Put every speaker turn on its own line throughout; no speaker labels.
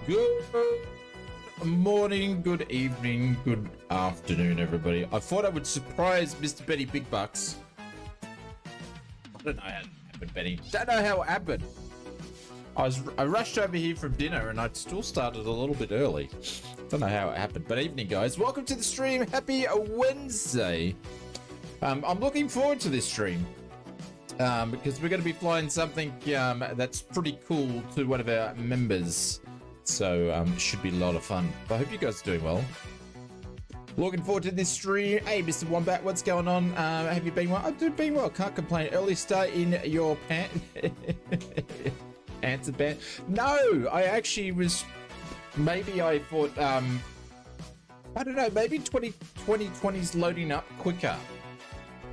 Good morning, good evening, good afternoon, everybody. I thought I would surprise Mr. Benny Big Bucks. I don't know how it happened, Benny. Don't know how it happened. I rushed over here from dinner and I still started a little bit early. Don't know how it happened, but evening, guys. Welcome to the stream. Happy Wednesday. I'm looking forward to this stream because we're going to be flying something that's pretty cool to one of our members. So it should be a lot of fun. I hope you guys are doing well. Looking forward to this stream. Hey, Mr. Wombat, what's going on? Have you been well? I've been well. Can't complain. Early start in your answer band. No, I actually was. Maybe I thought. I don't know. Maybe 2020's loading up quicker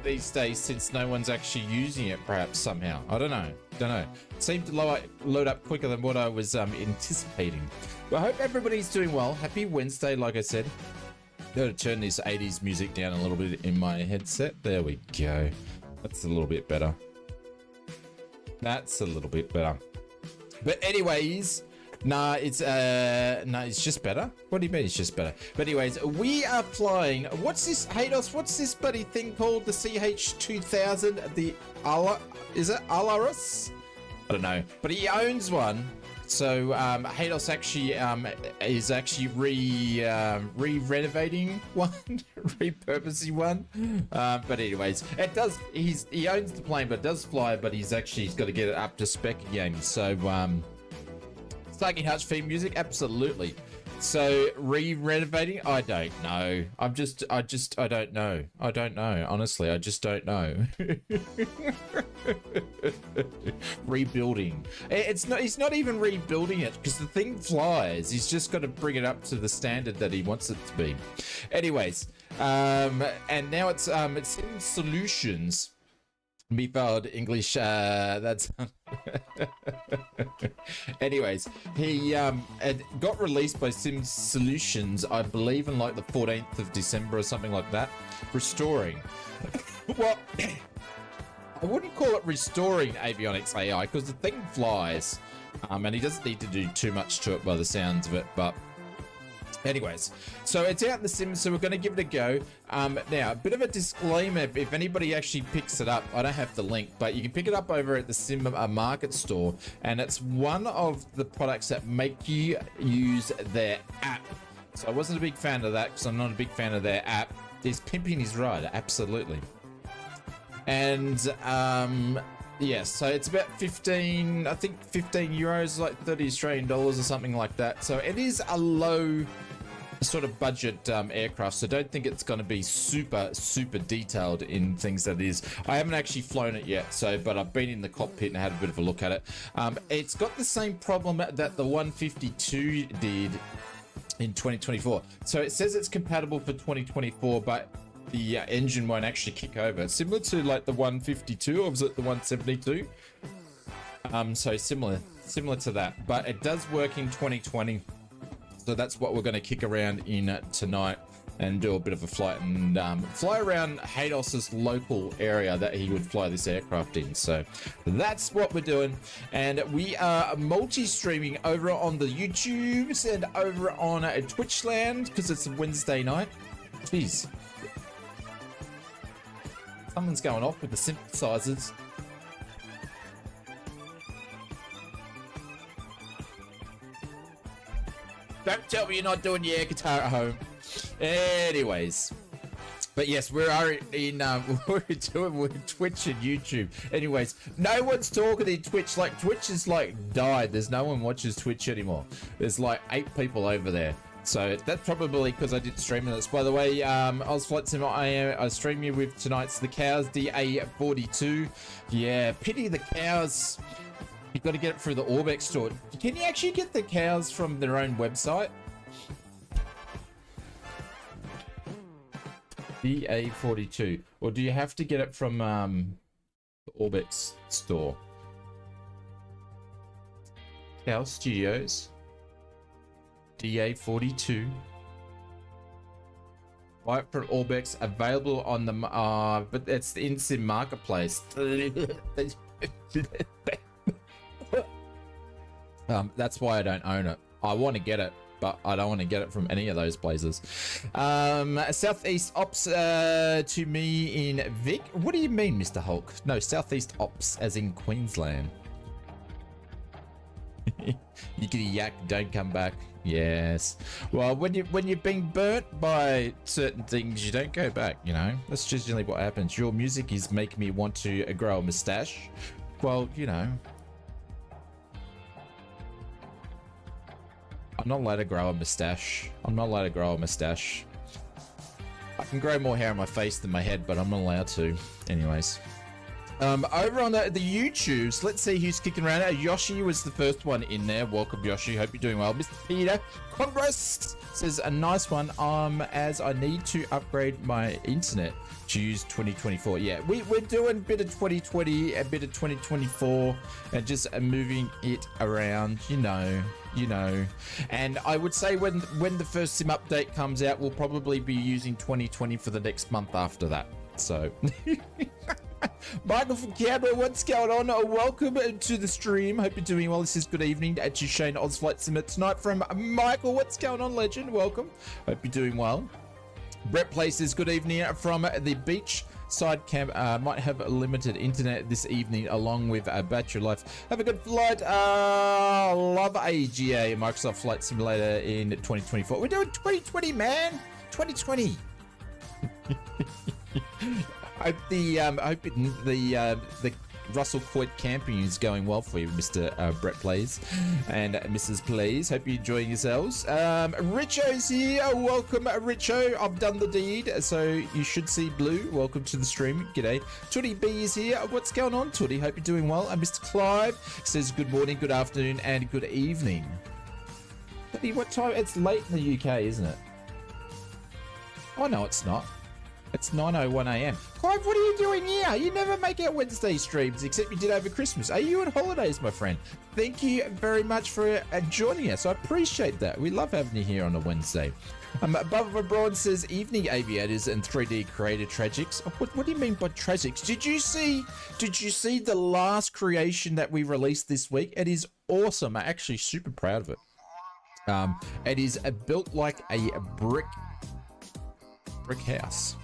these days since no one's actually using it. Perhaps somehow. I don't know. It seemed to load up quicker than what I was anticipating. Well, I hope everybody's doing well. Happy Wednesday, like I said. Gotta turn this 80s music down a little bit in my headset. There we go. That's a little bit better. That's a little bit better. But anyways, it's just better. What do you mean it's just better? But anyways, we are flying. What's this, Hados? What's this bloody thing called? The CH2000? The is it Alarus? I don't know. But he owns one. So Hados actually is actually re-renovating one, repurposing one. But anyways, it does. He owns the plane, but it does fly. But he's got to get it up to spec again. So Starkey Hutch theme music, absolutely. So re-renovating, I don't know. I don't know. I don't know. Honestly, I just don't know. Rebuilding. It's not. He's not even rebuilding it because the thing flies. He's just got to bring it up to the standard that he wants it to be. Anyways, and now it's in Solutions. Me filed English. That's. Anyways, he got released by Sim Solutions, I believe, on like the 14th of December or something like that. Restoring. Well, I wouldn't call it restoring Avionics AI because the thing flies, and he doesn't need to do too much to it by the sounds of it, but. Anyways, so it's out in the sim, so we're going to give it a go. Now, a bit of a disclaimer, if anybody actually picks it up, I don't have the link, but you can pick it up over at the Sim Market Store, and it's one of the products that make you use their app. So I wasn't a big fan of that because I'm not a big fan of their app. Is pimping his ride, absolutely. And yeah, so it's about 15, I think 15 euros, like 30 Australian dollars or something like that. So it is a low sort of budget aircraft, so don't think it's going to be super detailed in things that it is. I haven't actually flown it yet, but I've been in the cockpit and had a bit of a look at it. It's got the same problem that the 152 did in 2024. So it says it's compatible for 2024, but the engine won't actually kick over. It's similar to like the 152, or was it the 172? So similar to that, but it does work in 2020. So that's what we're going to kick around in tonight and do a bit of a flight and fly around Hados's local area that he would fly this aircraft in. So that's what we're doing, and we are multi-streaming over on the YouTubes and over on Twitch land because it's a Wednesday night. Jeez. Someone's going off with the synthesizers. Don't tell me you're not doing your air guitar at home. Anyways. But yes, we are in, we're doing with Twitch and YouTube. Anyways, no one's talking in Twitch. Like, Twitch is like died. There's no one watches Twitch anymore. There's like 8 people over there. So that's probably because I did stream this. By the way, ausflightsimmer, I stream you with tonight's The Cows DA42. Yeah, pity the cows. You've got to get it through the Orbex store. Can you actually get the cows from their own website? DA42. Or do you have to get it from the Orbex store? Cow Studios. DA42. Buy it from Orbex, available on the but it's the in-sim marketplace. That's why I don't own it. I want to get it, but I don't want to get it from any of those places. Southeast Ops to me in Vic. What do you mean, Mr. Hulk? No, Southeast Ops as in Queensland. Yickety yak, don't come back. Yes. Well, when you've been burnt by certain things, you don't go back, you know. That's just generally what happens. Your music is making me want to grow a mustache. Well, you know. I'm not allowed to grow a mustache. I'm not allowed to grow a mustache. I can grow more hair on my face than my head, but I'm not allowed to. Anyways. Over on the YouTubes, let's see who's kicking around. Yoshi was the first one in there. Welcome, Yoshi. Hope you're doing well. Mr. Peter Congress says a nice one. As I need to upgrade my internet to use 2024. Yeah, we're doing a bit of 2020, a bit of 2024, and just moving it around. You know. And I would say when the first sim update comes out, we'll probably be using 2020 for the next month after that. So. Michael from Canberra, what's going on? Welcome to the stream. Hope you're doing well. This is good evening to Shane ausflightsimmer tonight from Michael. What's going on, legend? Welcome. Hope you're doing well. Brett Places, good evening from the beach side camp. Might have limited internet this evening along with Battery Life. Have a good flight. Love AGA, Microsoft Flight Simulator in 2024. We're doing 2020, man. 2020. I hope the Russell Court camping is going well for you, Mr. Brett Plays and Mrs. Plays. Hope you're enjoying yourselves. Richo's here. Welcome, Richo. I've done the deed, so you should see blue. Welcome to the stream. G'day. Tootie B is here. What's going on, Tootie? Hope you're doing well. And Mr. Clive says good morning, good afternoon, and good evening. Tootie, what time? It's late in the UK, isn't it? Oh, no, it's not. It's 9:01 a.m. Clive, what are you doing here? You never make our Wednesday streams, except you did over Christmas. Are you on holidays, my friend? Thank you very much for joining us. I appreciate that. We love having you here on a Wednesday. Above Abroad says, evening aviators and 3D creator tragics. What do you mean by tragics? Did you see the last creation that we released this week? It is awesome. I'm actually super proud of it. It is built like a brick house.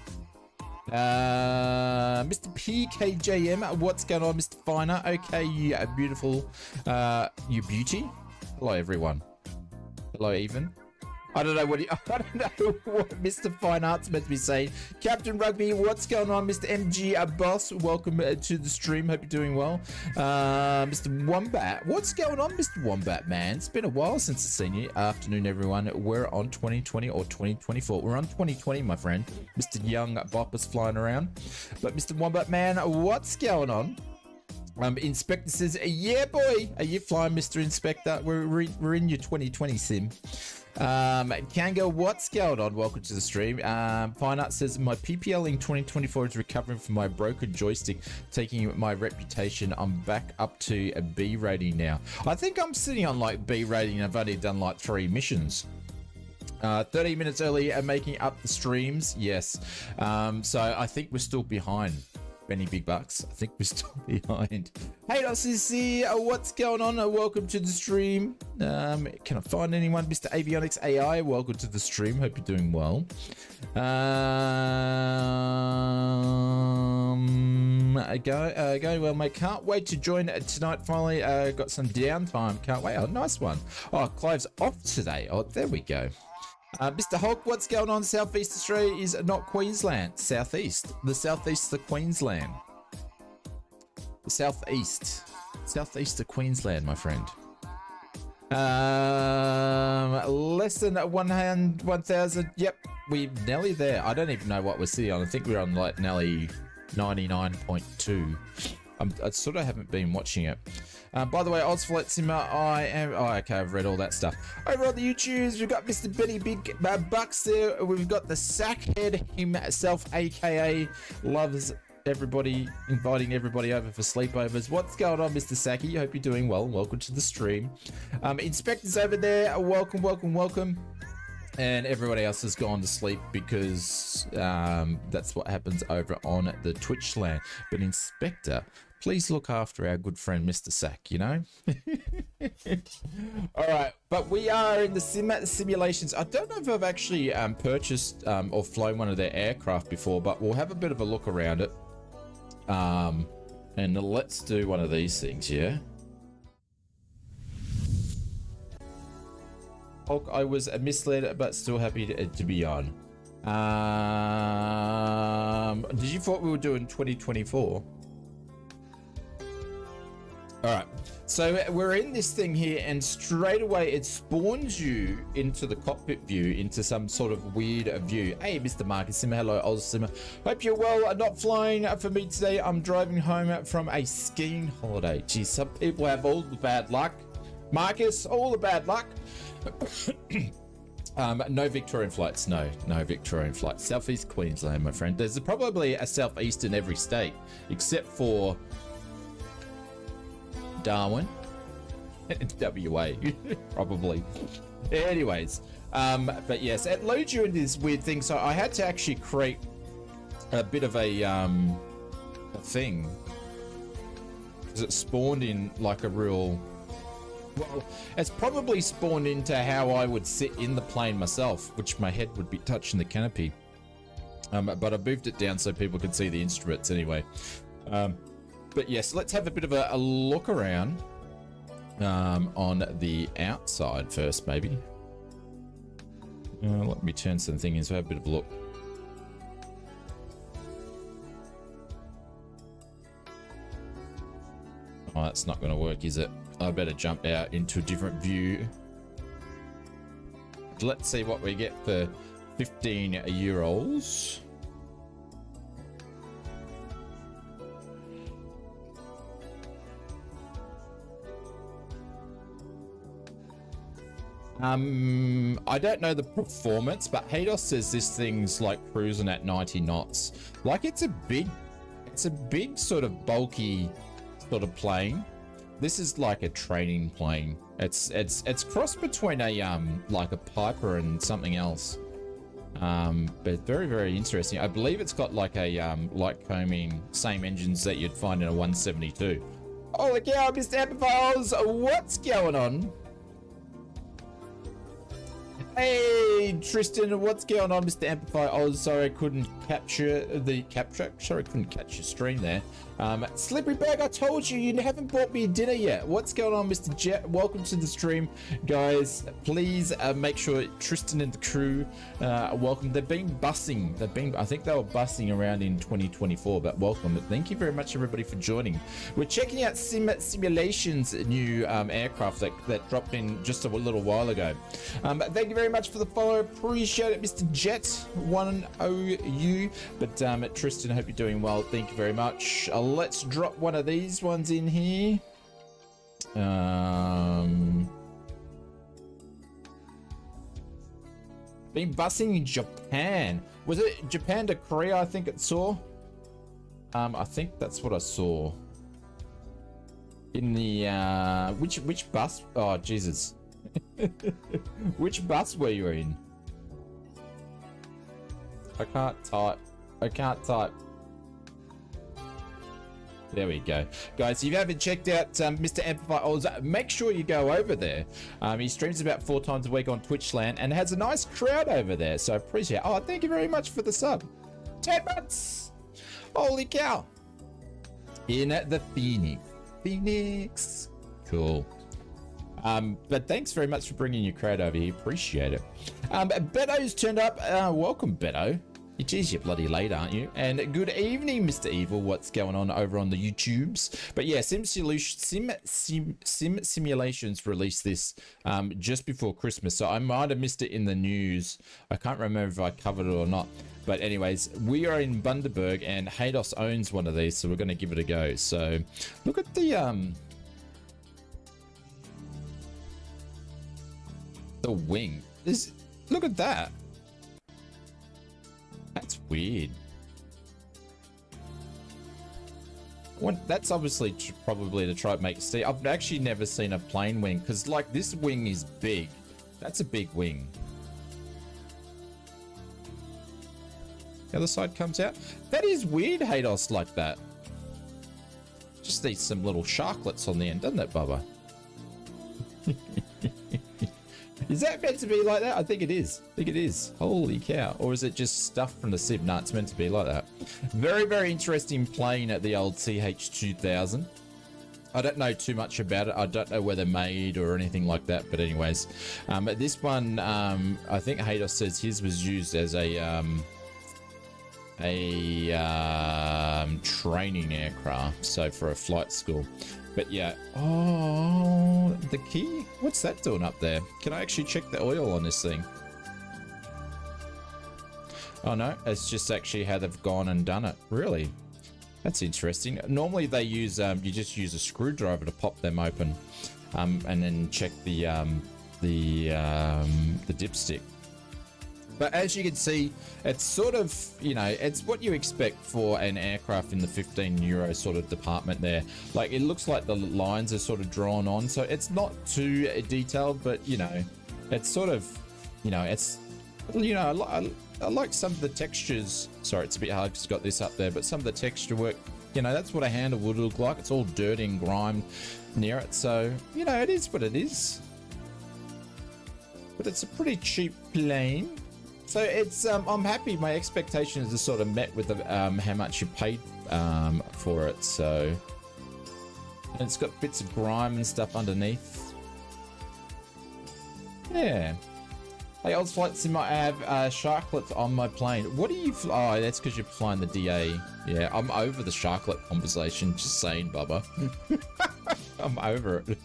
Mr. PKJM, what's going on, Mr. Finer? Okay, you beautiful, you beauty. Hello, everyone. Hello, even. I don't know what Mr. Fine Art's meant to be saying. Captain Rugby, what's going on, Mr. MG Boss? Welcome to the stream. Hope you're doing well. Mr. Wombat, what's going on, Mr. Wombat, man? It's been a while since I've seen you. Afternoon, everyone. We're on 2020 or 2024. We're on 2020, my friend. Mr. Young Bop is flying around. But Mr. Wombat, man, what's going on? Inspector says, yeah, boy. Are you flying, Mr. Inspector? We're in your 2020 sim. Kango, what's going on? Welcome to the stream. Fine Art says, my PPL in 2024 is recovering from my broken joystick, taking my reputation. I'm back up to a B rating now. I think I'm sitting on like B rating. I've only done like 3 missions. 30 minutes early and making up the streams. Yes. So I think we're still behind. Benny Big Bucks. I think we're still behind. Hey, CC, what's going on? Welcome to the stream. Can I find anyone? Mr. Avionics AI, welcome to the stream. Hope you're doing well. Going well, mate. Can't wait to join tonight. Finally, got some downtime. Can't wait. Oh, nice one. Oh, Clive's off today. Oh, there we go. Mr. Hulk, what's going on? Southeast Australia is not Queensland. Southeast. The southeast of Queensland. The southeast. Southeast of Queensland, my friend. Less than 1,000. Yep, we're nearly there. I don't even know what we're sitting on. I think we're on like nearly 99.2. I sort of haven't been watching it. By the way, ausflightsimmer, I am... Oh, okay, I've read all that stuff. Over on the YouTubes, we've got Mr. Benny Big Bucks there. We've got the Sackhead himself, a.k.a. loves everybody, inviting everybody over for sleepovers. What's going on, Mr. Sacky? Hope you're doing well. Welcome to the stream. Inspectors over there, welcome, welcome, welcome. And everybody else has gone to sleep because that's what happens over on the Twitch land. But Inspector Please look after our good friend Mr. Sack, you know? All right, but we are in the simulations. I don't know if I've actually purchased or flown one of their aircraft before, but we'll have a bit of a look around it. And let's do one of these things, yeah? Hulk, I was misled, but still happy to be on. Did you thought we were doing 2024? All right, so we're in this thing here, and straight away it spawns you into the cockpit view, into some sort of weird view. Hey, Mr. Marcus Simmer, hello, Simmer. Hope you're well. Not flying for me today. I'm driving home from a skiing holiday. Geez, some people have all the bad luck. Marcus, all the bad luck. No Victorian flights. No Victorian flights. Southeast Queensland, my friend. There's probably a southeast in every state, except for Darwin and WA, probably. Anyways, but yes, it loads you into this weird thing. So I had to actually create a bit of a thing, because it spawned in like a real. Well, it's probably spawned into how I would sit in the plane myself, which my head would be touching the canopy. But I moved it down so people could see the instruments anyway. But yes, let's have a bit of a look around on the outside first, maybe. Let me turn something in so have a bit of a look. Oh, that's not going to work, is it? I better jump out into a different view. Let's see what we get for 15 euros. I don't know the performance, but Haydos says this thing's like cruising at 90 knots. Like it's a big sort of bulky sort of plane. This is like a training plane. It's crossed between a like a Piper and something else. But very, very interesting. I believe it's got like a light combing, same engines that you'd find in a 172. Oh, look out, Mr. Amplifiers, what's going on? Hey, Tristan, what's going on, Mr. Amplify? Oh, sorry, I couldn't capture the capture. Sorry, I couldn't catch your stream there. Slippery Bag, I told you, you haven't bought me dinner yet. What's going on, Mr. Jet? Welcome to the stream, guys. Please make sure Tristan and the crew are welcome. They've been bussing. I think they were bussing around in 2024, but welcome. Thank you very much, everybody, for joining. We're checking out Simulation's new aircraft that dropped in just a little while ago. Thank you very much for the follow. Appreciate it, Mr. Jet 10U. But Tristan, I hope you're doing well. Thank you very much. Let's drop one of these ones in here. Been bussing in Japan. Was it Japan to Korea? I think it saw. I think that's what I saw. In the which bus? Oh Jesus. Which bus were you in? I can't type. There we go. Guys, if you haven't checked out Mr. Amplify, make sure you go over there. He streams about 4 times a week on Twitchland and has a nice crowd over there, so I appreciate it. Oh, thank you very much for the sub. 10 months! Holy cow! In the Phoenix. Cool. But thanks very much for bringing your crowd over here. Appreciate it. Beto's turned up. Welcome, Beto. Geez, you're bloody late, aren't you? And good evening, Mr. Evil. What's going on over on the YouTubes? But yeah, Simulations released this just before Christmas, so I might have missed it in the news. I can't remember if I covered it or not. But anyways, we are in Bundaberg, and Haydos owns one of these, so we're going to give it a go. So look at the wing. Look at that. That's weird. That's obviously probably to try to make see. I've actually never seen a plane wing, because like this wing is big. That's a big wing. The other side comes out. That is weird, Haydos, like that. Just needs some little sharklets on the end, doesn't it, Bubba? Is that meant to be like that? I think it is. I think it is. Holy cow. Or is it just stuff from the sim? No, it's meant to be like that. Very, very interesting plane at the old CH2000. I don't know too much about it. I don't know where they're made or anything like that. But anyways, this one, I think Haydos says his was used as a training aircraft. So for a flight school. But yeah, oh, the key? What's that doing up there? Can I actually check the oil on this thing? Oh no, it's just actually how they've gone and done it. Really? That's interesting. Normally they use, you just use a screwdriver to pop them open, and then check the dipstick. But as you can see, it's sort of, you know, it's what you expect for an aircraft in the 15 euro sort of department there. Like, it looks like the lines are sort of drawn on, so it's not too detailed, but, you know, it's sort of, you know, it's, you know, I like some of the textures. Sorry, it's a bit hard because it's got this up there, but some of the texture work, you know, that's what a handle would look like. It's all dirty and grimed near it, so, you know, it is what it is. But it's a pretty cheap plane. So it's, I'm happy. My expectations are sort of met with the, how much you paid for it. So, and it's got bits of grime and stuff underneath. Yeah. Hey, ausflightsimmer, I have sharklets on my plane. What do you? Oh, that's because you're flying the DA. Yeah, I'm over the sharklet conversation. Just saying, Bubba. I'm over it.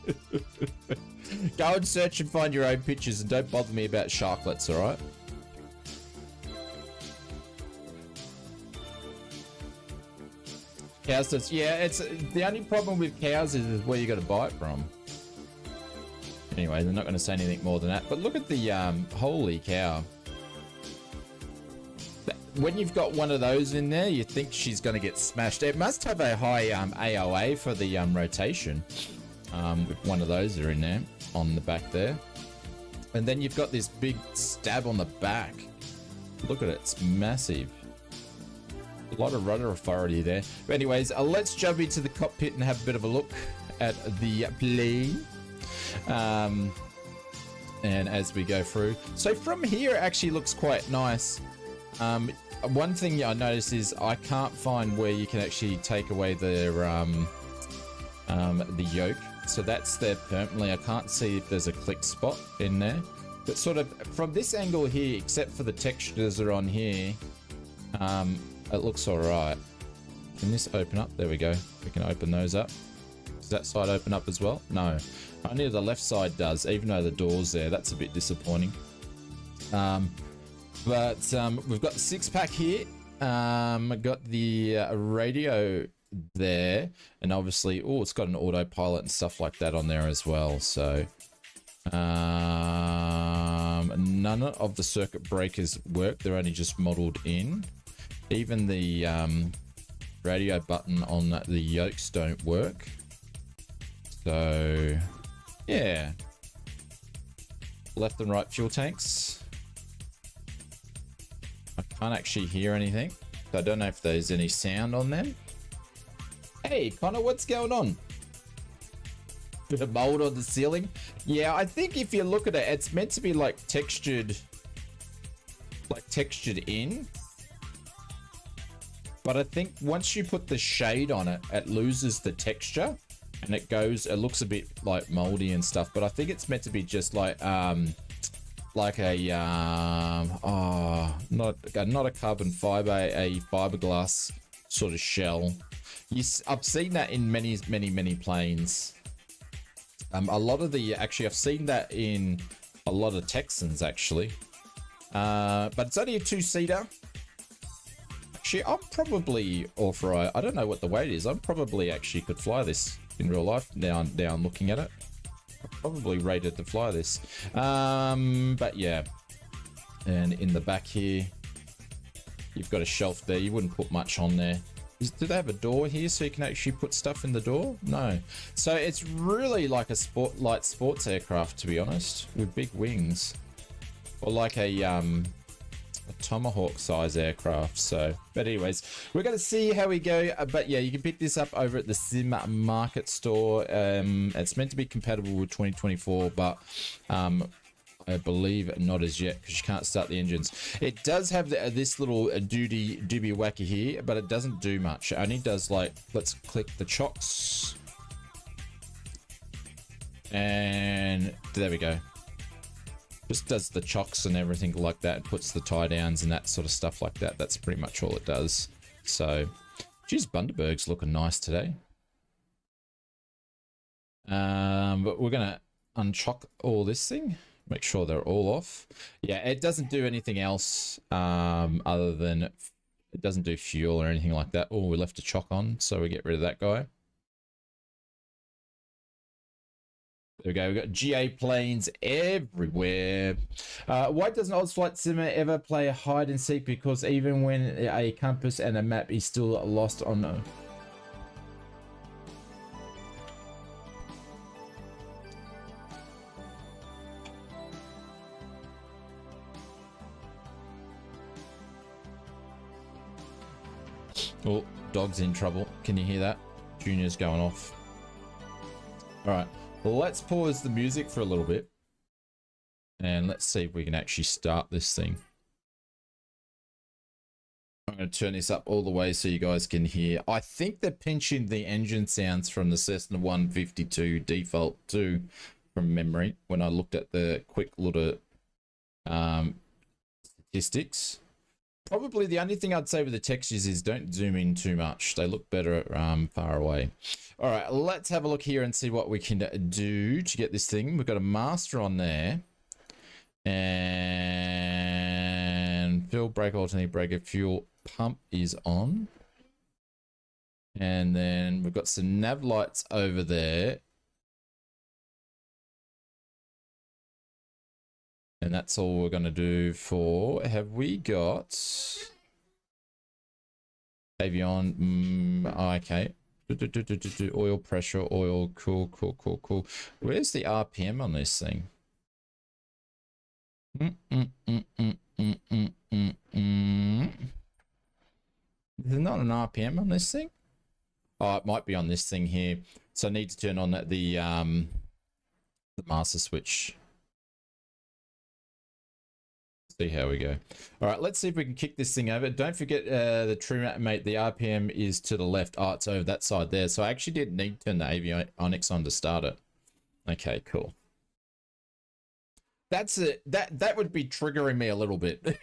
Go and search and find your own pictures, and don't bother me about sharklets. All right. Cows does, yeah, it's the only problem with cows is where you got to buy it from. Anyway, they're not going to say anything more than that. But look at the holy cow. When you've got one of those in there, you think she's going to get smashed. It must have a high AOA for the rotation. If one of those are in there on the back there, and then you've got this big stab on the back. Look at it, it's massive. A lot of rudder authority there. But anyways, let's jump into the cockpit and have a bit of a look at the plane. And as we go through, so from here it actually looks quite nice. One thing I noticed is I can't find where you can actually take away the yoke. So that's there permanently. I can't see if there's a click spot in there. But sort of from this angle here, except for the textures are on here, it looks all right. Can this open up? There we go. We can open those up. Does that side open up as well? No. Only the left side does, even though the door's there. That's a bit disappointing. But we've got the six-pack here. Got the radio there. And obviously, oh, it's got an autopilot and stuff like that on there as well. So none of the circuit breakers work. They're only just modeled in. Even the radio button on the yokes don't work. So, yeah. Left and right fuel tanks. I can't actually hear anything. So I don't know if there's any sound on them. Hey, Connor, what's going on? Bit of mold on the ceiling. Yeah, I think if you look at it, it's meant to be like textured in. But I think once you put the shade on it, it loses the texture and it looks a bit like moldy and stuff. But I think it's meant to be just like a, not a carbon fiber, a fiberglass sort of shell. I've seen that in many planes. A lot of actually, I've seen that in a lot of Texans actually. But it's only a two-seater. Actually, I'm probably authorized. I don't know what the weight is. I'm probably actually could fly this in real life. Down looking at it. I'm probably rated to fly this. But yeah. And in the back here, you've got a shelf there. You wouldn't put much on there. Do they have a door here so you can actually put stuff in the door? No. So it's really like a light sports aircraft, to be honest, with big wings. Or like a Tomahawk size aircraft. So, but anyways, we're going to see how we go. But yeah, you can pick this up over at the Sim Market Store. It's meant to be compatible with 2024, but I believe not as yet, because you can't start the engines. It does have this little doobie wacky here, but it doesn't do much. It only does, like, let's click the chocks. And there we go. Just does the chocks and everything like that, puts the tie downs and that sort of stuff like that. That's pretty much all it does. So, geez, Bundaberg's looking nice today. But we're gonna unchock all this thing, make sure they're all off. Yeah, it doesn't do anything else other than it doesn't do fuel or anything like that. Oh, we left a chock on, so we get rid of that guy. There we go. We've got GA planes everywhere. Why doesn't ausflightsimmer ever play hide and seek? Because even when a compass and a map is still lost on a... Oh, dog's in trouble. Can you hear that? Junior's going off. All right. Well, let's pause the music for a little bit. And let's see if we can actually start this thing. I'm going to turn this up all the way so you guys can hear. I think they're pinching the engine sounds from the Cessna 152 default too, from memory, when I looked at the quick little statistics. Probably the only thing I'd say with the textures is don't zoom in too much. They look better far away. All right, let's have a look here and see what we can do to get this thing. We've got a master on there. And fuel, brake, alternating breaker, fuel pump is on. And then we've got some nav lights over there. And that's all we're going to do for... Have we got... Avion... okay. Oil pressure, oil, cool. Where's the RPM on this thing? Is there not an RPM on this thing? Oh, it might be on this thing here. So I need to turn on the master switch. See how we go. All right, let's see if we can kick this thing over. Don't forget the true mate, the RPM is to the left. Oh, it's over that side there. So I actually didn't need to turn the avionics on to start it. Okay, cool. That's it. That would be triggering me a little bit.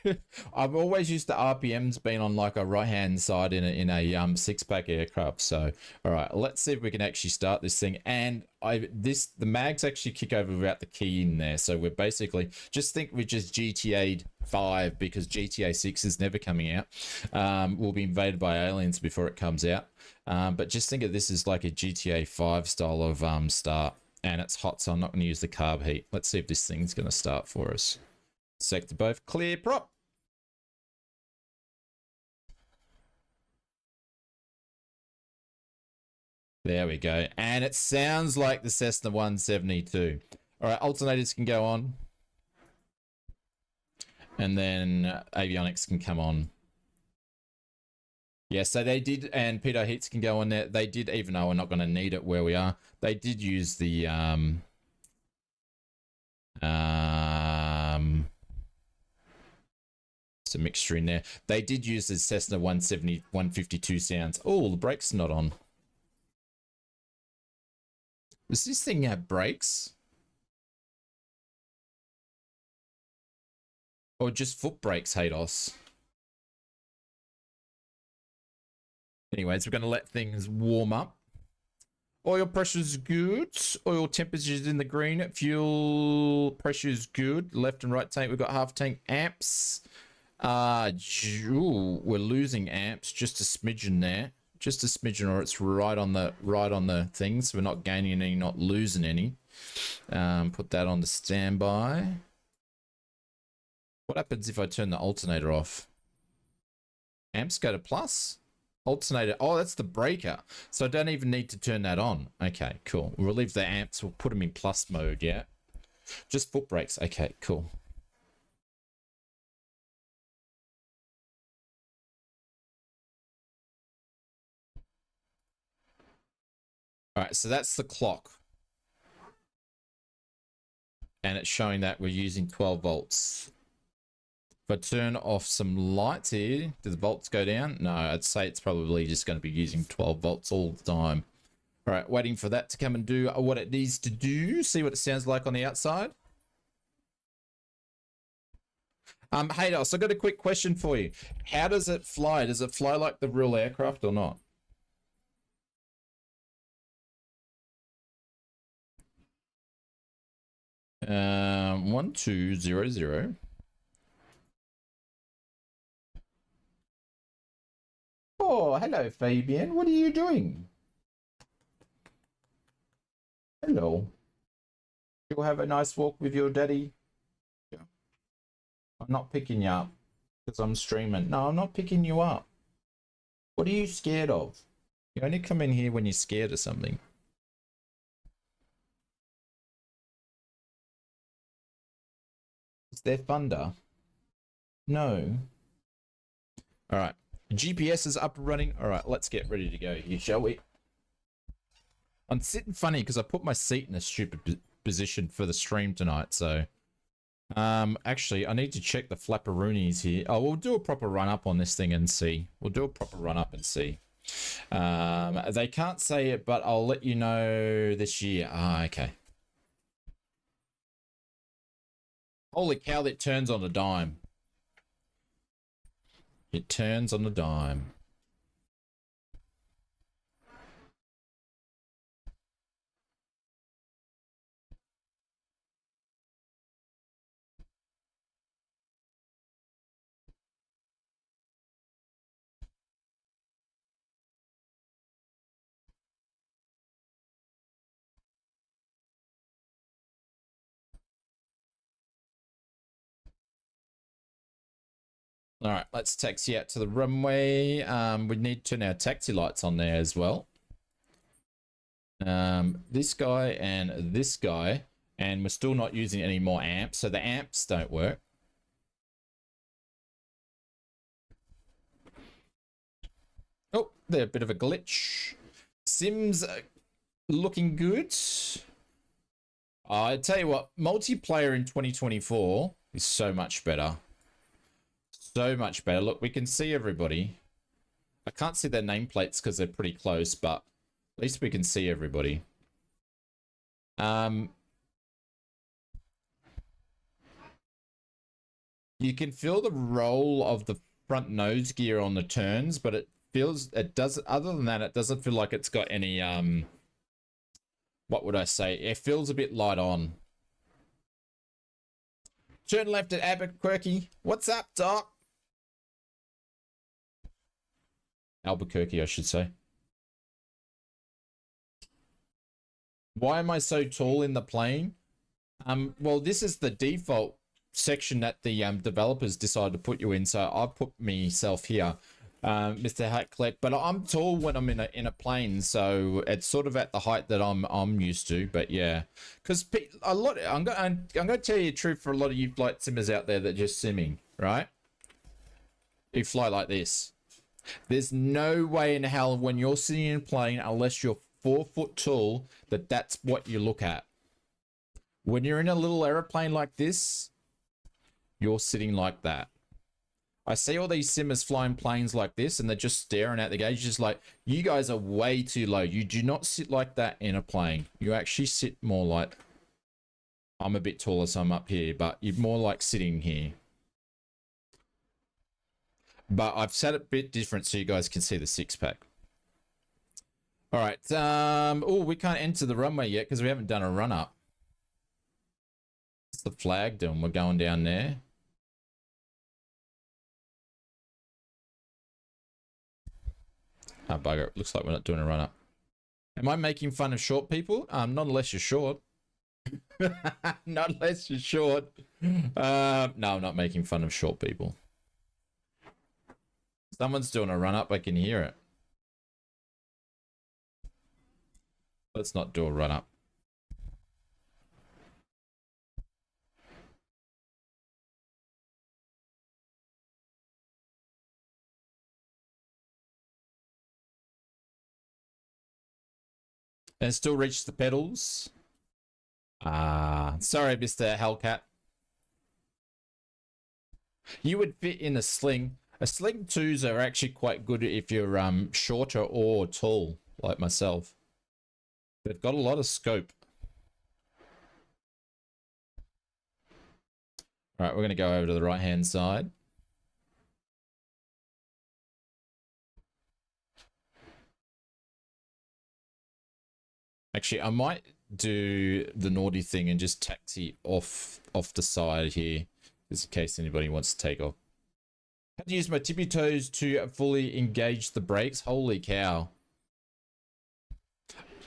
I've always used the RPMs being on like a right-hand side in a six-pack aircraft. So, all right, let's see if we can actually start this thing. And the mags actually kick over without the key in there. So we're basically just think we're just GTA 5 because GTA 6 is never coming out. We'll be invaded by aliens before it comes out. But just think of this as like a GTA 5 style of start. And it's hot, so I'm not going to use the carb heat. Let's see if this thing's going to start for us. Sector both. Clear prop. There we go. And it sounds like the Cessna 172. All right, alternators can go on. And then avionics can come on. Yeah, so they did, and pitot heats can go on there. They did, even though we're not going to need it where we are, they did use the some mixture in there. They did use the Cessna 152 sounds. Oh, the brakes not on. Does this thing have brakes? Or just foot brakes, Hados? Anyways, we're going to let things warm up. Oil pressure's good. Oil temperature's in the green. Fuel pressure's good. Left and right tank, we've got half tank amps. We're losing amps. Just a smidgen there. Just a smidgen, or it's right on the thing. So we're not gaining any, not losing any. Put that on the standby. What happens if I turn the alternator off? Amps go to plus. Alternator, oh, that's the breaker. So I don't even need to turn that on. Okay, cool. We'll leave the amps, we'll put them in plus mode, yeah? Just foot brakes. Okay, cool. All right, so that's the clock. And it's showing that we're using 12 volts. If I turn off some lights here, do the volts go down? No, I'd say it's probably just going to be using 12 volts all the time. All right, waiting for that to come and do what it needs to do. See what it sounds like on the outside. Haydos, I've got a quick question for you. How does it fly? Does it fly like the real aircraft or not? Um, 1200. Oh, hello, Fabian. What are you doing? Hello. You'll have a nice walk with your daddy. Yeah. I'm not picking you up because I'm streaming. No, I'm not picking you up. What are you scared of? You only come in here when you're scared of something. Is there thunder? No. All right. GPS is up and running. All right, let's get ready to go here, shall we? I'm sitting funny because I put my seat in a stupid position for the stream tonight, so... actually, I need to check the flapperoonies here. Oh, we'll do a proper run-up on this thing and see. We'll do a proper run-up and see. They can't say it, but I'll let you know this year. Ah, okay. Holy cow, that turns on a dime. It turns on a dime. All right, let's taxi out to the runway. We need to turn our taxi lights on there as well. This guy and this guy, and we're still not using any more amps, so the amps don't work. Oh, they're a bit of a glitch. Sims looking good. I tell you what, multiplayer in 2024 is so much better. So much better. Look, we can see everybody. I can't see their nameplates because they're pretty close, but at least we can see everybody. You can feel the roll of the front nose gear on the turns, but other than that, it doesn't feel like it's got any, what would I say? It feels a bit light on. Turn left at Albuquerque. What's up, Doc? Albuquerque, I should say. Why am I so tall in the plane? Well, this is the default section that the developers decided to put you in, so I put myself here, Mr. Hacklet. But I'm tall when I'm in a plane, so it's sort of at the height that I'm used to. But yeah, because I'm going to tell you the truth for a lot of you flight simmers out there that are just simming, right? You fly like this. There's no way in hell when you're sitting in a plane, unless you're 4 foot tall, that's what you look at. When you're in a little aeroplane like this, you're sitting like that. I see all these simmers flying planes like this and they're just staring at the gauge, just like, you guys are way too low. You do not sit like that in a plane. You actually sit more like, I'm a bit taller, so I'm up here, but you're more like sitting here. But I've set it a bit different so you guys can see the six-pack. All right. Oh, we can't enter the runway yet because we haven't done a run-up. What's the flag doing? We're going down there. Oh, bugger. It looks like we're not doing a run-up. Am I making fun of short people? Not unless you're short. Not unless you're short. No, I'm not making fun of short people. Someone's doing a run-up. I can hear it. Let's not do a run-up. And still reach the pedals. Sorry, Mr. Hellcat. You would fit in a sling. A sling 2s are actually quite good if you're shorter or tall, like myself. They've got a lot of scope. All right, we're going to go over to the right-hand side. Actually, I might do the naughty thing and just taxi off the side here, just in case anybody wants to take off. Had to use my tippy toes to fully engage the brakes. Holy cow.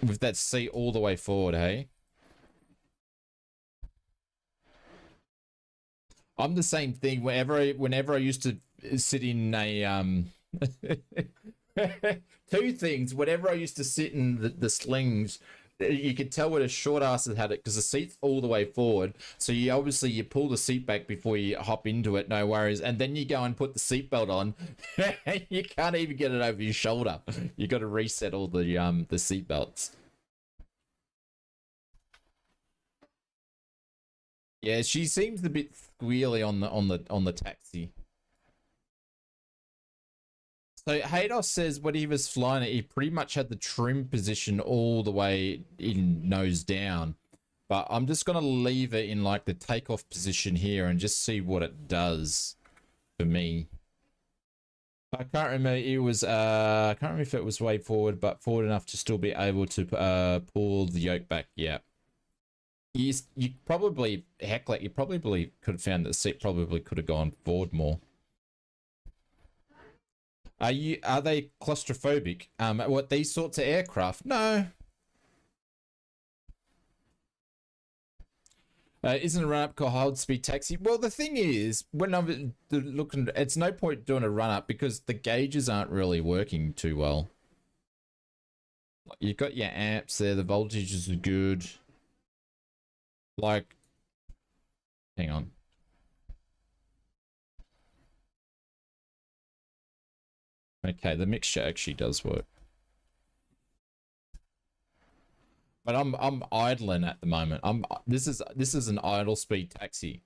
With that seat all the way forward, hey? I'm the same thing. Whenever I used to sit in a two things. Whenever I used to sit in the slings, you could tell when a short ass had it because the seat's all the way forward. So you pull the seat back before you hop into it, no worries. And then you go and put the seatbelt on. You can't even get it over your shoulder. You got to reset all the seatbelts. Yeah, she seems a bit squealy on the taxi. So Haydos says when he was flying it, he pretty much had the trim position all the way in nose down. But I'm just going to leave it in like the takeoff position here and just see what it does for me. I can't remember. It was I can't remember if it was way forward, but forward enough to still be able to pull the yoke back. Yeah. You probably, heck, like you probably could have found that the seat probably could have gone forward more. Are they claustrophobic? What, these sorts of aircraft? No. Isn't a run-up called hold speed taxi? Well, the thing is, when I'm looking, it's no point doing a run-up because the gauges aren't really working too well. You've got your amps there, the voltages are good. Like, hang on. Okay, the mixture actually does work. But I'm idling at the moment. This is an idle speed taxi.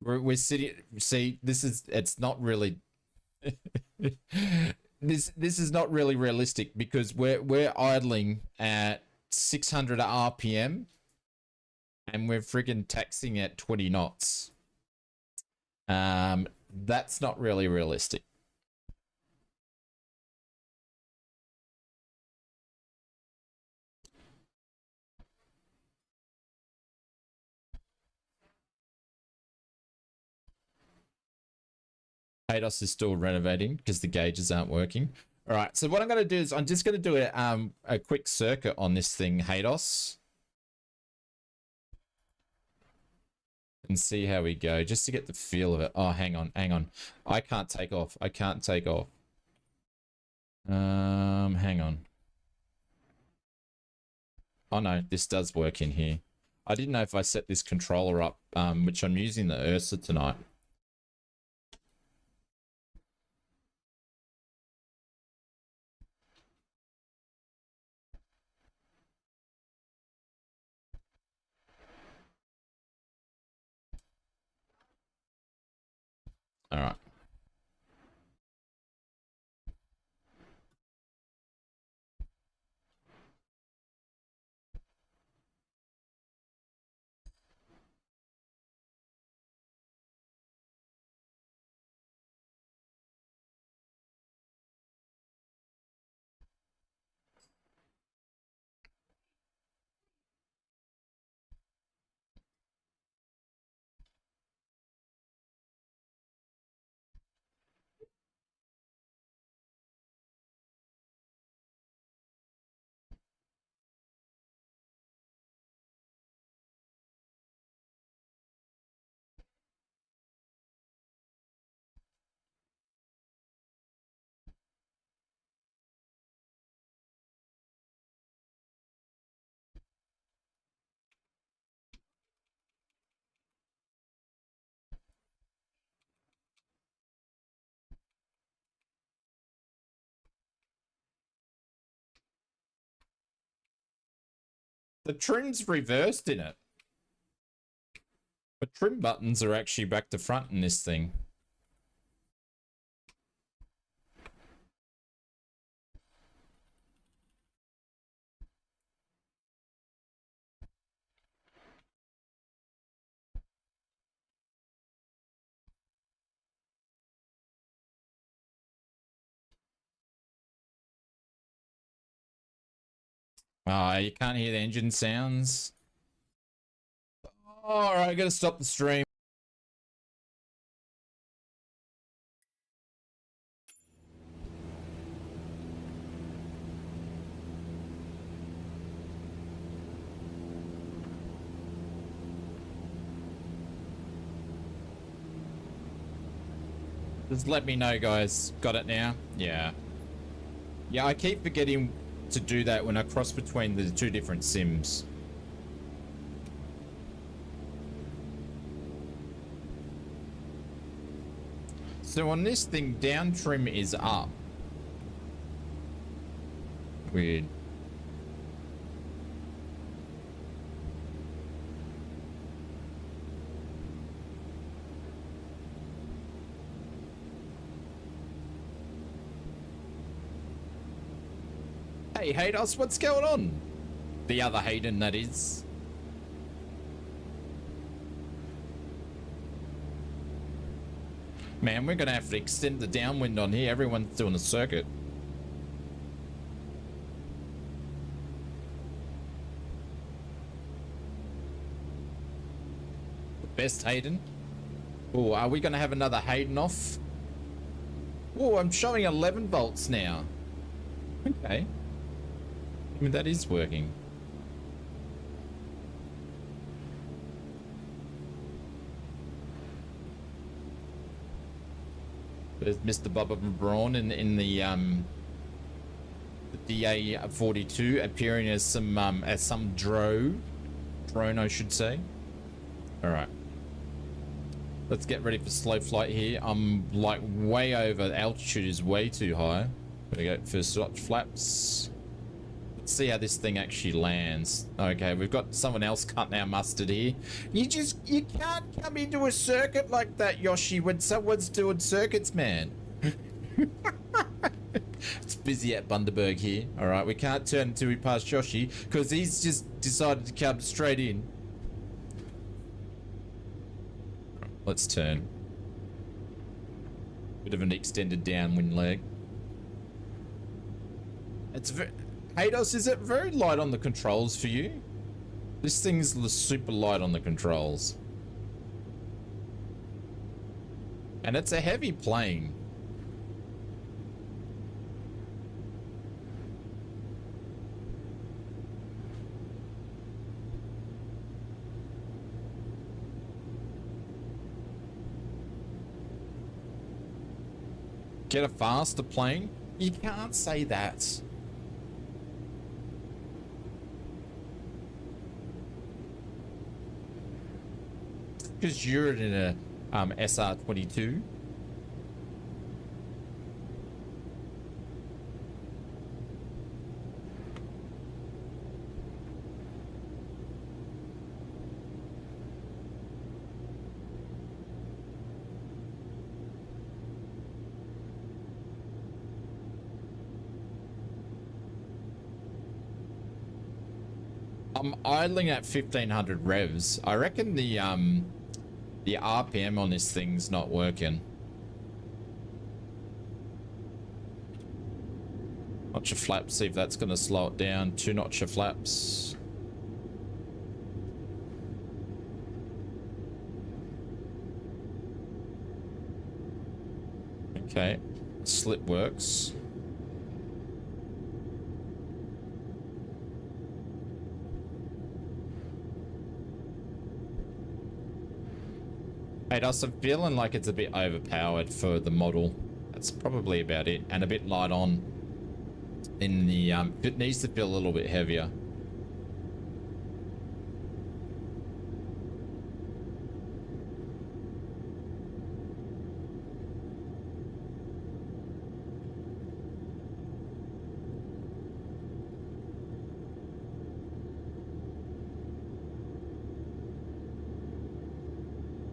We're sitting. See, it's not really. this is not really realistic because we're idling at 600 RPM, and we're friggin' taxiing at 20 knots. That's not really realistic. ADOS is still renovating because the gauges aren't working. All right, so what I'm going to do is I'm just going to do a quick circuit on this thing, Haydos, and see how we go, just to get the feel of it. Oh, hang on. I can't take off. Hang on. Oh no, this does work in here. I didn't know if I set this controller up, which I'm using the Ursa tonight. All right. The trim's reversed in it. But trim buttons are actually back to front in this thing. Oh, you can't hear the engine sounds. All right, I gotta stop the stream. Just let me know, guys. Got it now? Yeah. Yeah, I keep forgetting to do that when I cross between the two different sims. So on this thing, down trim is up. Weird. Hey, Haydos, what's going on? The other Hayden, that is. Man, we're gonna have to extend the downwind on here. Everyone's doing a circuit. The best Hayden. Oh, are we gonna have another Hayden off? Oh, I'm showing 11 volts now. Okay. I mean, that is working. There's Mr. Bubba Braun in the DA42 appearing as some drone, I should say. All right. Let's get ready for slow flight here. I'm like way over. The altitude is way too high. There we go. First flaps. Let's see how this thing actually lands. Okay, we've got someone else cutting our mustard here. You can't come into a circuit like that, Yoshi, when someone's doing circuits, man. It's busy at Bundaberg here. All right, we can't turn until we pass Yoshi because he's just decided to come straight in. Let's turn. Bit of an extended downwind leg. It's very... Haydos, is it very light on the controls for you? This thing's super light on the controls. And it's a heavy plane. Get a faster plane? You can't say that. Because you're in a SR22. I'm idling at 1500 revs. I reckon the RPM on this thing's not working. Notch of flaps, see if that's going to slow it down. 2 notch of flaps. Okay, slip works. Hey, Dust, I'm feeling like it's a bit overpowered for the model. That's probably about it. And a bit light on in the, it needs to feel a little bit heavier.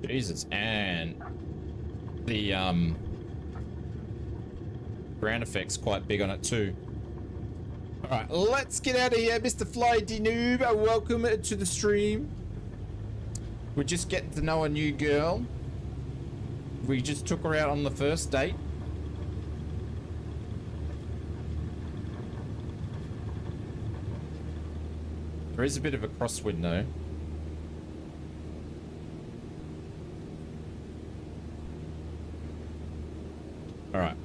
Jesus, and the ground effect's quite big on it too. All right, let's get out of here, Mr. Flighty Noob. Welcome to the stream. We're just getting to know a new girl. We just took her out on the first date. There is a bit of a crosswind though. All right.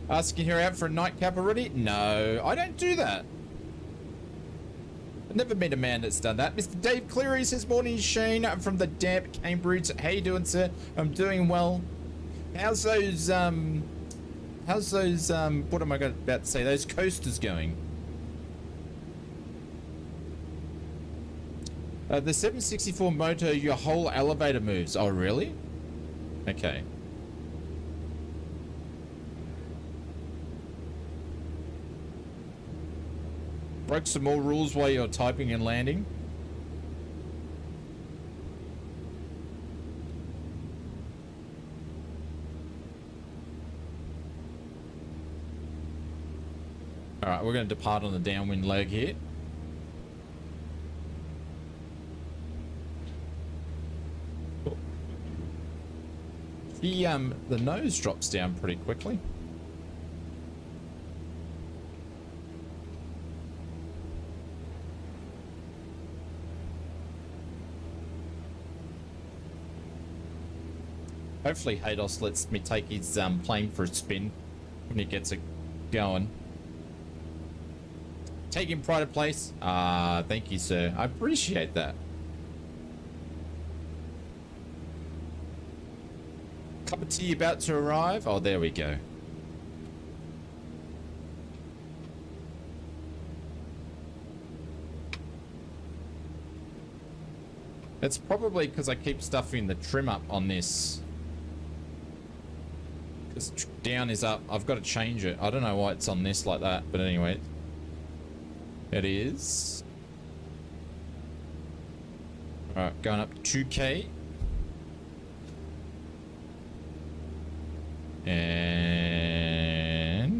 Asking her out for a nightcap already? No, I don't do that. I've never met a man that's done that. Mr. Dave Cleary says, morning Shane from the damp Cambridge. How you doing, sir? I'm doing well. How's those, what am I about to say? Those coasters going? The 764 motor, your whole elevator moves. Oh, really? Okay. Broke some more rules while you're typing and landing. Alright, we're going to depart on the downwind leg here. The nose drops down pretty quickly. Hopefully Haydos lets me take his plane for a spin when he gets it going. Taking pride of place. Thank you, sir. I appreciate that. Cup of tea about to arrive. Oh, there we go. It's probably because I keep stuffing the trim up on this. Because down is up. I've got to change it. I don't know why it's on this like that, but anyway. It is. Alright, going up 2K. And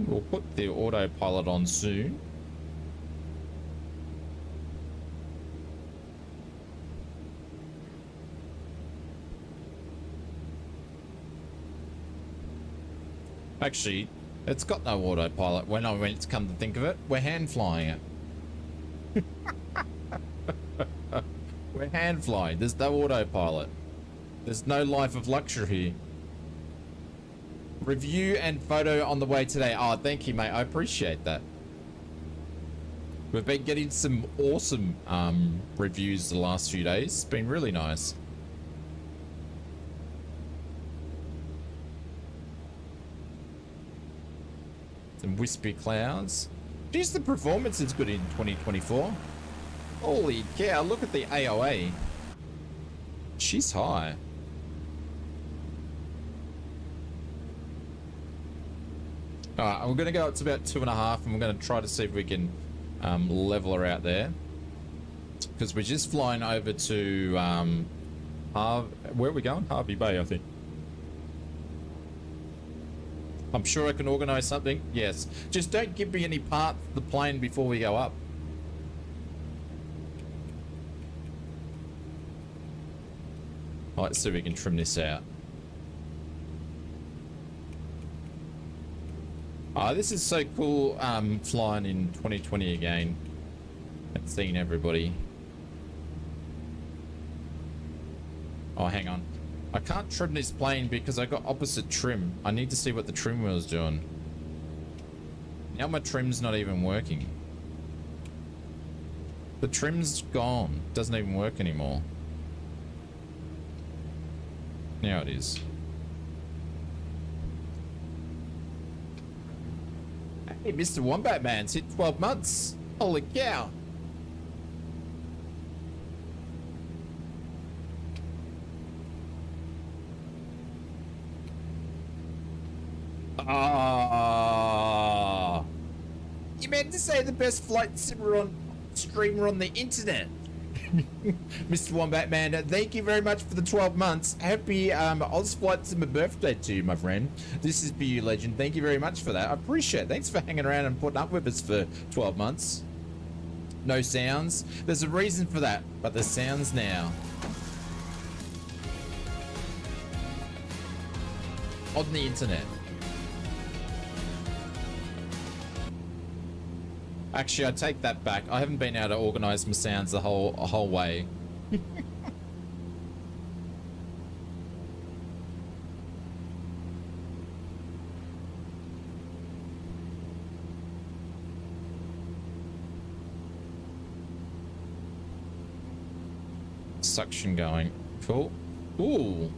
we'll put the autopilot on soon. Actually, it's got no autopilot when I went to come to think of it. We're hand flying it. We're hand flying. There's no autopilot. There's no life of luxury here. Review and photo on the way today. Oh, thank you, mate. I appreciate that. We've been getting some awesome reviews the last few days. It's been really nice. Some wispy clouds. Geez, the performance is good in 2024. Holy cow, look at the AOA. She's high. Alright, we're going to go up to about 2.5 and we're going to try to see if we can level her out there. Because we're just flying over to... where are we going? Harvey Bay, I think. I'm sure I can organise something. Yes. Just don't give me any parts of the plane before we go up. All right, let's see if we can trim this out. Oh, this is so cool flying in 2020 again and seeing everybody. Oh, hang on. I can't trim this plane because I got opposite trim. I need to see what the trim wheel's doing. Now my trim's not even working. The trim's gone. Doesn't even work anymore. Now it is. Hey, Mr. Wombat Man's hit 12 months. Holy cow. Wendesdsay, the best flight streamer on the internet. Mr. Wombat Man, thank you very much for the 12 months. Happy ausflightsimmer birthday to you, my friend. This is BU Legend. Thank you very much for that. I appreciate it. Thanks for hanging around and putting up with us for 12 months. No sounds. There's a reason for that, but there's sounds now. On the internet. Actually, I take that back. I haven't been able to organise my sounds the whole way. Suction going. Cool. Ooh.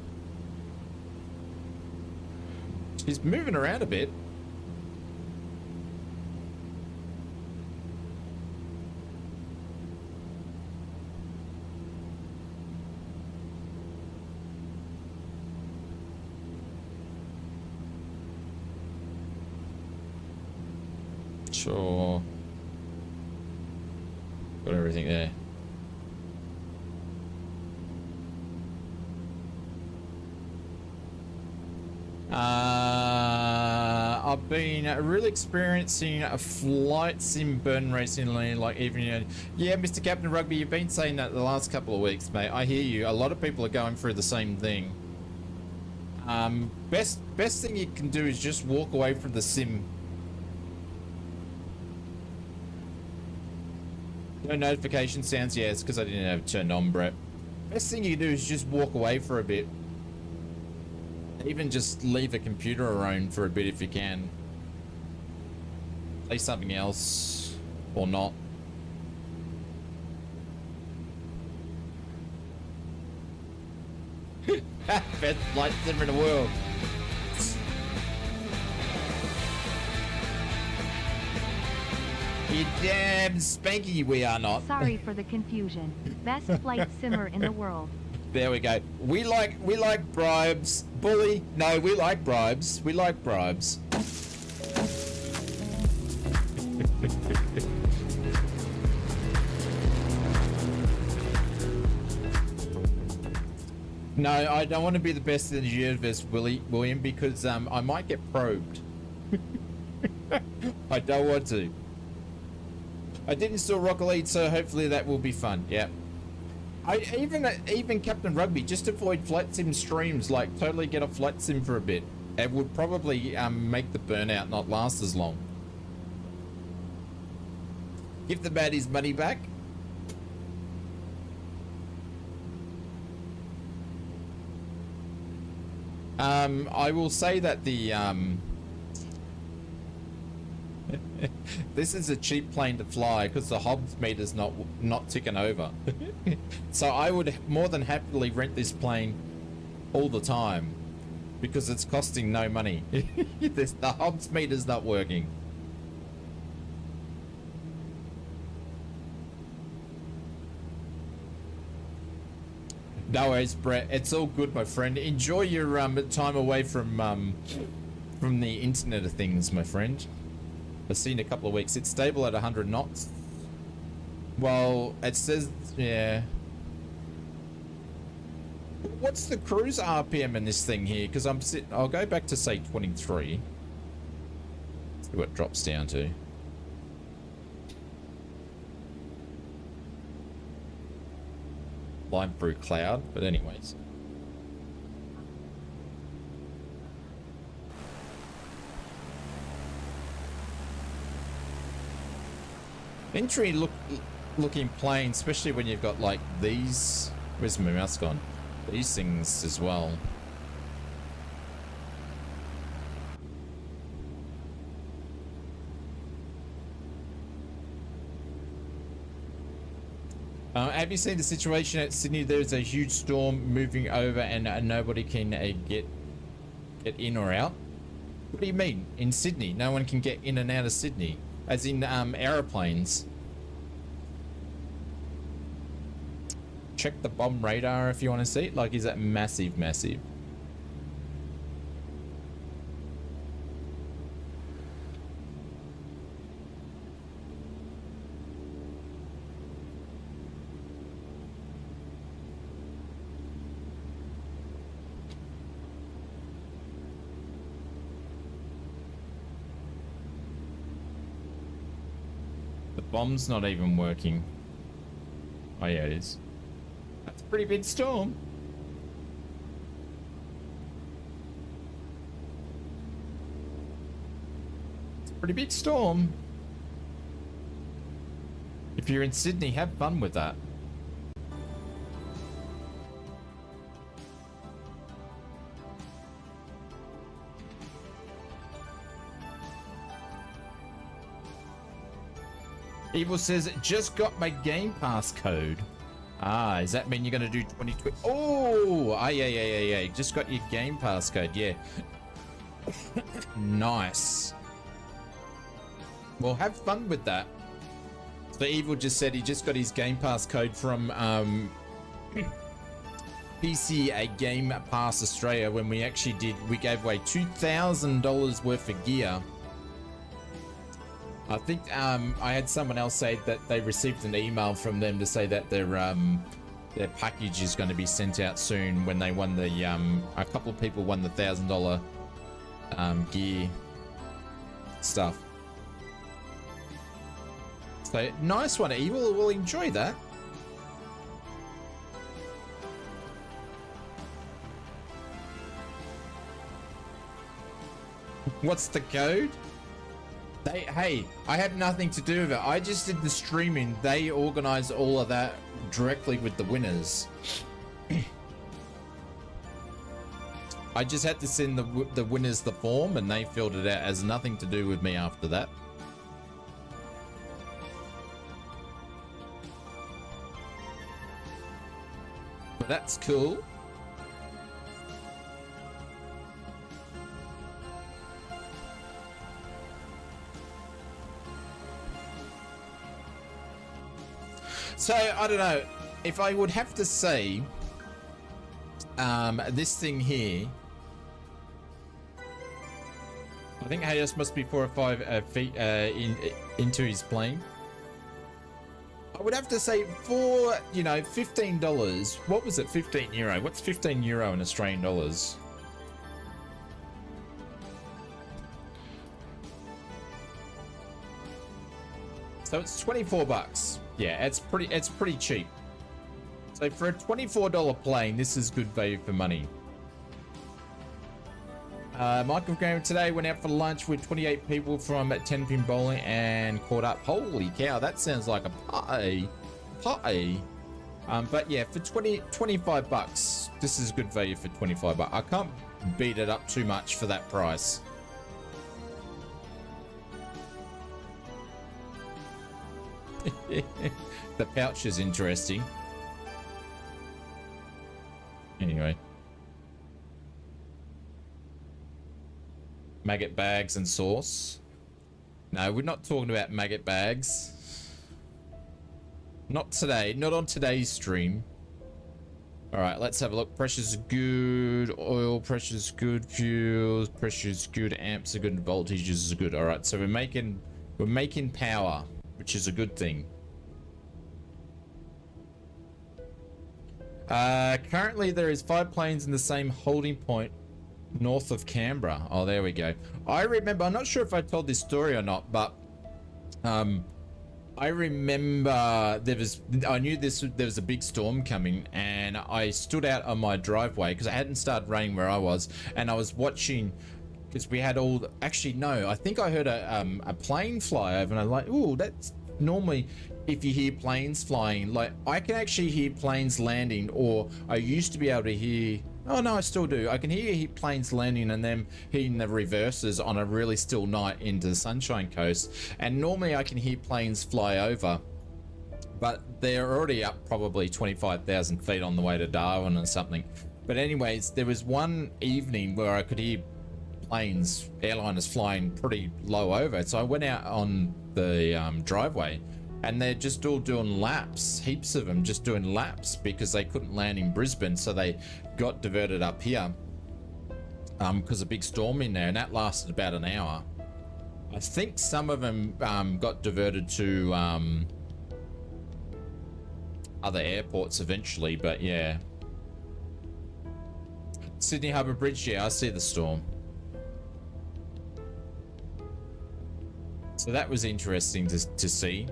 She's moving around a bit. Sure. Got everything there. I've been really experiencing a flight sim burn recently, like even, yeah, Mr. Captain Rugby, you've been saying that the last couple of weeks, mate. I hear you. A lot of people are going through the same thing. Best thing you can do is just walk away from the sim. No notification sounds, yeah, it's because I didn't have it turned on, Brett. Best thing you can do is just walk away for a bit. Even just leave a computer around for a bit if you can. Play something else, or not. Best flight simmer in the world. You damn spanky we are not.
Sorry for the confusion. Best flight simmer in the world.
There we go. We like bribes. Bully. No, we like bribes. We like bribes. No, I don't want to be the best in the universe, William, because I might get probed. I don't want to. I did install Rocket League, so hopefully that will be fun. Yeah. Even Captain Rugby, just avoid flight sim streams, like totally get off flight sim for a bit. It would probably make the burnout not last as long. Give the man his money back. I will say that the this is a cheap plane to fly because the Hobbs meter's not ticking over. So I would more than happily rent this plane all the time because it's costing no money. The Hobbs meter's not working. No worries, Brett. It's all good, my friend. Enjoy your time away from the Internet of Things, my friend. I've seen a couple of weeks. It's stable at 100 knots. Well, it says, yeah. What's the cruise RPM in this thing here? Because I'll go back to say 23. See what it drops down to. Line through cloud, but anyways. Entry looking plane, especially when you've got like these. Where's my mouse gone? These things as well. Have you seen the situation at Sydney? There's a huge storm moving over and nobody can get in or out. What do you mean? In Sydney? No one can get in and out of Sydney? As in aeroplanes? Check the bomb radar if you want to see it. Like, is that massive, massive? The bomb's not even working. Oh yeah, it is. That's a pretty big storm. It's a pretty big storm. If you're in Sydney, have fun with that. Evil says, just got my Game Pass code. Ah, does that mean you're going to do 2020? Oh, yeah. Just got your Game Pass code, yeah. Nice. Well, have fun with that. So Evil just said he just got his Game Pass code from PC Game Pass Australia when we gave away $2,000 worth of gear. I think I had someone else say that they received an email from them to say that their package is going to be sent out soon when they won the a couple of people won the $1,000 gear stuff. So nice one, Evil. We'll enjoy that. What's the code? Hey, I had nothing to do with it. I just did the streaming. They organized all of that directly with the winners. I just had to send the winners the form and they filled it out. It has nothing to do with me after that. But that's cool. So, I don't know, if I would have to say, this thing here, I think Hayes must be 4 or 5 feet into his plane. I would have to say for, you know, $15, what was it, 15 euro? What's 15 euro in Australian dollars? So it's 24 bucks. Yeah, it's pretty cheap. So for a $24 plane, this is good value for money. Michael Graham today went out for lunch with 28 people from 10 Pin Bowling and caught up. Holy cow, that sounds like a party. But yeah, for 25 bucks, this is good value for 25 bucks. I can't beat it up too much for that price. The pouch is interesting. Anyway. Maggot bags and sauce. No, we're not talking about maggot bags. Not today. Not on today's stream. Alright, let's have a look. Pressure's good. Oil pressure's good. Fuel pressure's good. Amps are good. Voltages is good. Alright, so we're making power, which is a good thing. Currently there is 5 planes in the same holding point north of Canberra. Oh, there we go. I remember, I'm not sure if I told this story or not, but I remember I knew there was a big storm coming, and I stood out on my driveway because it hadn't started raining where I was, and I was watching because we had all. Actually, no, I think I heard a plane fly over, and I'm like, oh, that's normally. If you hear planes flying, like I can actually hear planes landing, or I used to be able to hear, oh no, I still do. I can hear planes landing and then hitting the reverses on a really still night into the Sunshine Coast. And normally I can hear planes fly over, but they're already up probably 25,000 feet on the way to Darwin or something. But anyways, there was one evening where I could hear planes, airliners flying pretty low over. So I went out on the driveway, and they're just all doing laps, heaps of them just doing laps because they couldn't land in Brisbane, so they got diverted up here because a big storm in there, and that lasted about an hour. I think some of them got diverted to other airports eventually, but yeah. Sydney Harbour Bridge, yeah, I see the storm. So that was interesting to see.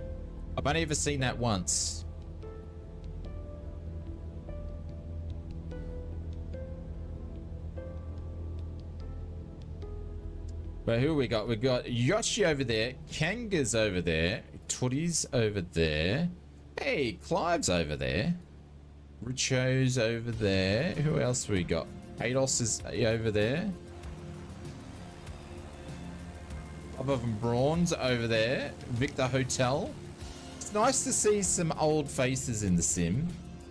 I've only ever seen that once. But who we got? We got Yoshi over there, Kanga's over there, Tooty's over there. Hey, Clive's over there. Richo's over there. Who else we got? Ados is over there. Above and Brawn's over there. Victor Hotel. It's nice to see some old faces in the sim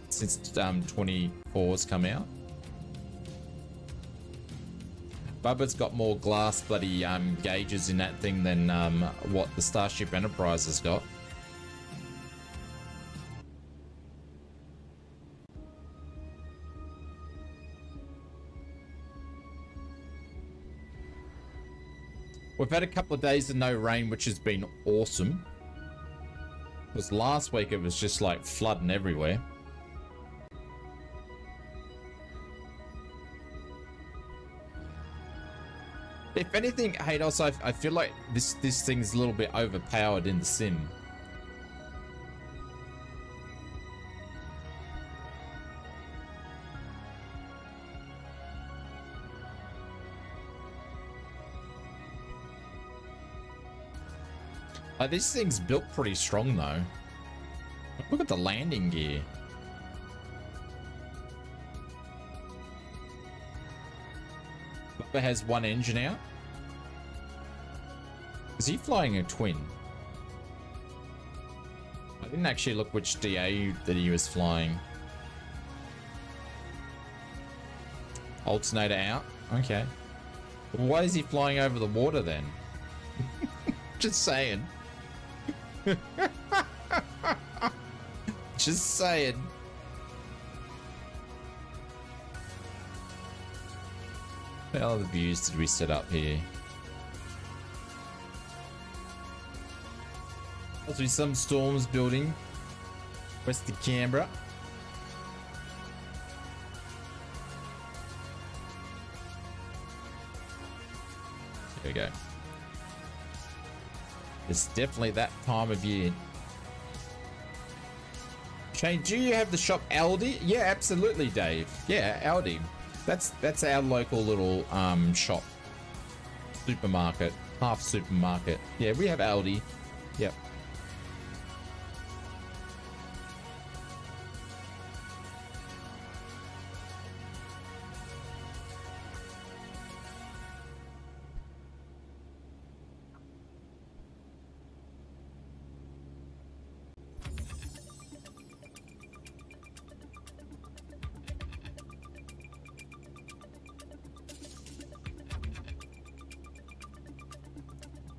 since 24's come out. Bubba's got more glass bloody gauges in that thing than what the Starship Enterprise has got. We've had a couple of days of no rain, which has been awesome. Because last week it was just like flooding everywhere. If anything, Hados, I feel like this thing's a little bit overpowered in the sim. This thing's built pretty strong though. Look at the landing gear. Bubba has one engine out. Is he flying a twin? I didn't actually look which DA that he was flying. Alternator out. Okay. Why is he flying over the water then? Just saying. Just saying. What other views did we set up here? There'll be some storms building west of Canberra. There we go. It's definitely that time of year. Shane, do you have the shop Aldi? Yeah, absolutely, Dave. Yeah, Aldi. That's our local little shop. Supermarket. Half supermarket. Yeah, we have Aldi. Yep.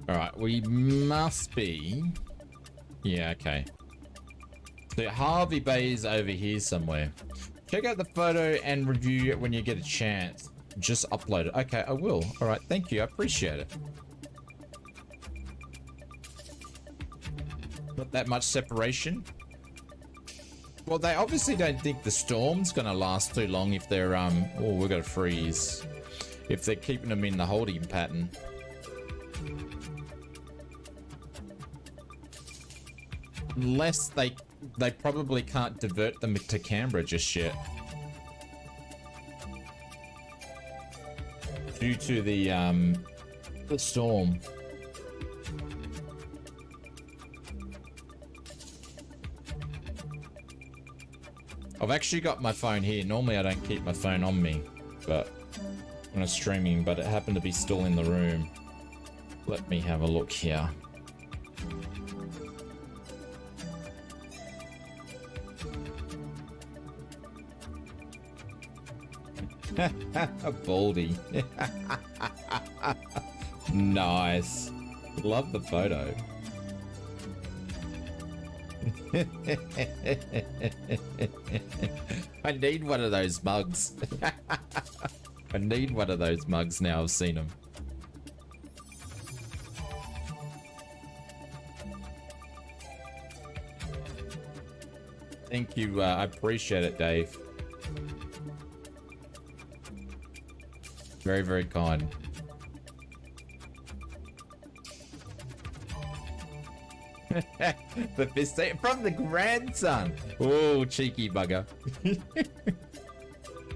Alright, we must be... Yeah, okay. So Harvey Bay is over here somewhere. Check out the photo and review it when you get a chance. Just upload it. Okay, I will. Alright, thank you. I appreciate it. Not that much separation. Well, they obviously don't think the storm's gonna last too long if they're, oh, we're gonna freeze. If they're keeping them in the holding pattern. Unless they probably can't divert them to Canberra just yet. Due to the storm. I've actually got my phone here. Normally I don't keep my phone on me, but when I'm streaming, but it happened to be still in the room. Let me have a look here. Baldy. Nice. Love the photo. I need one of those mugs. I need one of those mugs now. I've seen them. Thank you. I appreciate it, Dave. Very, very kind. The fist from the grandson. Oh, cheeky bugger.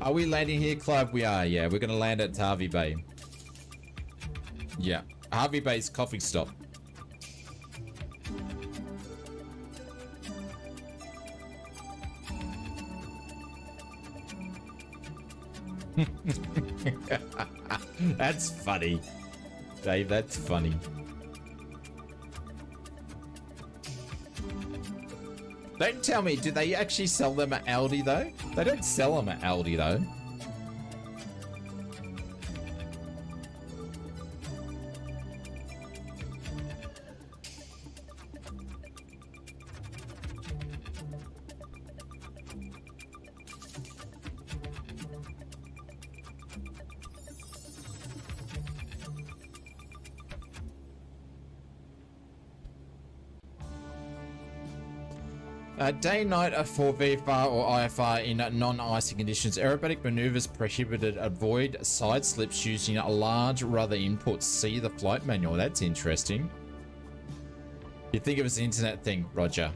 Are we landing here, Clive? We are, yeah. We're going to land at Harvey Bay. Yeah. Harvey Bay's coffee stop. That's funny. Dave, that's funny. Don't tell me, do they actually sell them at Aldi though? They don't sell them at Aldi though. Day and night for VFR or IFR in non-icy conditions. Aerobatic maneuvers prohibited. Avoid side slips using a large rudder inputs. See the flight manual. That's interesting. You think it was an internet thing, Roger?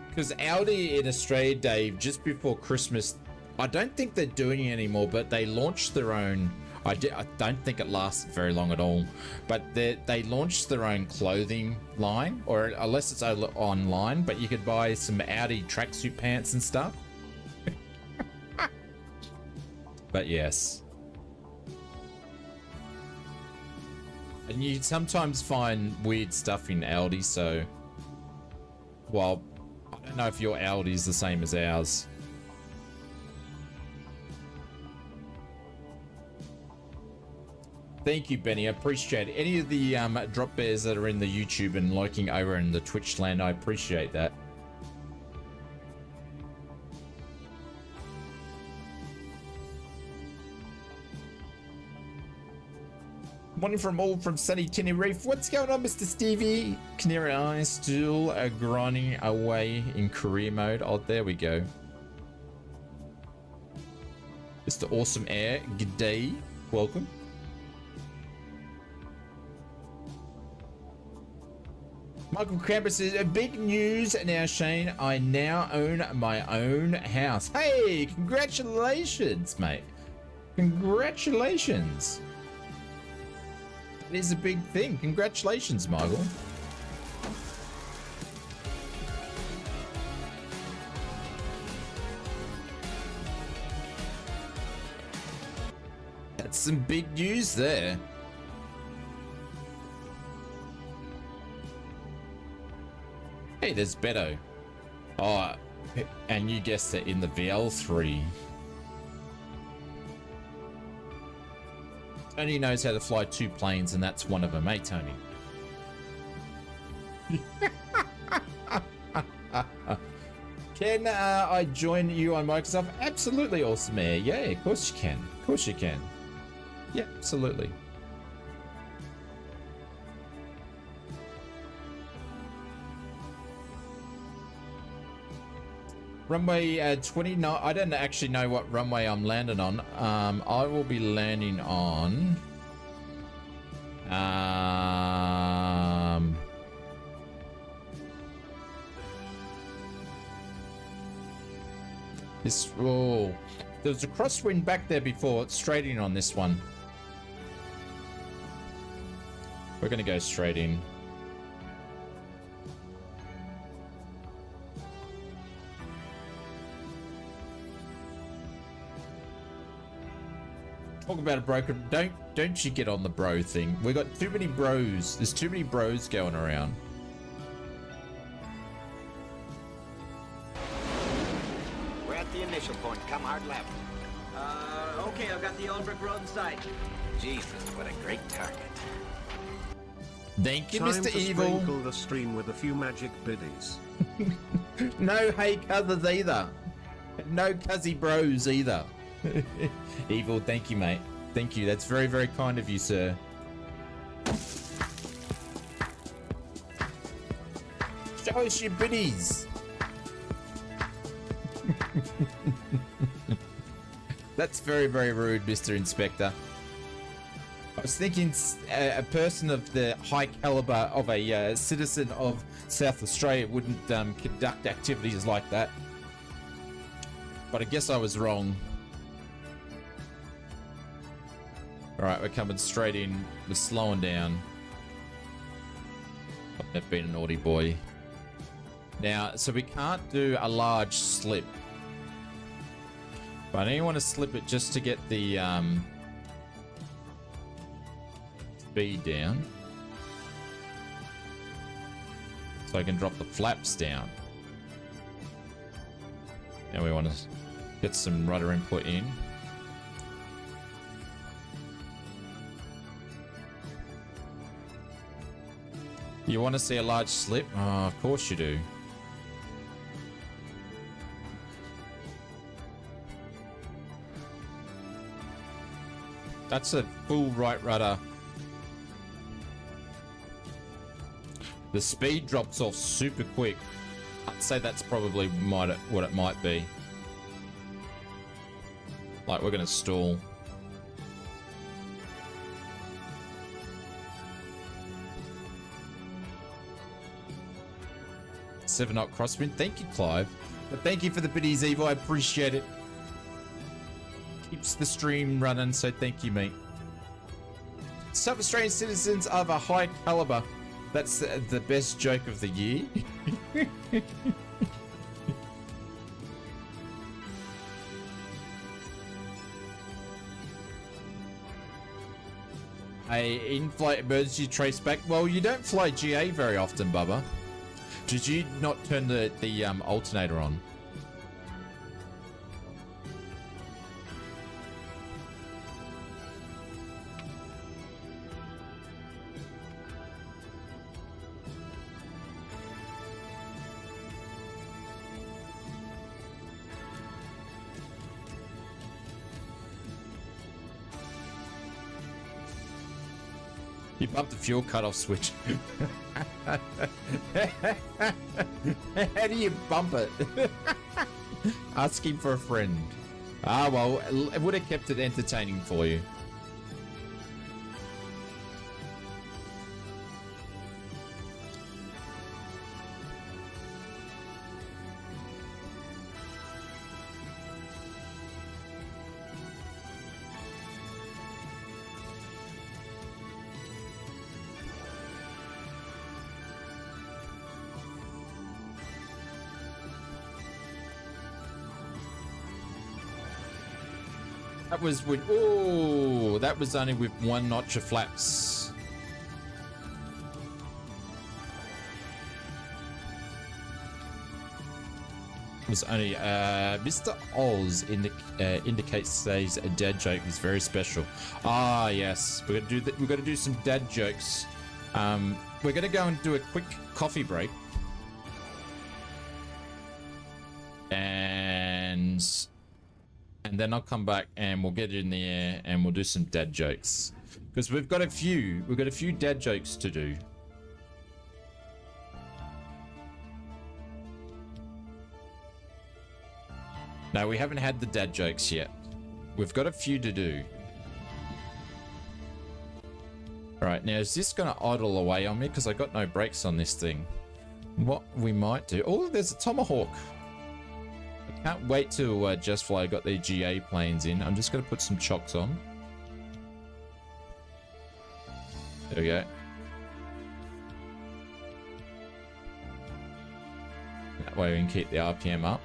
Because Audi in Australia, Dave, just before Christmas, I don't think they're doing it anymore, but they launched their own. I don't think it lasted very long at all, but they launched their own clothing line, or unless it's online, but you could buy some Audi tracksuit pants and stuff. But yes. And you sometimes find weird stuff in Audi, so... Well, I don't know if your Audi is the same as ours. Thank you, Benny. I appreciate it. Any of the drop bears that are in the YouTube and liking over in the Twitch land, I appreciate that. Morning from sunny Tenerife. What's going on, Mr. Stevie? Canary Eye still grinding away in career mode. Oh, there we go. Mr. Awesome Air, good day. Welcome. Michael Camper says, big news now, Shane. I now own my own house. Hey, congratulations, mate. Congratulations. It is a big thing. Congratulations, Michael. That's some big news there. Hey, there's Beto. Oh, and you guessed it, in the VL3. Tony knows how to fly 2 planes, and that's one of them, eh, Tony? Can I join you on Microsoft? Absolutely, Awesome Air. Yeah, of course you can. Of course you can. Yeah, absolutely. Runway 29. I don't actually know what runway I'm landing on. I will be landing on. This. Oh, there was a crosswind back there before. It's straight in on this one. We're gonna go straight in. Talk about a broker. Don't you get on the bro thing. We got too many bros. There's too many bros going around.
We're at the initial point. Come hard left.
Okay, I've got the old brick road in sight.
Jesus, what a great target.
Thank you,
Time
Mr.
to
Evil.
sprinkle the stream with a few magic biddies.
No hey cousins either. No cuzzy bros either. Evil, thank you, mate. Thank you. That's very, very kind of you, sir. Show us your biddies. That's very, very rude, Mr. Inspector. I was thinking a person of the high caliber of a citizen of South Australia wouldn't conduct activities like that. But I guess I was wrong. Alright, we're coming straight in. We're slowing down. I've never been a naughty boy. Now, so we can't do a large slip. But I don't want to slip it just to get the speed down. So I can drop the flaps down. And we want to get some rudder input in. You want to see a large slip? Oh, of course you do. That's a full right rudder. The speed drops off super quick. I'd say that's probably what it might be. Like, we're going to stall. Seven knot crosswind. Thank you, Clive. But thank you for the biddies, Evo. I appreciate it. Keeps the stream running, so thank you, mate. South Australian citizens of a high caliber. That's the best joke of the year. A in-flight emergency traceback. Well, you don't fly GA very often, Bubba. Did you not turn the alternator on? You bumped the fuel cutoff switch. How do you bump it? Asking for a friend. Ah, well, it would have kept it entertaining for you. That was with, oh, that was only with one notch of flaps. It was only, Mr. Oz indicates today's dad joke is very special. Ah, yes, we're gonna do that. We're gonna do some dad jokes. We're gonna go and do a quick coffee break. And then I'll come back and we'll get it in the air and we'll do some dad jokes. Because we've got a few dad jokes to do. No, we haven't had the dad jokes yet. We've got a few to do. Alright, now is this going to idle away on me? Because I got no brakes on this thing. What we might do... Oh, there's a Tomahawk. Can't wait till Just Fly got their GA planes in. I'm just going to put some chocks on. There we go. That way we can keep the RPM up.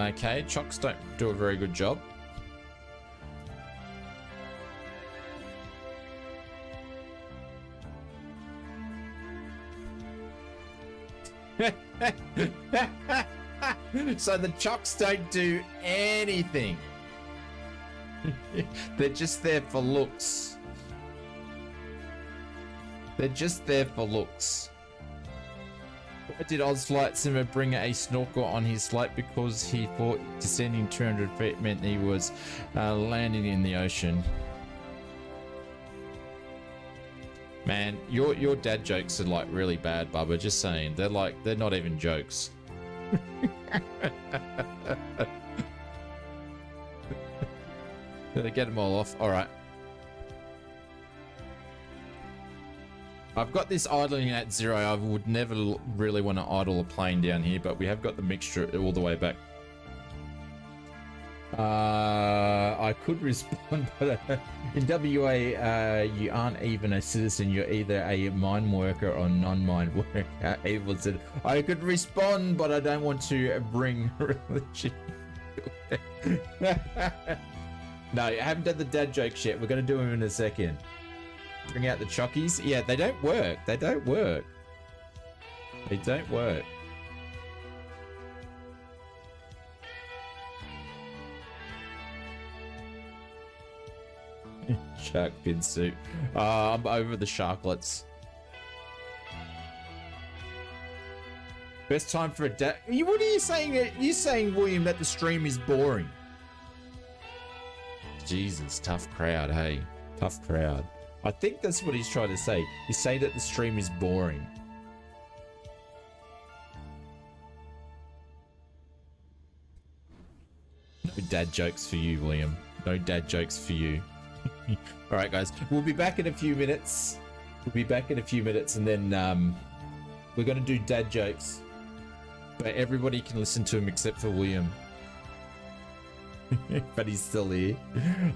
Okay, chocks don't do a very good job. So the chocks don't do anything. They're just there for looks. They're just there for looks. Why did ausflightsimmer bring a snorkel on his flight? Because he thought descending 200 feet meant he was landing in the ocean. Man, your dad jokes are like really bad, Bubba. Just saying, they're not even jokes. Did I get them all off? All right. I've got this idling at 0. I would never really want to idle a plane down here, but we have got the mixture all the way back. I could respond, but in WA, you aren't even a citizen. You're either a mine worker or non-mine worker. Evil said, I could respond, but I don't want to bring religion. No, I haven't done the dad jokes yet. We're going to do them in a second. Bring out the chockies. Yeah, they don't work. They don't work. They don't work. Shark fin soup. I'm over the sharklets. Best time for a dad. What are you saying? You're saying, William, that the stream is boring. Jesus, tough crowd, hey. Tough crowd. I think that's what he's trying to say. He's saying that the stream is boring. No dad jokes for you, William. No dad jokes for you. All right, guys. We'll be back in a few minutes. We'll be back in a few minutes, and then we're going to do dad jokes. But everybody can listen to him except for William. But he's still here.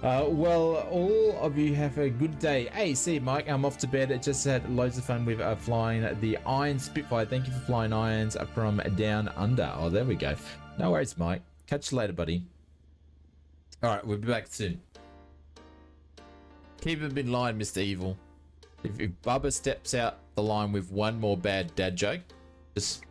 Well, all of you have a good day. Hey, see, Mike, I'm off to bed. I just had loads of fun with flying the Iron Spitfire. Thank you for flying irons from down under. Oh, there we go. No worries, Mike. Catch you later, buddy. All right, we'll be back soon. Keep him in line, Mr. Evil. If Bubba steps out the line with one more bad dad joke, just...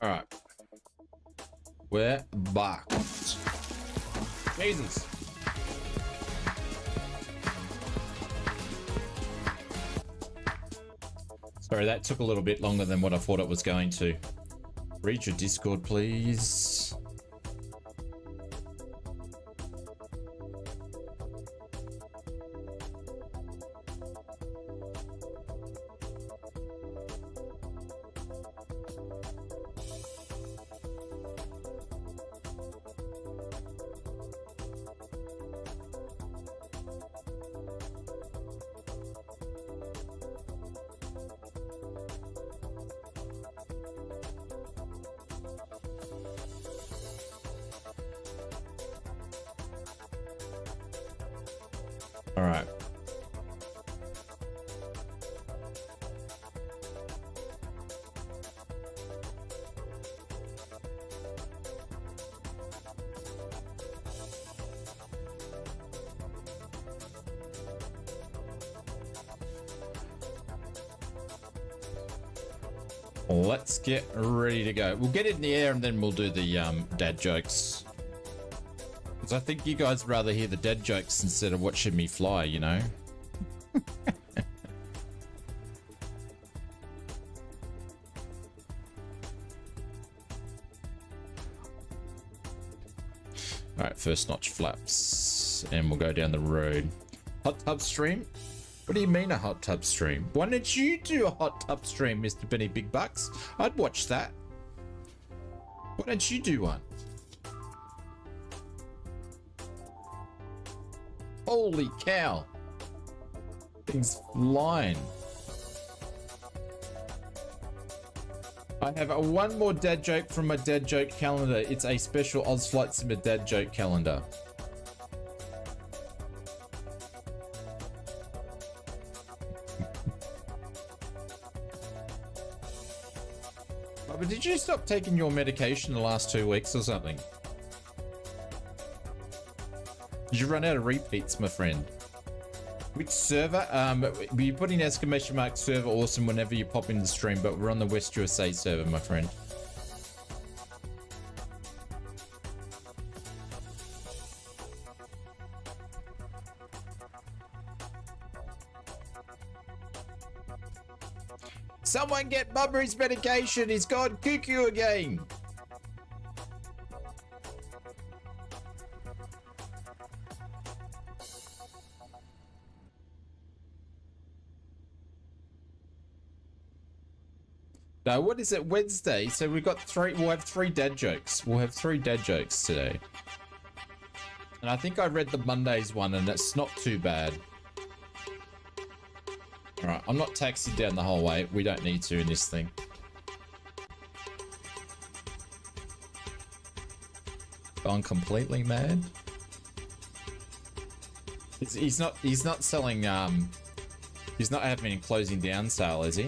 All right. We're back. Jesus. Sorry, that took a little bit longer than what I thought it was going to. Read your Discord, please. All right. Let's get ready to go. We'll get it in the air and then we'll do the dad jokes. Because I think you guys rather hear the dad jokes instead of watching me fly, you know? Alright, first notch flaps. And we'll go down the road. Hot tub stream? What do you mean a hot tub stream? Why don't you do a hot tub stream, Mr. Benny Big Bucks? I'd watch that. Why don't you do one? Holy cow. Things flying. I have one more dad joke from my dad joke calendar. It's a special ausflightsimmer dad joke calendar. But did you stop taking your medication the last 2 weeks or something? Did you run out of repeats, my friend? Which server? We're putting exclamation mark server awesome whenever you pop in the stream, but we're on the West USA server, my friend. Someone get Bubbery's medication. He's gone cuckoo again. No, what is it? Wednesday. So we've got we'll have three dad jokes. We'll have 3 dad jokes today. And I think I read the Mondays one and it's not too bad. All right, I'm not taxied down the whole way. We don't need to in this thing. Gone completely mad. He's not selling. He's not having a closing down sale, is he?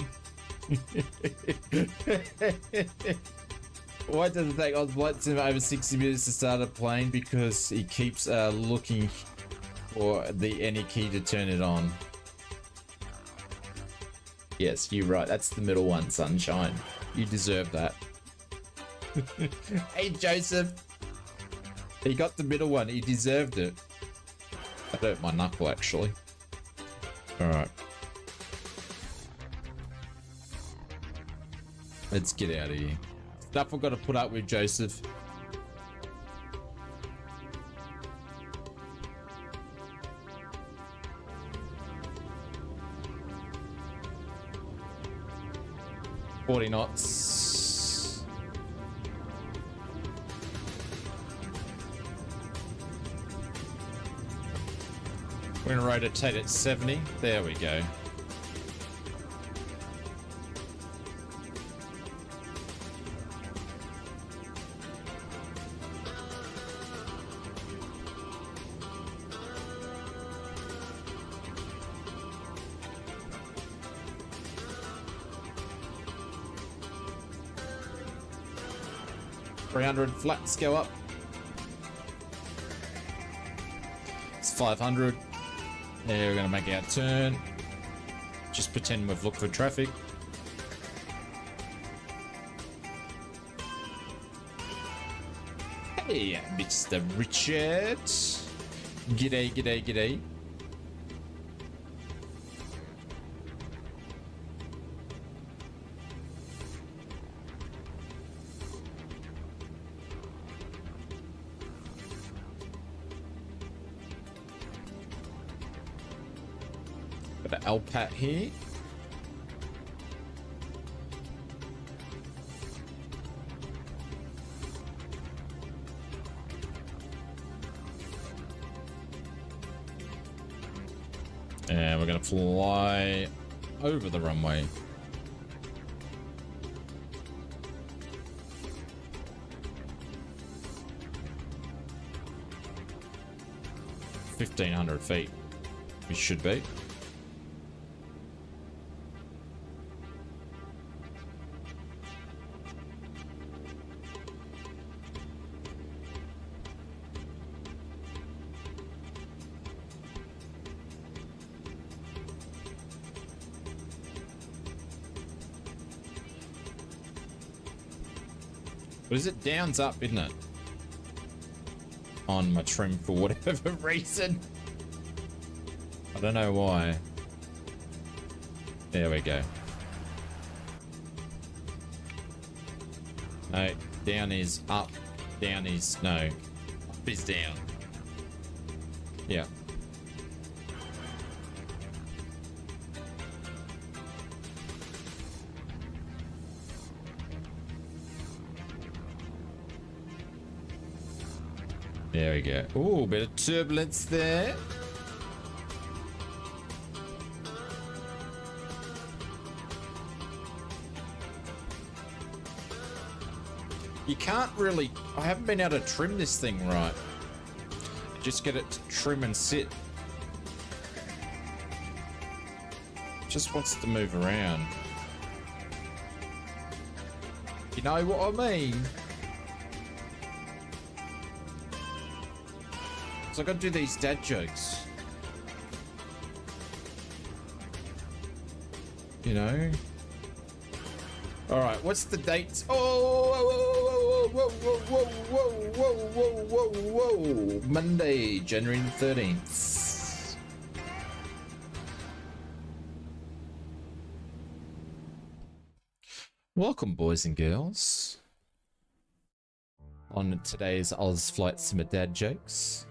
Why does it take YGYM over 60 minutes to start a plane? Because he keeps looking for the any key to turn it on. Yes, you're right. That's the middle one, sunshine. You deserve that. Hey, Joseph. He got the middle one. He deserved it. That hurt my knuckle, actually. All right. Let's get out of here. Stuff I've got to put up with, Joseph. $40 knots. We're gonna rotate at 70. There we go. Flaps go up. It's 500. There, we're gonna make our turn. Just pretend we've looked for traffic. Hey, Mr. Richard. G'day, g'day, g'day. Got an LPAT here. And we're gonna fly over the runway. $1,500 feet. We should be. But is it downs up, isn't it? On my trim for whatever reason. I don't know why. There we go. No, down is up. Down is no. Up is down. Yeah. There we go. Oh, bit of turbulence there. You can't really... I haven't been able to trim this thing right. Just get it to trim and sit. Just wants to move around. You know what I mean? So I gotta do these dad jokes. You know? Alright, what's the date? Oh, whoa, whoa, whoa, whoa, whoa, whoa, whoa, whoa, whoa. Monday, January 13th. Welcome, boys and girls. On today's ausflightsimmer dad jokes.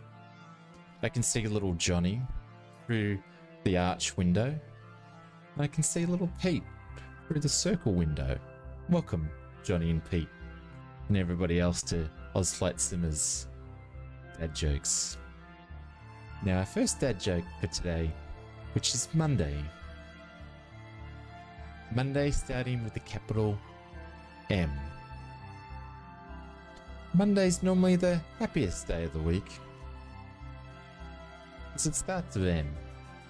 I can see little Johnny through the arch window. I can see little Pete through the circle window. Welcome, Johnny and Pete, and everybody else to ausflightsimmer's dad jokes. Now, our first dad joke for today, which is Monday. Monday starting with the capital M. Monday's normally the happiest day of the week, as it starts with M.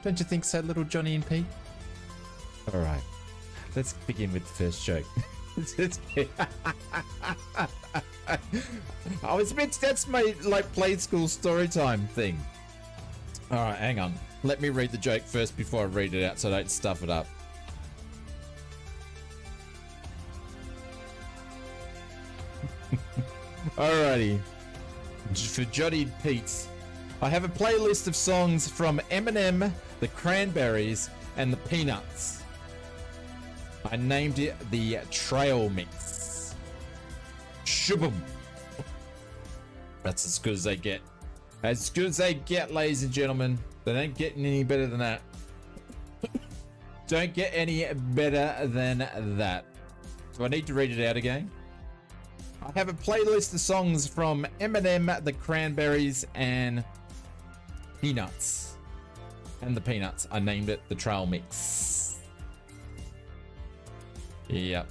Don't you think so, little Johnny and Pete? Alright, let's begin with the first joke. I was meant to, that's my like play school story time thing. Alright, hang on. Let me read the joke first before I read it out so I don't stuff it up. Alrighty. For Johnny and Pete. I have a playlist of songs from Eminem, the Cranberries, and the Peanuts. I named it the Trail Mix. Shubum. That's as good as they get. As good as they get, ladies and gentlemen. They don't get any better than that. Don't get any better than that. Do I need to read it out again? I have a playlist of songs from Eminem, the Cranberries, and Peanuts. And the Peanuts. I named it the Trail Mix. Yep.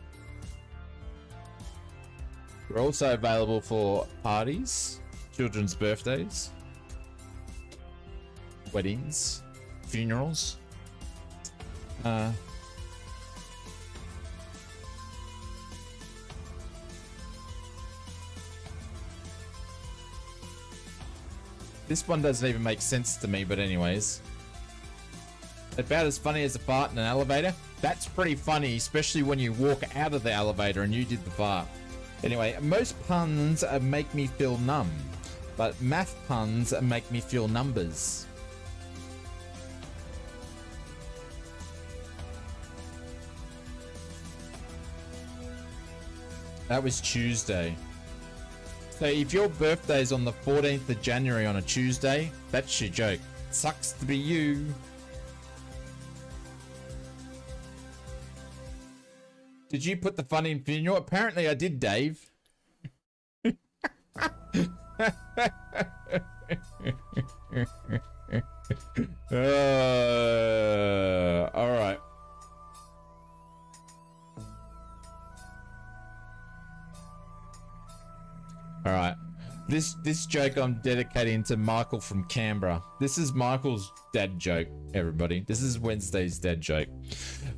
We're also available for parties, children's birthdays, weddings, funerals. This one doesn't even make sense to me, but anyways. About as funny as a fart in an elevator. That's pretty funny, especially when you walk out of the elevator and you did the fart. Anyway, most puns make me feel numb, but math puns make me feel numbers. That was Tuesday. So if your birthday's on the 14th of January on a Tuesday, that's your joke. Sucks to be you. Did you put the fun in funeral? Apparently I did, Dave. All right. All right. This joke I'm dedicating to Michael from Canberra. This is Michael's dad joke, everybody. This is Wednesday's dad joke.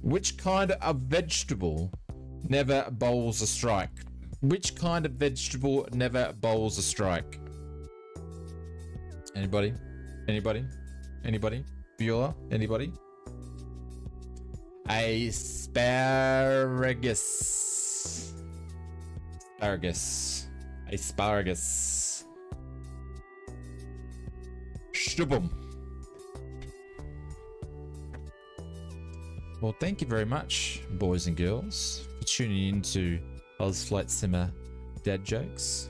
Which kind of vegetable never bowls a strike? Which kind of vegetable never bowls a strike? Anybody? Anybody? Anybody? Bueller? Anybody? Asparagus. Asparagus. Asparagus. Shubum. Well, thank you very much, boys and girls, for tuning in to ausflightsimmer dad jokes.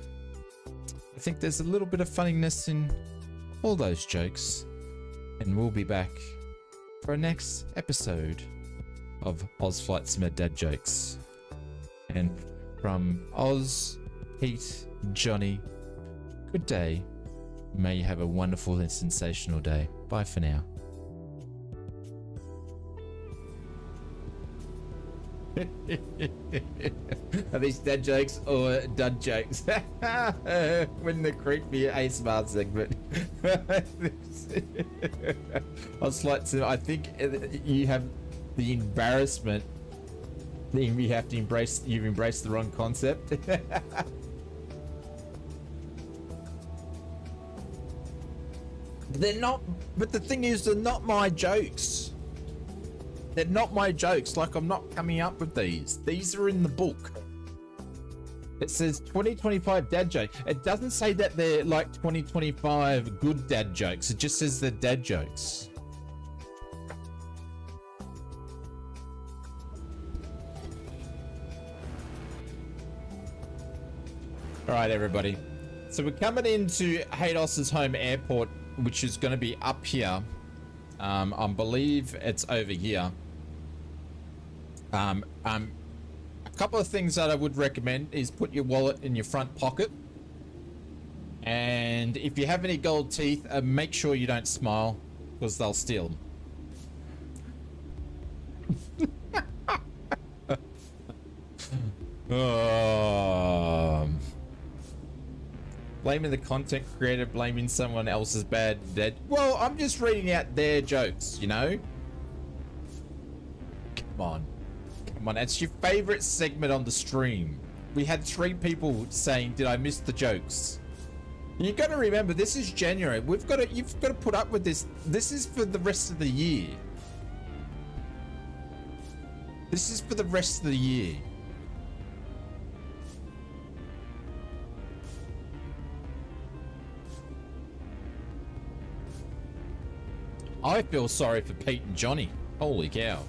I think there's a little bit of funniness in all those jokes, and we'll be back for our next episode of ausflightsimmer dad jokes. And from Oz, Pete, Johnny, good day. May you have a wonderful and sensational day. Bye for now. Are these dad jokes or dud jokes? When the creepy ASMR segment. I think you have the embarrassment. You have to embrace. You've embraced the wrong concept. They're not. But the thing is, they're not my jokes. They're not my jokes. Like, I'm not coming up with these. These are in the book. It says 2025 dad joke. It doesn't say that they're like 2025 good dad jokes. It just says they're dad jokes. All right, everybody. So we're coming into Haydos's home airport, which is going to be up here. I believe it's over here. A couple of things that I would recommend is put your wallet in your front pocket. And if you have any gold teeth, make sure you don't smile, because they'll steal them. Blaming the content creator, blaming someone else's bad dead. Well, I'm just reading out their jokes, you know? Come on. Come on. It's your favorite segment on the stream. We had 3 people saying, did I miss the jokes? You got to remember, this is January. You've got to put up with this. This is for the rest of the year. This is for the rest of the year. I feel sorry for Pete and Johnny. Holy cow.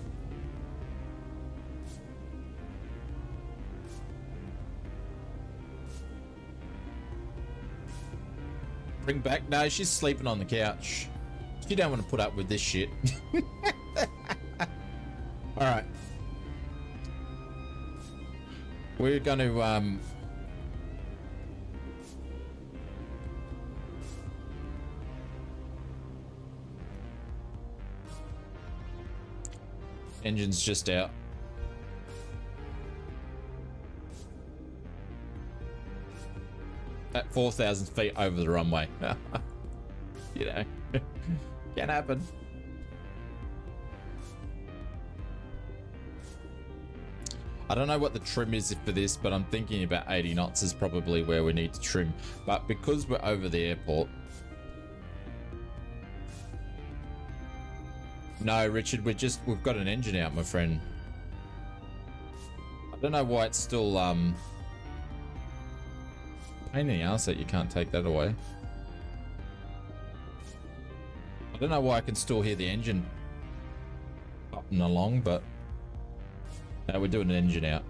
Bring back? No, she's sleeping on the couch. She don't want to put up with this shit. Alright. We're going to, engine's just out. At 4,000 feet over the runway. You know, can happen. I don't know what the trim is for this, but I'm thinking about 80 knots is probably where we need to trim. But because we're over the airport. No, Richard, we've got an engine out, my friend. I don't know why it's still, Anything else that you can't take that away? I don't know why I can still hear the engine popping along, but no, we're doing an engine out.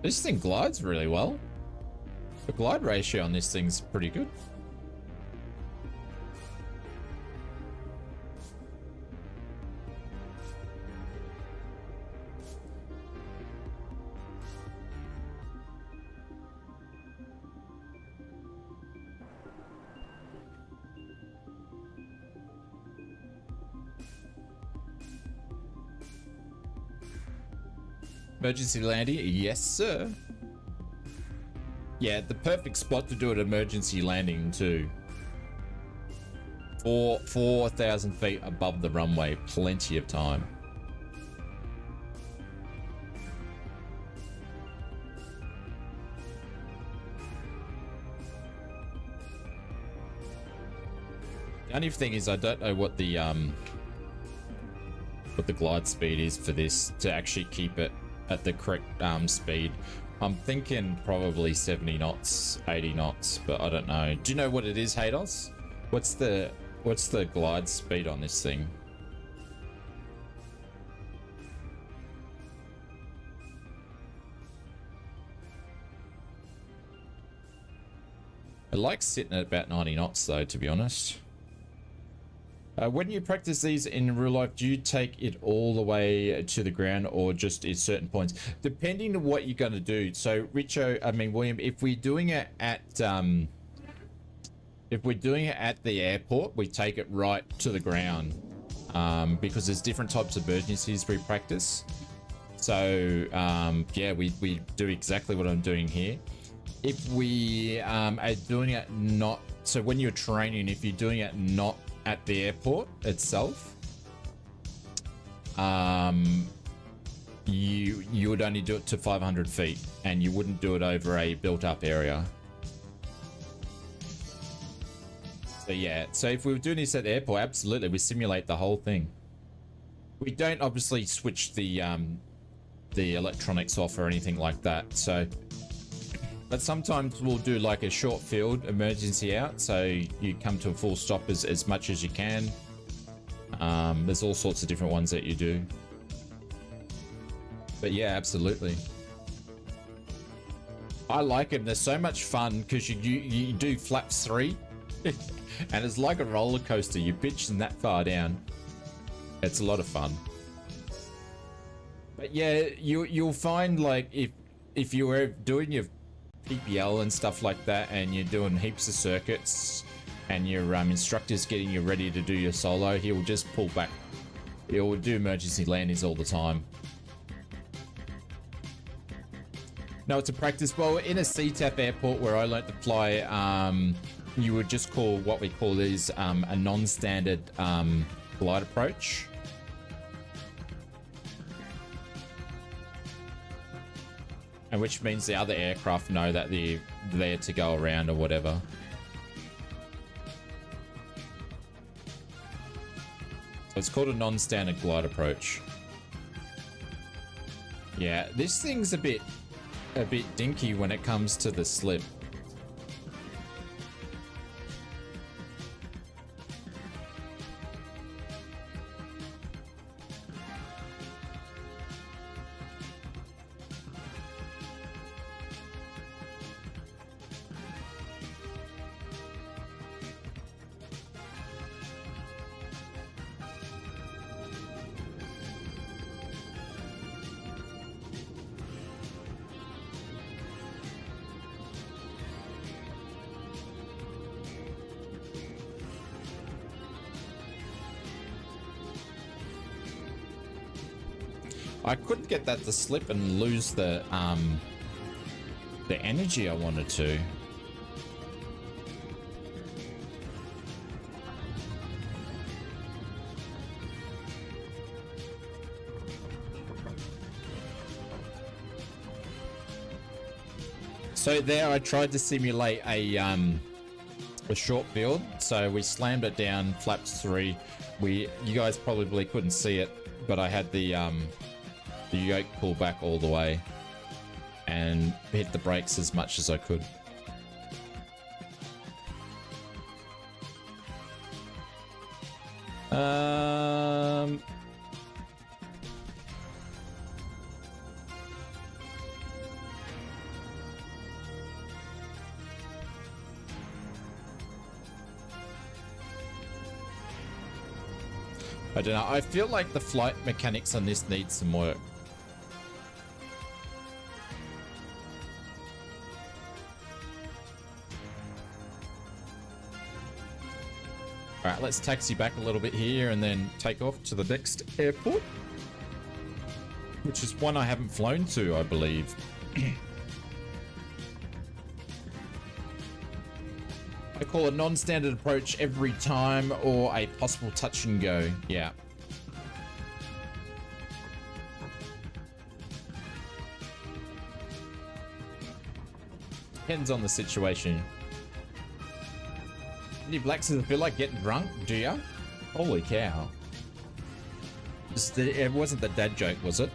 This thing glides really well. The glide ratio on this thing's pretty good. Emergency landing, yes sir. Yeah, the perfect spot to do an emergency landing too. 4,000 feet above the runway, plenty of time. The only thing is I don't know what the glide speed is for this to actually keep it at the correct speed. I'm thinking probably 70 knots, 80 knots, but I don't know. Do you know what it is, Hados? What's the glide speed on this thing? I like sitting at about 90 knots though, to be honest. When you practice these in real life, do you take it all the way to the ground or just at certain points? Depending on what you're going to do. So, Richo, I mean, William, if we're doing it at the airport, we take it right to the ground because there's different types of emergencies we practice. So, yeah, we do exactly what I'm doing here. If we are doing it not, so when you're training, if you're doing it not at the airport itself, you would only do it to 500 feet and you wouldn't do it over a built-up area. So yeah, so if we were doing this at the airport, absolutely, we simulate the whole thing. We don't obviously switch the electronics off or anything like that, so. But sometimes we'll do like a short field emergency out, so you come to a full stop as much as you can. There's all sorts of different ones that you do. But yeah, absolutely. I like them. They're so much fun because you do flaps 3 and it's like a roller coaster. You pitch them that far down. It's a lot of fun. But yeah, you'll find like if you were doing your PPL and stuff like that and you're doing heaps of circuits and your instructor's getting you ready to do your solo, he will just pull back. He will do emergency landings all the time. No, it's a practice. Well, in a CTAP airport where I learnt to fly, you would just call what we call is a non-standard glide approach. And which means the other aircraft know that they're there to go around or whatever. So it's called a non-standard glide approach. Yeah, this thing's a bit dinky when it comes to the slip. I couldn't get that to slip and lose the energy I wanted to. So there I tried to simulate a the short field. So we slammed it down, flaps 3. You guys probably couldn't see it, but I had the yoke pull back all the way and hit the brakes as much as I could. I don't know. I feel like the flight mechanics on this need some work. All right, let's taxi back a little bit here and then take off to the next airport, which is one I haven't flown to, I believe. I call a non-standard approach every time or a possible touch and go. Yeah. Depends on the situation. Any blacks doesn't feel like getting drunk, do ya? Holy cow. It wasn't the dad joke, was it?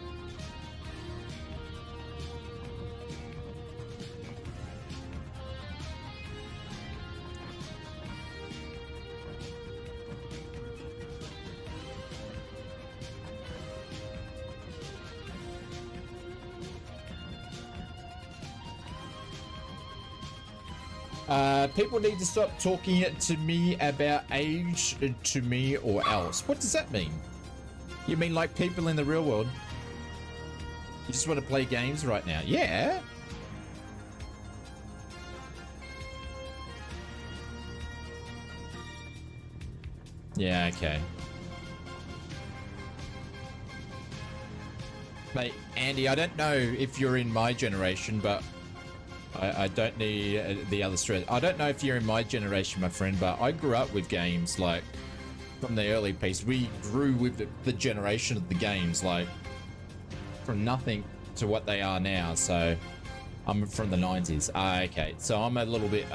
People need to stop talking to me about age to me or else. What does that mean? You mean like people in the real world? You just want to play games right now? Yeah. Yeah, okay. Mate, Andy, I don't know if you're in my generation, but I don't need the other stress. I don't know if you're in my generation, my friend, but I grew up with games, like, from the early piece. We grew with the generation of the games, like, from nothing to what they are now, so I'm from the 90s. Okay, so I'm a little bit,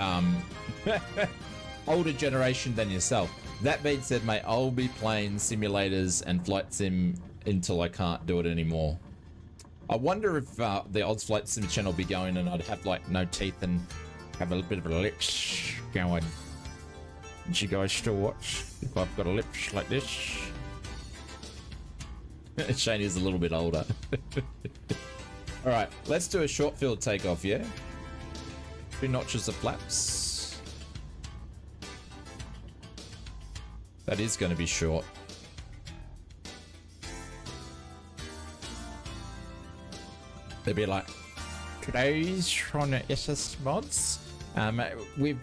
older generation than yourself. That being said, mate, I'll be playing simulators and flight sim until I can't do it anymore. I wonder if the Odds Flight Sim channel will be going and I'd have like no teeth and have a bit of a lips going. Would you guys still watch if I've got a lips like this? Shane is a little bit older. All right, let's do a short field takeoff, yeah? 2 notches of flaps. That is going to be short. They'd be like, today's on FS Mods. We're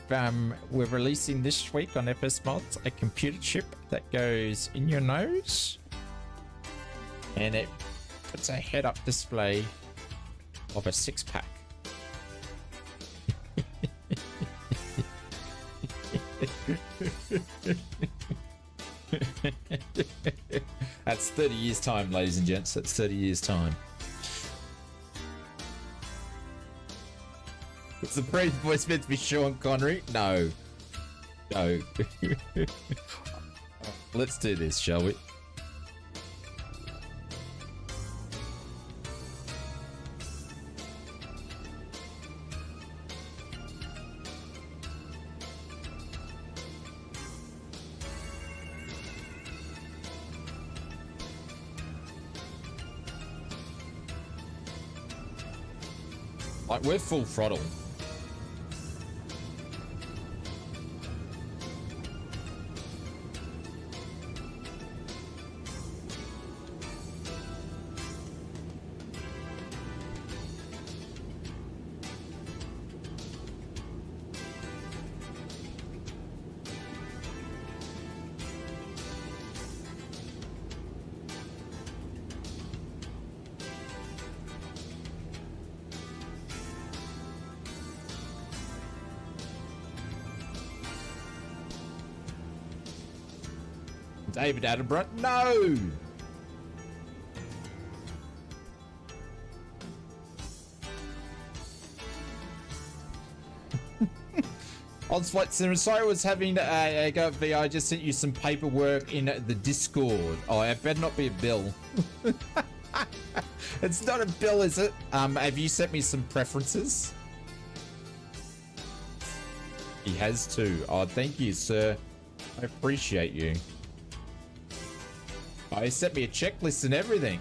releasing this week on FS Mods a computer chip that goes in your nose, and it puts a head-up display of a 6-pack. That's 30 years time, ladies and gents. That's 30 years time. Is the praise voice meant to be Sean Connery? No. No. Let's do this, shall we? Like, we're full throttle. David Attenborough, no! ausflightsimmer, sorry I was having a go at VI. I just sent you some paperwork in the Discord. Oh, it better not be a bill. It's not a bill, is it? Have you sent me some preferences? He has too. Oh, thank you, sir. I appreciate you. Oh, he sent me a checklist and everything.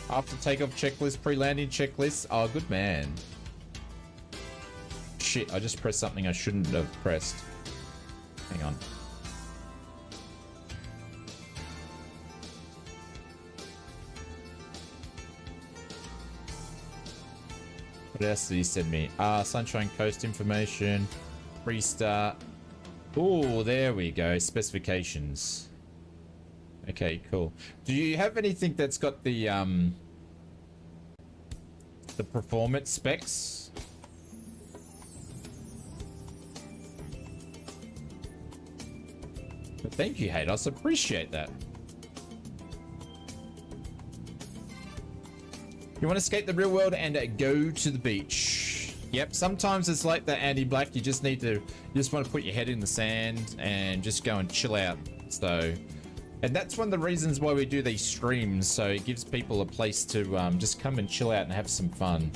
After takeoff checklist, pre-landing checklist. Oh, good man. Shit, I just pressed something I shouldn't have pressed. Hang on. What else did he send me? Sunshine Coast information. Restart. Oh, there we go. Specifications. Okay, cool. Do you have anything that's got the performance specs? But thank you, Hados. Appreciate that. You want to escape the real world and go to the beach. Yep, sometimes it's like that, Andy Black. You just want to put your head in the sand and just go and chill out. So, and that's one of the reasons why we do these streams. So it gives people a place to just come and chill out and have some fun.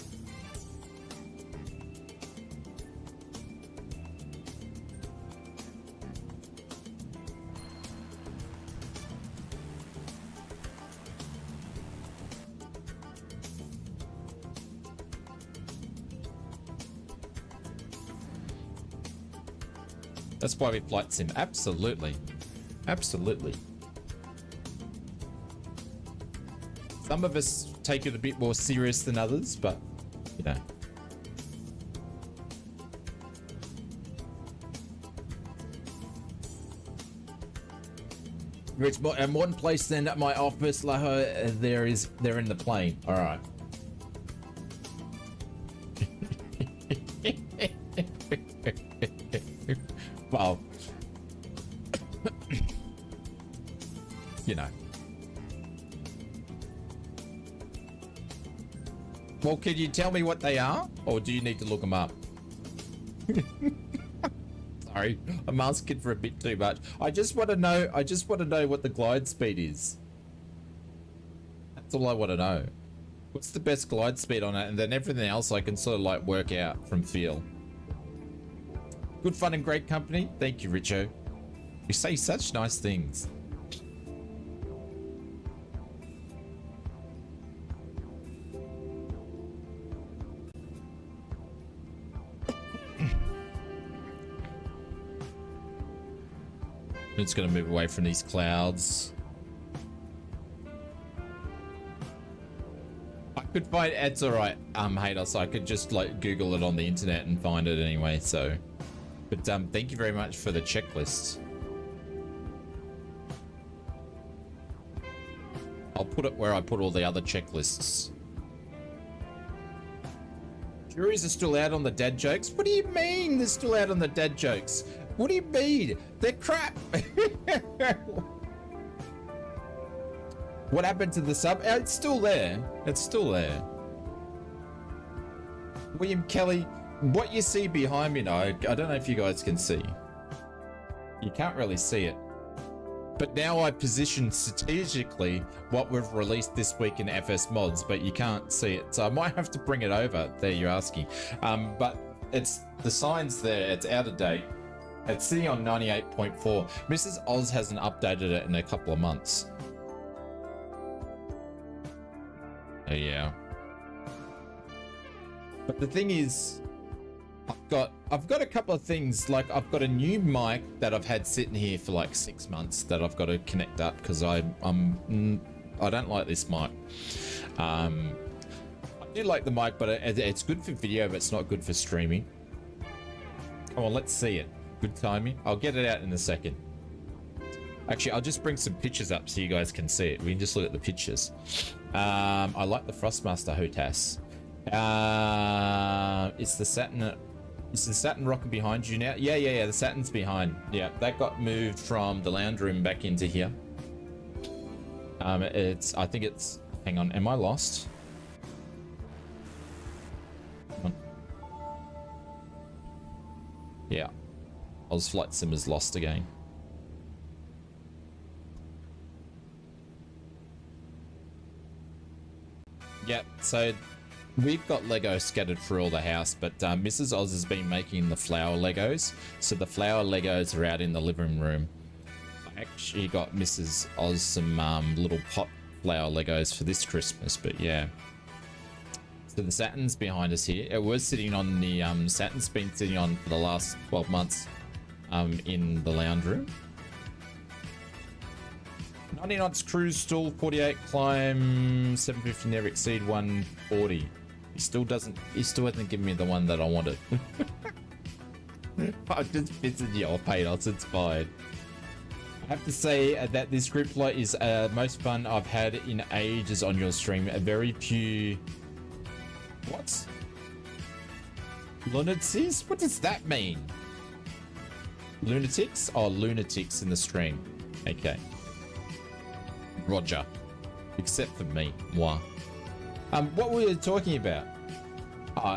That's why we flight sim. Absolutely. Absolutely. Some of us take it a bit more serious than others, but, you know. It's more, and one place than at my office, they're in the plane. All right. Well, you know. Well, can you tell me what they are, or do you need to look them up? Sorry, I'm asking for a bit too much. I just want to know. I just want to know what the glide speed is. That's all I want to know. What's the best glide speed on it, and then everything else I can sort of like work out from feel. Good fun and great company. Thank you, Richo. You say such nice things. It's going to move away from these clouds. I could find it's all right. Haters, I could just like Google it on the internet and find it anyway. So, but thank you very much for the checklist. I'll put it where I put all the other checklists. Juries are still out on the dad jokes. What do you mean they're still out on the dad jokes? What do you mean? They're crap. What happened to the sub? It's still there. It's still there. William Kelly, what you see behind me now, I don't know if you guys can see. You can't really see it. But now I position strategically what we've released this week in FS mods, but you can't see it. So I might have to bring it over. There, you're asking. But it's the sign's there. It's out of date. It's sitting on 98.4. Mrs. Oz hasn't updated it in a couple of months. Yeah. But the thing is, I've got a couple of things. Like I've got a new mic that I've had sitting here for like 6 months that I've got to connect up because I don't like this mic. I do like the mic, but it's good for video, but it's not good for streaming. Come on, let's see it. Good timing. I'll get it out in a second. Actually, I'll just bring some pictures up so you guys can see it. We can just look at the pictures. I like the Frostmaster HOTAS. It's the Saturn. Is the Saturn rocking behind you now? Yeah. The Saturn's behind. Yeah, that got moved from the lounge room back into here. I think it's. Hang on. Am I lost? Yeah. Ausflightsimmer's lost again. Yep, so we've got Lego scattered through all the house, but Mrs. Oz has been making the flower Legos. So the flower Legos are out in the living room. I actually got Mrs. Oz some little pot flower Legos for this Christmas, but yeah. So the Saturn's behind us here. It was sitting on the Saturn's been sitting on for the last 12 months in the lounge room. 90 knots cruise stall, 48 climb, 750 never exceed 140. He still hasn't given me the one that I wanted. I'm just pissing you off, Patos, it's fine. I have to say that this group flight is most fun I've had in ages on your stream. A very few... What? Lunatics? What does that mean? Lunatics? Oh, lunatics in the stream. Okay. Roger. Except for me. Moi. What were you talking about?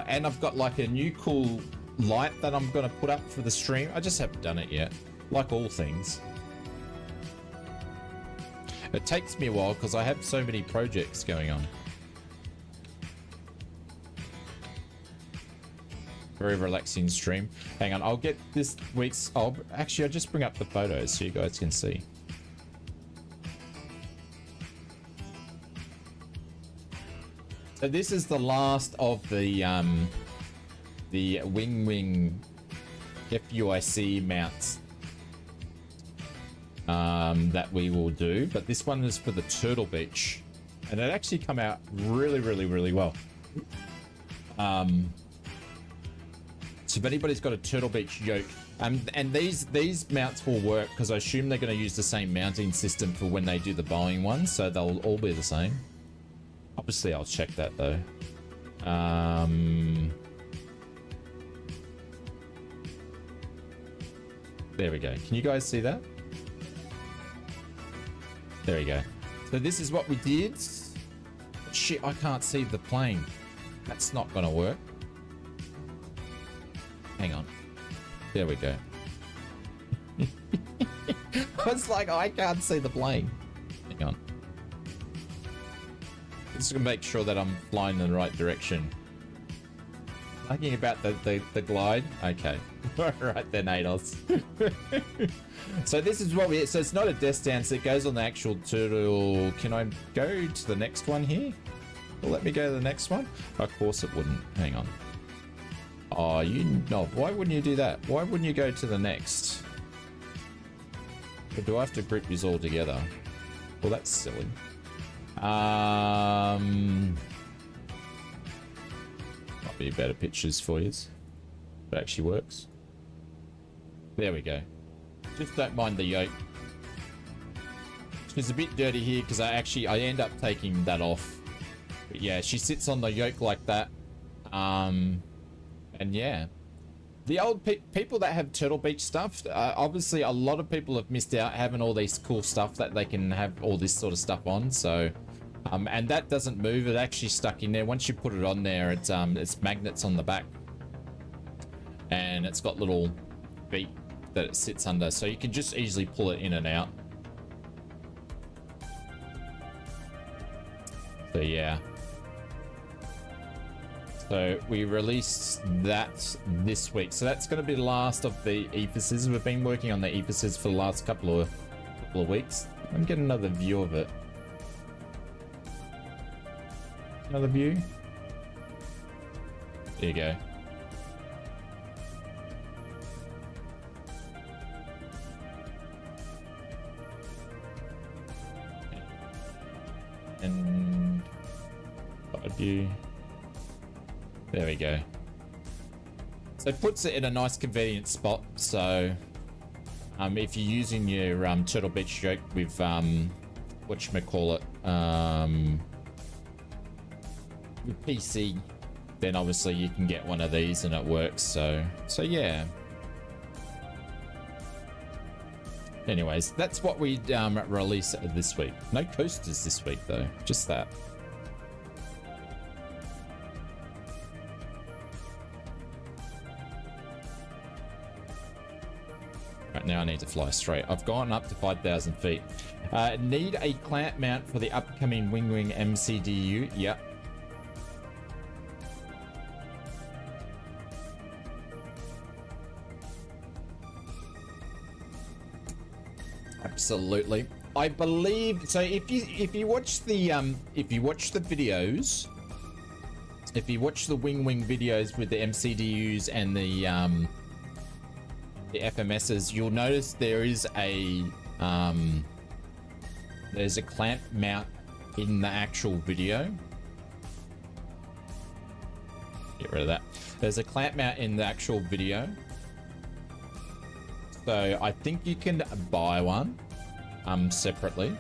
And I've got like a new cool light that I'm going to put up for the stream. I just haven't done it yet. Like all things. It takes me a while because I have so many projects going on. Very relaxing stream. Hang on, I'll get this week's... I'll just bring up the photos so you guys can see. So this is the last of the wing FUIC mounts that we will do, but this one is for the Turtle Beach, and it actually come out really well. So if anybody's got a Turtle Beach yoke, and these mounts will work because I assume they're going to use the same mounting system for when they do the Boeing ones, so they'll all be the same. Obviously, I'll check that though. There we go. Can you guys see that? There we go. So this is what we did. Shit, I can't see the plane. That's not gonna work. Hang on. There we go. It's like I can't see the plane. Hang on. Just gonna make sure that I'm flying in the right direction. Thinking about the glide. Okay. Alright then, Ados. So this is what so it's not a desk stance, it goes on the actual turtle. Can I go to the next one here? Will let me go to the next one? Of course it wouldn't. Hang on. Oh, why wouldn't you do that? Why wouldn't you go to the next? Or do I have to group these all together? Well, that's silly. Might be better pictures for you. If it actually works. There we go. Just don't mind the yoke. It's a bit dirty here because I end up taking that off. But yeah, she sits on the yoke like that. And yeah. The old people that have Turtle Beach stuff, obviously a lot of people have missed out having all these cool stuff that they can have all this sort of stuff on. So, and that doesn't move. It actually stuck in there. Once you put it on there, it's magnets on the back, and it's got little feet that it sits under, so you can just easily pull it in and out. So yeah. So we released that this week. So that's going to be the last of the epheses. We've been working on the epheses for the last couple of weeks. Let me get another view of it. Another view. There you go. And side view. There we go. So it puts it in a nice convenient spot. So if you're using your Turtle Beach yoke with whatchamacallit, with PC, then obviously you can get one of these and it works. So yeah. Anyways, that's what we release this week. No coasters this week though, just that. Right, now I need to fly straight. I've gone up to 5,000 feet. Need a clamp mount for the upcoming Wing MCDU. Yep. Absolutely. I believe so. If you watch the videos, if you watch the Wing videos with the MCDUs and the FMSs, you'll notice there is there's a clamp mount in the actual video. Get rid of that. There's a clamp mount in the actual video. So I think you can buy one separately.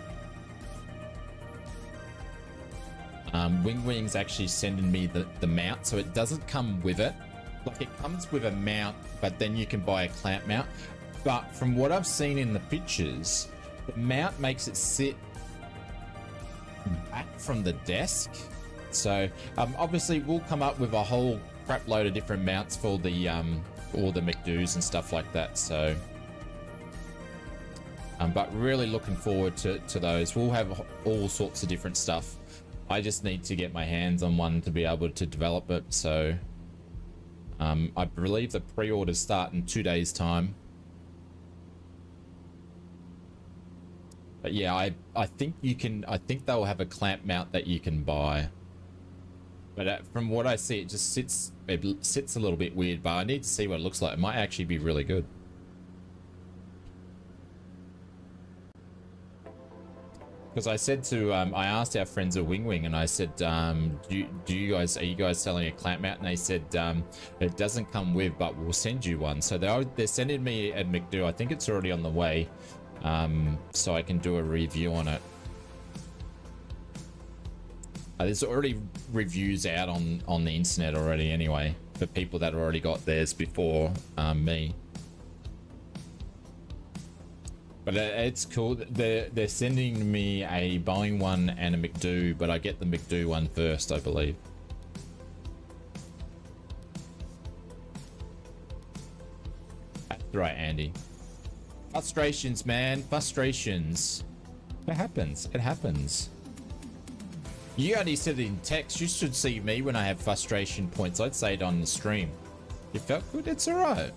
Wing's actually sending me the mount, so it doesn't come with it. Like, it comes with a mount, but then you can buy a clamp mount. But from what I've seen in the pictures, the mount makes it sit back from the desk. So obviously we'll come up with a whole crap load of different mounts for the all the McDo's and stuff like that. So but really looking forward to those. We'll have all sorts of different stuff. I just need to get my hands on one to be able to develop it. So I believe the pre-orders start in 2 days time. But yeah, I think you can, I think they'll have a clamp mount that you can buy. But from what I see, it just sits a little bit weird, but I need to see what it looks like. It might actually be really good. Because I said to, I asked our friends at Wing and I said, are you guys selling a clamp mount? And they said, it doesn't come with, but we'll send you one. So they're sending me a McDo. I think it's already on the way, so I can do a review on it. There's already reviews out on the internet already anyway, for people that already got theirs before me. But it's cool. They're sending me a Boeing one and a McDo, but I get the McDo one first, I believe. That's right, Andy. Frustrations, man. Frustrations. It happens. It happens. You only said it in text. You should see me when I have frustration points. I'd say it on the stream. You felt good? It's alright.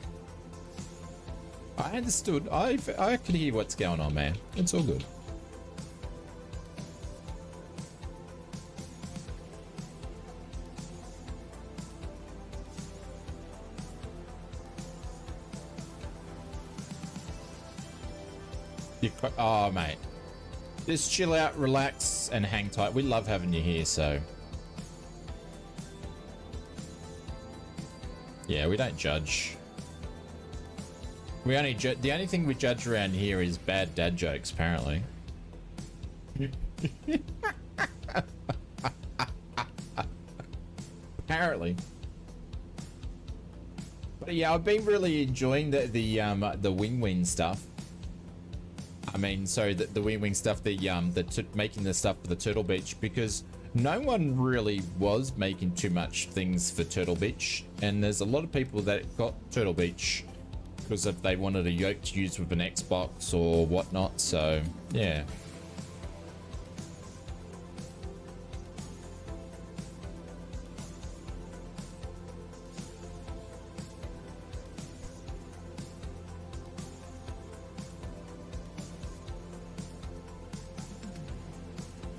I understood. I could hear what's going on, man. It's all good. Oh, mate. Just chill out, relax, and hang tight. We love having you here, so. Yeah, we don't judge. We only the only thing we judge around here is bad dad jokes, apparently. Apparently. But yeah, I've been really enjoying the wing stuff. I mean, sorry, the wing stuff, making the stuff for the Turtle Beach, because no one really was making too much things for Turtle Beach, and there's a lot of people that got Turtle Beach because if they wanted a yoke to use with an Xbox or whatnot. So yeah.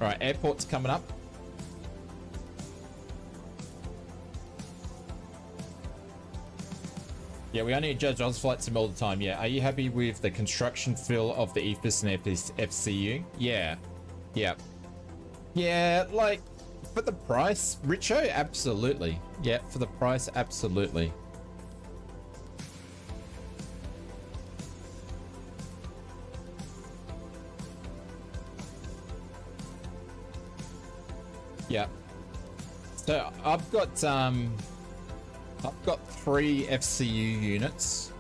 All right, airport's coming up. Yeah, we only judge ausflightsimmer all the time. Yeah, are you happy with the construction feel of the EFIS and FCU? Yeah, yeah, yeah. Like for the price, Richo, absolutely. Yeah, for the price, absolutely. Yeah. So I've got 3 FCU units.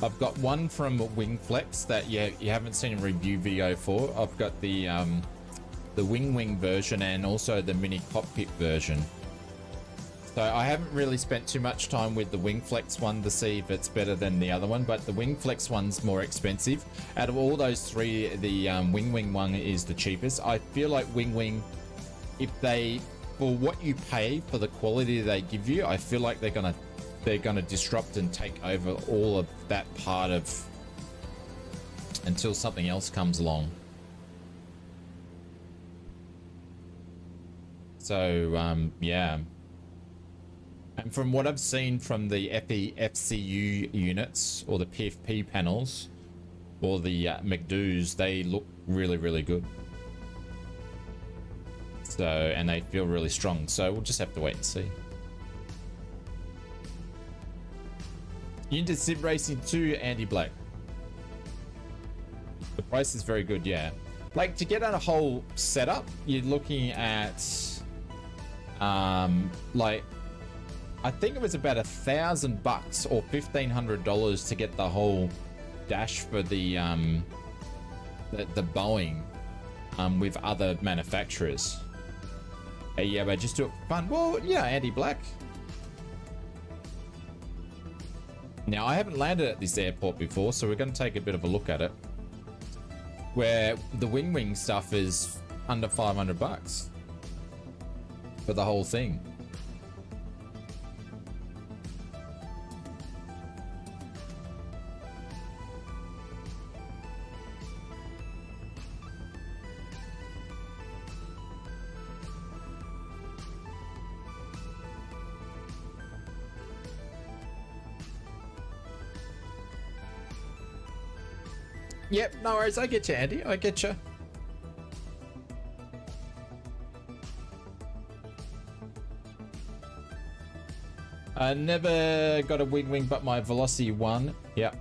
I've got one from Wingflex that you haven't seen a review video for. I've got the Wing version and also the mini cockpit version. So I haven't really spent too much time with the Wingflex one to see if it's better than the other one, but the Wingflex one's more expensive. Out of all those three, the Wing one is the cheapest. I feel like Wing, if they, for what you pay for the quality they give you, I feel like they're gonna disrupt and take over all of that part of until something else comes along. So yeah. And from what I've seen from the FCU units or the PFP panels or the McDoos, they look really, really good. So, and they feel really strong. So we'll just have to wait and see. Into Sim Racing 2, Andy Black. The price is very good, yeah. Like to get on a whole setup, you're looking at like I think it was about $1,000 or $1,500 to get the whole dash for the Boeing with other manufacturers. Yeah, but just do it for fun. Well, yeah, Andy Black. Now I haven't landed at this airport before, so we're going to take a bit of a look at it. Where the wing stuff is under $500 for the whole thing. Yep, no worries. I get you, Andy. I get you. I never got a wing, but my Velocity 1. Yep.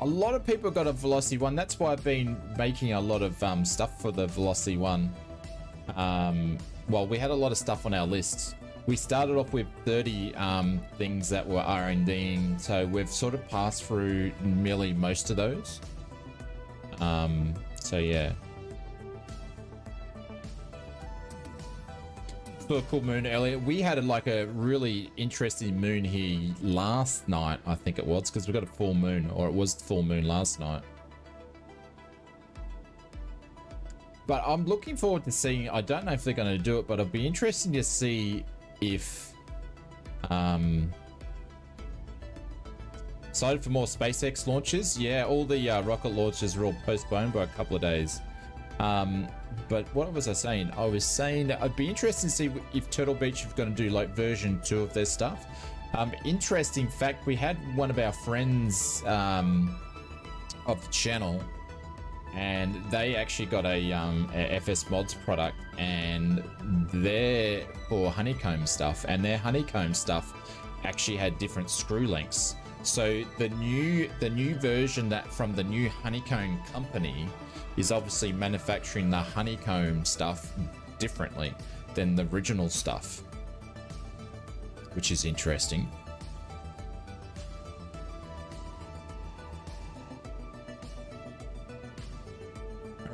A lot of people got a Velocity 1. That's why I've been making a lot of stuff for the Velocity 1. Well, we had a lot of stuff on our list. We started off with 30 things that were R&Ding, so we've sort of passed through nearly most of those. So yeah. Saw a cool moon earlier. We had like a really interesting moon here last night, I think it was, because we got a full moon, or it was full moon last night. But I'm looking forward to seeing, I don't know if they're going to do it, but it'll be interesting to see if excited for more SpaceX launches. Yeah, all the rocket launches are all postponed by a couple of days. But what was I saying? I was saying that I'd be interested to see if Turtle Beach is going to do like version 2 of their stuff. Interesting fact, we had one of our friends of the channel, and they actually got a FS Mods product, and they're for honeycomb stuff, and their honeycomb stuff actually had different screw lengths. So the new version that from the new honeycomb company is obviously manufacturing the honeycomb stuff differently than the original stuff, which is interesting.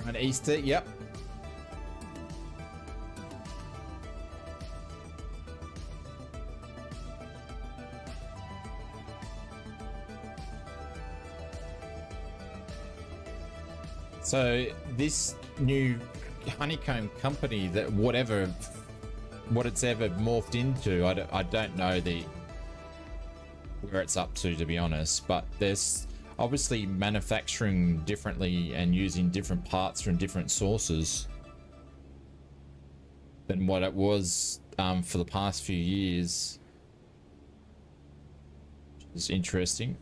Around Easter, yep. So this new honeycomb company, that what it's ever morphed into, I don't know where it's up to be honest, but there's obviously manufacturing differently and using different parts from different sources than what it was for the past few years, which is interesting.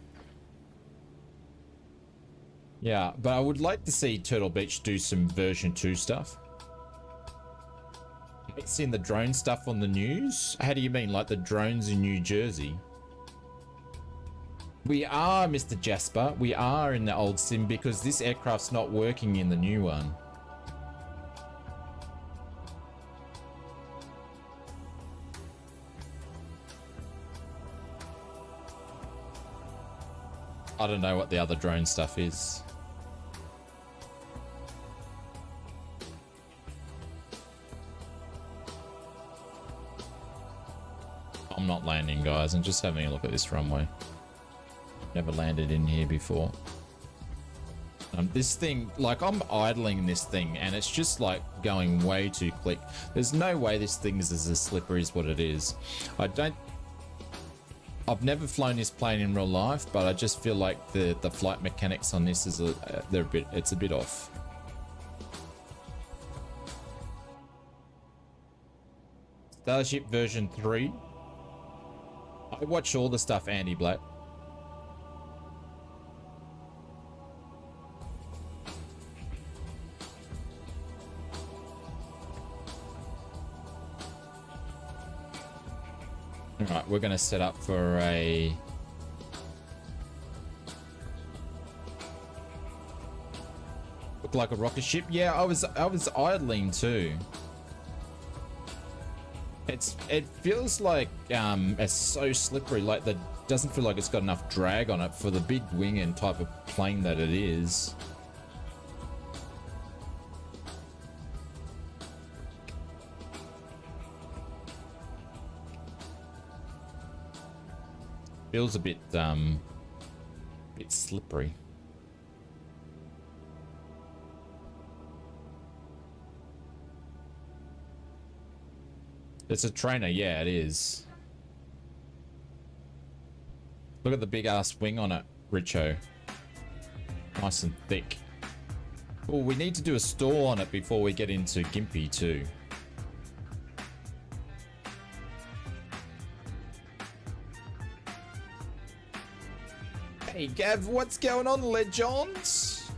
Yeah, but I would like to see Turtle Beach do some version 2 stuff. I've seen the drone stuff on the news. How do you mean, like the drones in New Jersey? We are, Mr. Jasper. We are in the old sim because this aircraft's not working in the new one. I don't know what the other drone stuff is. I'm not landing, guys. I'm just having a look at this runway. Never landed in here before. This thing, like, I'm idling this thing and it's just like going way too quick. There's no way this thing is as slippery as what it is. I've never flown this plane in real life, but I just feel like the flight mechanics on this is it's a bit off. Starship version 3. I watch all the stuff, Andy Black. Alright, we're gonna set up for a look like a rocket ship. Yeah, I was idling too. It feels like it's so slippery, like that doesn't feel like it's got enough drag on it for the big wing and type of plane that it is. Feels a bit slippery. It's a trainer, yeah, it is. Look at the big ass wing on it, Richo. Nice and thick. Oh, we need to do a stall on it before we get into Gimpy too. Hey Gav, what's going on, legends?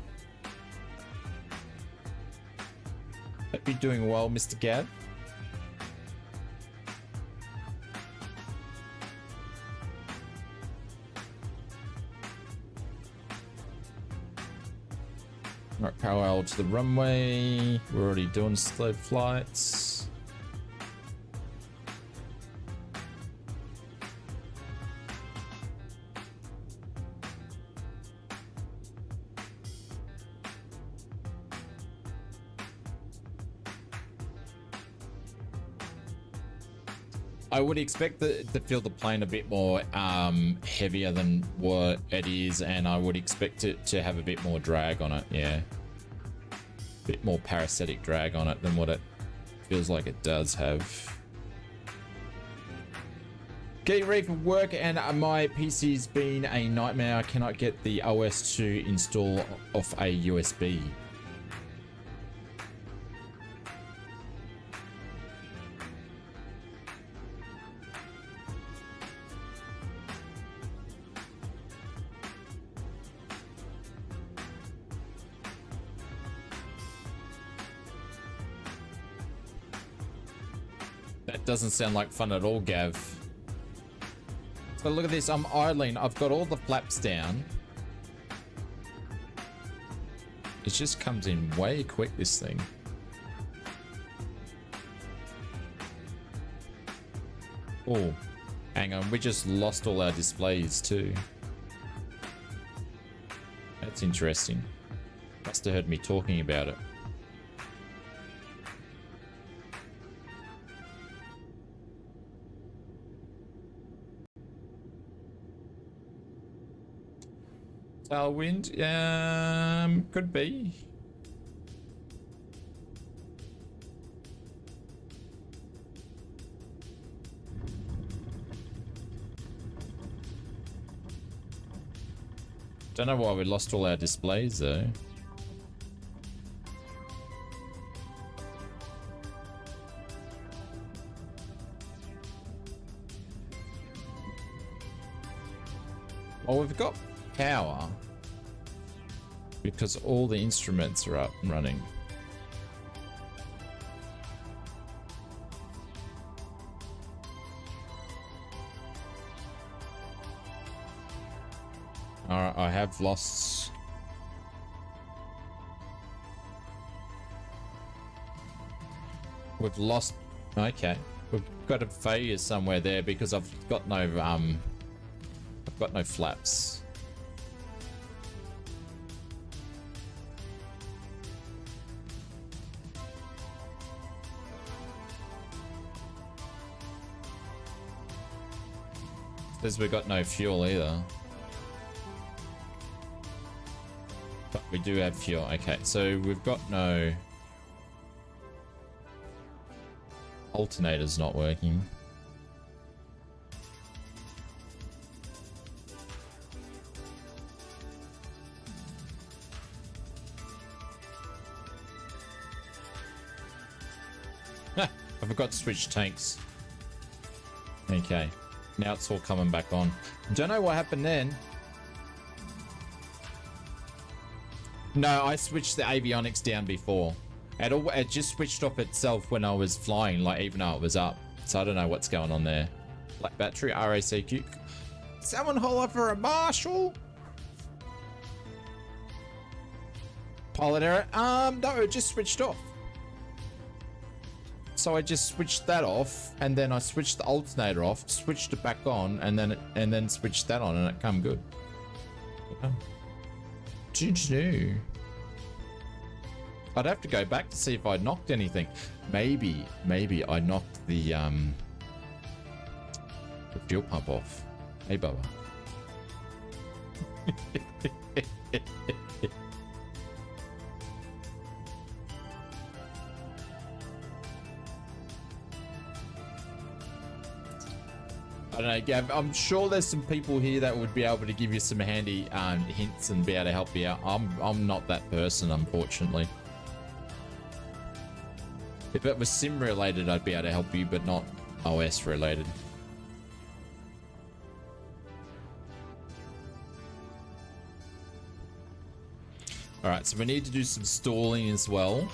Hope you're doing well, Mr. Gav. Right, parallel to the runway. We're already doing slow flights. I would expect to feel the plane a bit more heavier than what it is, and I would expect it to have a bit more drag on it, yeah. A bit more parasitic drag on it than what it feels like it does have. Getting ready for work and my PC's been a nightmare. I cannot get the OS to install off a USB. Doesn't sound like fun at all, Gav. So look at this, I'm idling. I've got all the flaps down. It just comes in way quick, this thing. Oh, hang on, we just lost all our displays too. That's interesting. Must have heard me talking about it. Tailwind, could be. Don't know why we lost all our displays though. Oh, we've got power because all the instruments are up and running. Alright, I have lost. We've lost. Okay, we've got a failure somewhere there because I've got no flaps. Says we got no fuel either. But we do have fuel. Okay, so we've got no... Alternator's not working. I forgot to switch tanks. Okay. Now it's all coming back on. Don't know what happened then. No, I switched the avionics down before. It just switched off itself when I was flying, like even though it was up. So I don't know what's going on there. Black battery, RACQ. Someone holler for a marshal? Pilot error. No, it just switched off. So I just switched that off, and then I switched the alternator off, switched it back on, and then switched that on, and it come good. GG. I'd have to go back to see if I knocked anything. Maybe I knocked the fuel pump off. Hey, Bubba. I don't know, Gav. I'm sure there's some people here that would be able to give you some handy hints and be able to help you out. I'm not that person, unfortunately. If it was sim related, I'd be able to help you, but not OS related. All right, so we need to do some stalling as well.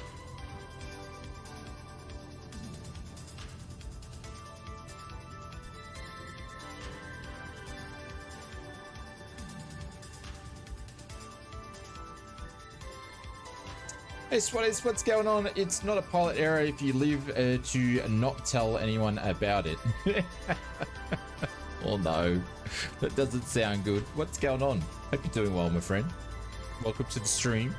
Hey, what's going on? It's not a pilot error if you live to not tell anyone about it. Oh no, that doesn't sound good. What's going on? Hope you're doing well, my friend. Welcome to the stream.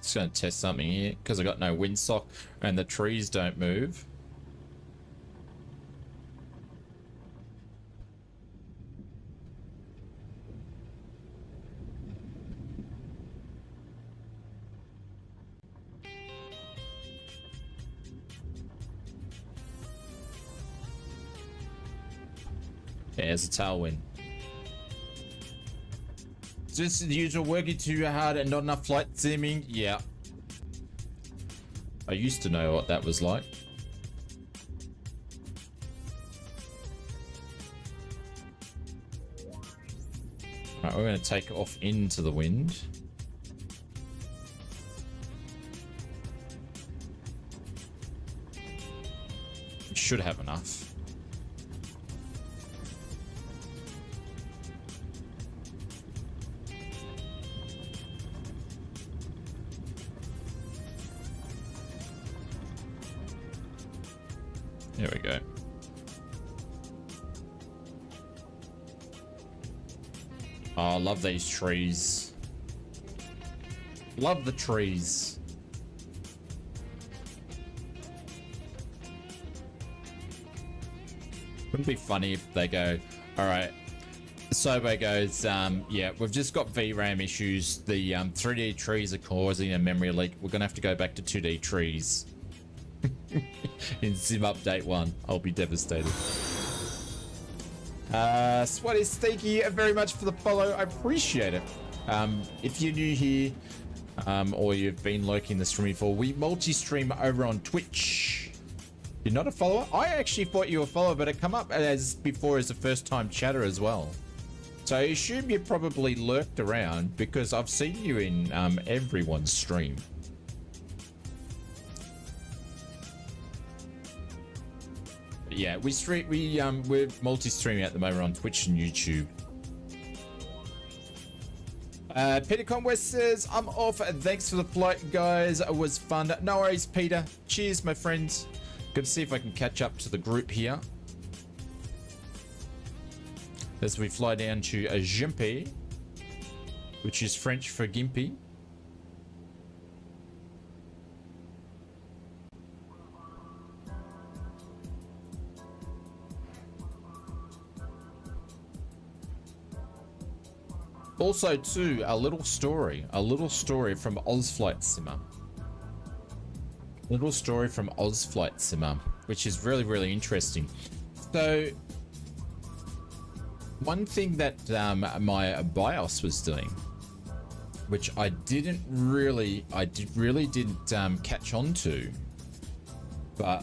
Just going to test something here because I got no windsock and the trees don't move. There's a tailwind. Just the usual, working too hard and not enough flight simming. Yeah. I used to know what that was like. Alright, we're going to take off into the wind. We should have enough. There we go. Oh, I love these trees. Love the trees. Wouldn't it be funny if they go, all right, Sobo goes, yeah, we've just got VRAM issues. The 3D trees are causing a memory leak. We're going to have to go back to 2D trees. In Sim Update 1, I'll be devastated. Swatty thank you very much for the follow. I appreciate it. If you're new here, or you've been lurking the stream before, we multi-stream over on Twitch. You're not a follower? I actually thought you were a follower, but it come up as before as a first-time chatter as well. So I assume you probably lurked around because I've seen you in everyone's stream. But yeah, we're multi-streaming at the moment on Twitch and YouTube. Peter Conway says, I'm off. Thanks for the flight, guys. It was fun. No worries, Peter. Cheers, my friends. Good to see if I can catch up to the group here as we fly down to YMYB, which is French for Gimpy. Also, too, a little story from ausflightsimmer. Little story from ausflightsimmer, which is really, really interesting. So, one thing that my BIOS was doing, which I really didn't catch on to, but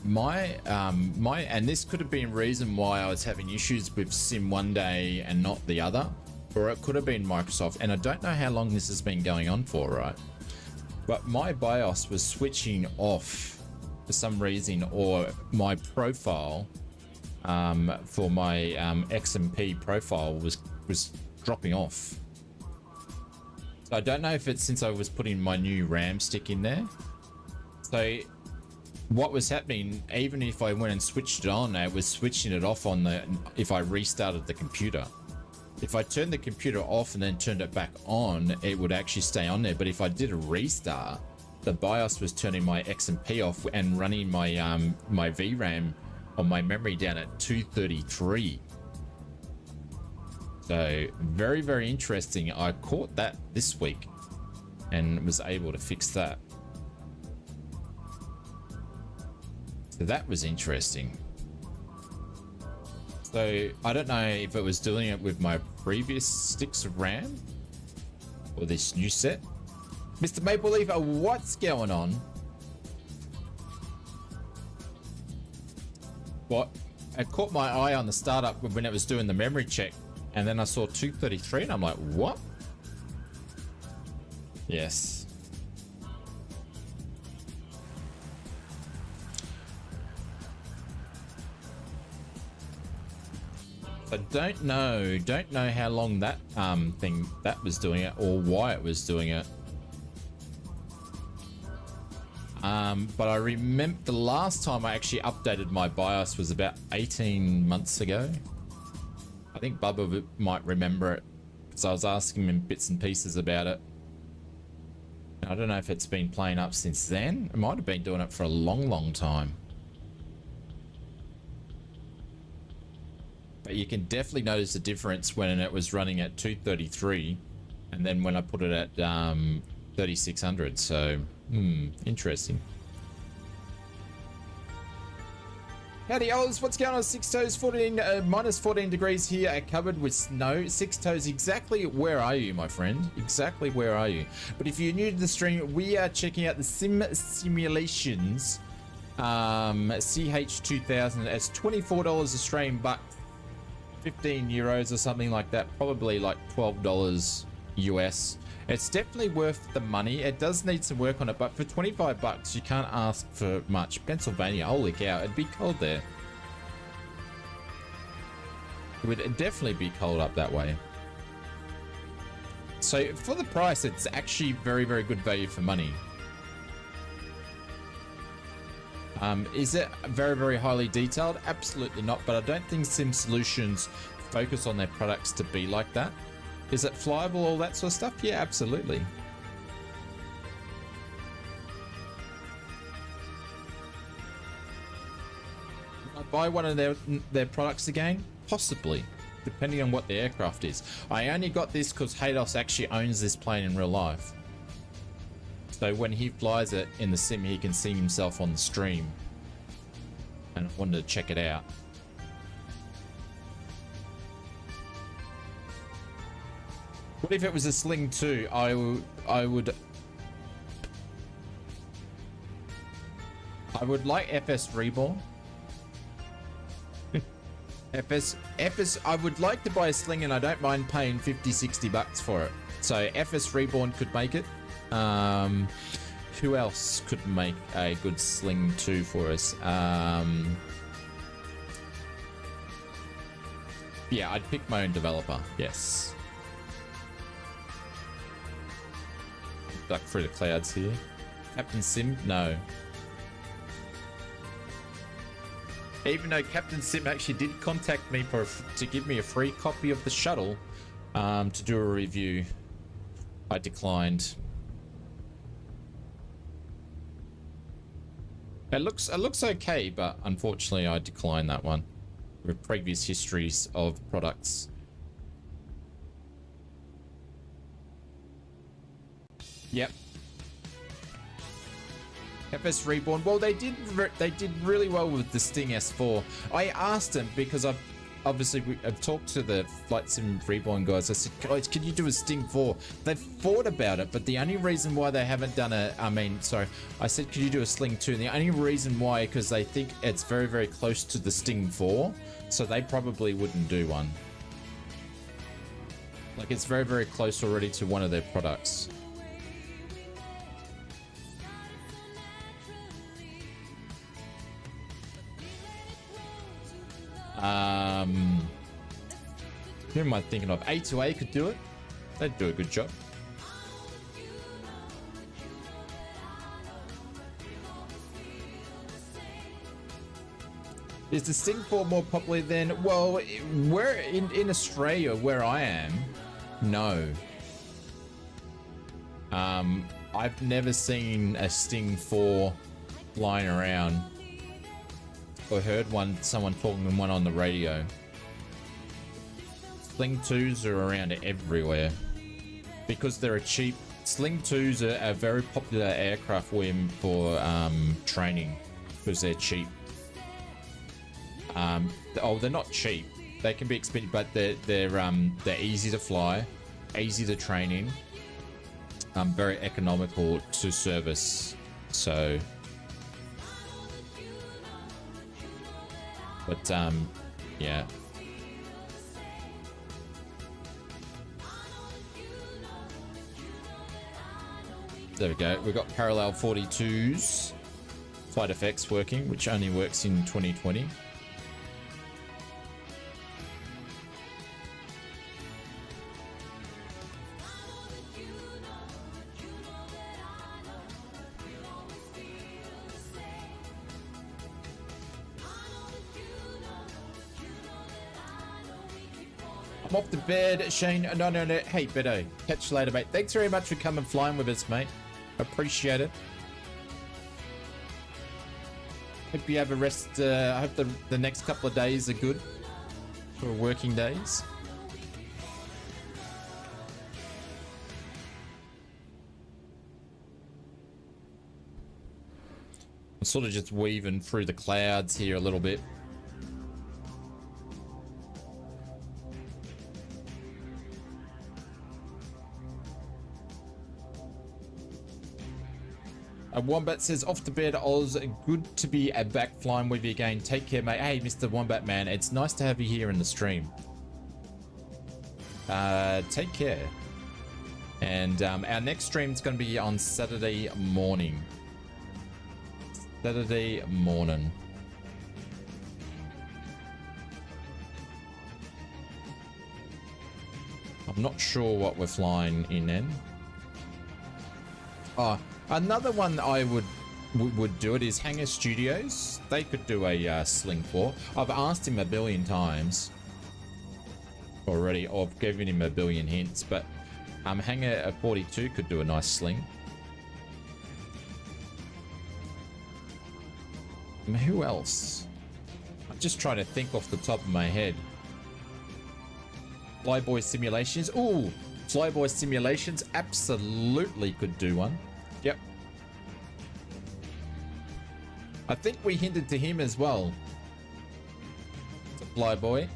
and this could have been reason why I was having issues with Sim one day and not the other, or it could have been Microsoft, and I don't know how long this has been going on for, right? But my BIOS was switching off for some reason, or my profile for my XMP profile was dropping off. So I don't know if it's since I was putting my new RAM stick in there. So what was happening, even if I went and switched it on, I was switching it off on if I restarted the computer. If I turned the computer off and then turned it back on, it would actually stay on there. But if I did a restart, the BIOS was turning my XMP off and running my my VRAM on my memory down at 233. So very, very interesting. I caught that this week and was able to fix that. So that was interesting. So I don't know if it was doing it with my previous sticks of RAM or this new set. Mr. Maple Leaf, what's going on? What? It caught my eye on the startup when it was doing the memory check, and then I saw 233 and I'm like, what? Yes. I don't know how long that thing that was doing it or why it was doing it. But I remember the last time I actually updated my BIOS was about 18 months ago. I think Bubba might remember it because I was asking him bits and pieces about it. I don't know if it's been playing up since then. It might have been doing it for a long time. But you can definitely notice the difference when it was running at 233 and then when I put it at 3600. So interesting. Howdy Oz, what's going on? Six Toes, 14 minus 14 degrees here, covered with snow. Six Toes, exactly where are you, my friend? Exactly where are you? But if you're new to the stream, we are checking out the simulations CH2000. It's $24 Australian bucks, 15 euros or something like that, probably like $12 US. It's definitely worth the money. It does need some work on it, but for 25 bucks you can't ask for much. Pennsylvania, holy cow, it'd be cold there. It would definitely be cold up that way. So for the price, it's actually very, very good value for money. Is it very, very highly detailed? Absolutely not, but I don't think Sim Solutions focus on their products to be like that. Is it flyable, all that sort of stuff? Yeah, absolutely. Will I buy one of their products again? Possibly, depending on what the aircraft is. I only got this because Haydos actually owns this plane in real life. So when he flies it in the sim, he can see himself on the stream. And I wanted to check it out. What if it was a Sling 2? I would like FS Reborn. FS, I would like to buy a Sling and I don't mind paying 50-60 bucks for it. So FS Reborn could make it. Who else could make a good Sling 2 for us? Yeah, I'd pick my own developer. Yes. Duck through the clouds here. Captain Sim? No. Even though Captain Sim actually did contact me to give me a free copy of the shuttle to do a review, I declined. It looks okay, but unfortunately I declined that one. With previous histories of products. Yep. FS Reborn. Well, they did really well with the Sting S4. I asked them because I've talked to the Flight Sim Reborn guys. I said, guys, can you do a Sting 4? They've thought about it, but the only reason why they haven't done a, I said, could you do a Sling 2? And the only reason why, because they think it's very, very close to the Sting 4, so they probably wouldn't do one. Like, it's very, very close already to one of their products. Who am I thinking of? A2A could do it. They'd do a good job. Is the Sting 4 more popular than... Well, where in Australia, where I am, no. I've never seen a Sting 4 flying around. Or heard someone talking one on the radio. Sling 2s are around everywhere because they're a cheap. Sling 2s are a very popular aircraft for training because they're cheap. They're not cheap. They can be expensive, but they're easy to fly, easy to train in, very economical to service. So. But, yeah. There we go. We've got parallel 42s. Flight effects working, which only works in 2020. I'm off to bed, Shane. No. Hey, Beto. Catch you later, mate. Thanks very much for coming flying with us, mate. Appreciate it. Hope you have a rest. I hope the next couple of days are good for working days. I'm sort of just weaving through the clouds here a little bit. Wombat says, off to bed, Oz. Good to be back flying with you again. Take care, mate. Hey, Mr. Wombat Man. It's nice to have you here in the stream. Take care. And our next stream is going to be on Saturday morning. Saturday morning. I'm not sure what we're flying in then. Oh, another one I would do it is Hangar Studios. They could do a Sling 4. I've asked him a billion times already. I've given him a billion hints, but Hangar 42 could do a nice Sling. Who else? I'm just trying to think off the top of my head. Flyboy Simulations. Ooh, Flyboy Simulations absolutely could do one. Yep. I think we hinted to him as well. To Flyboy.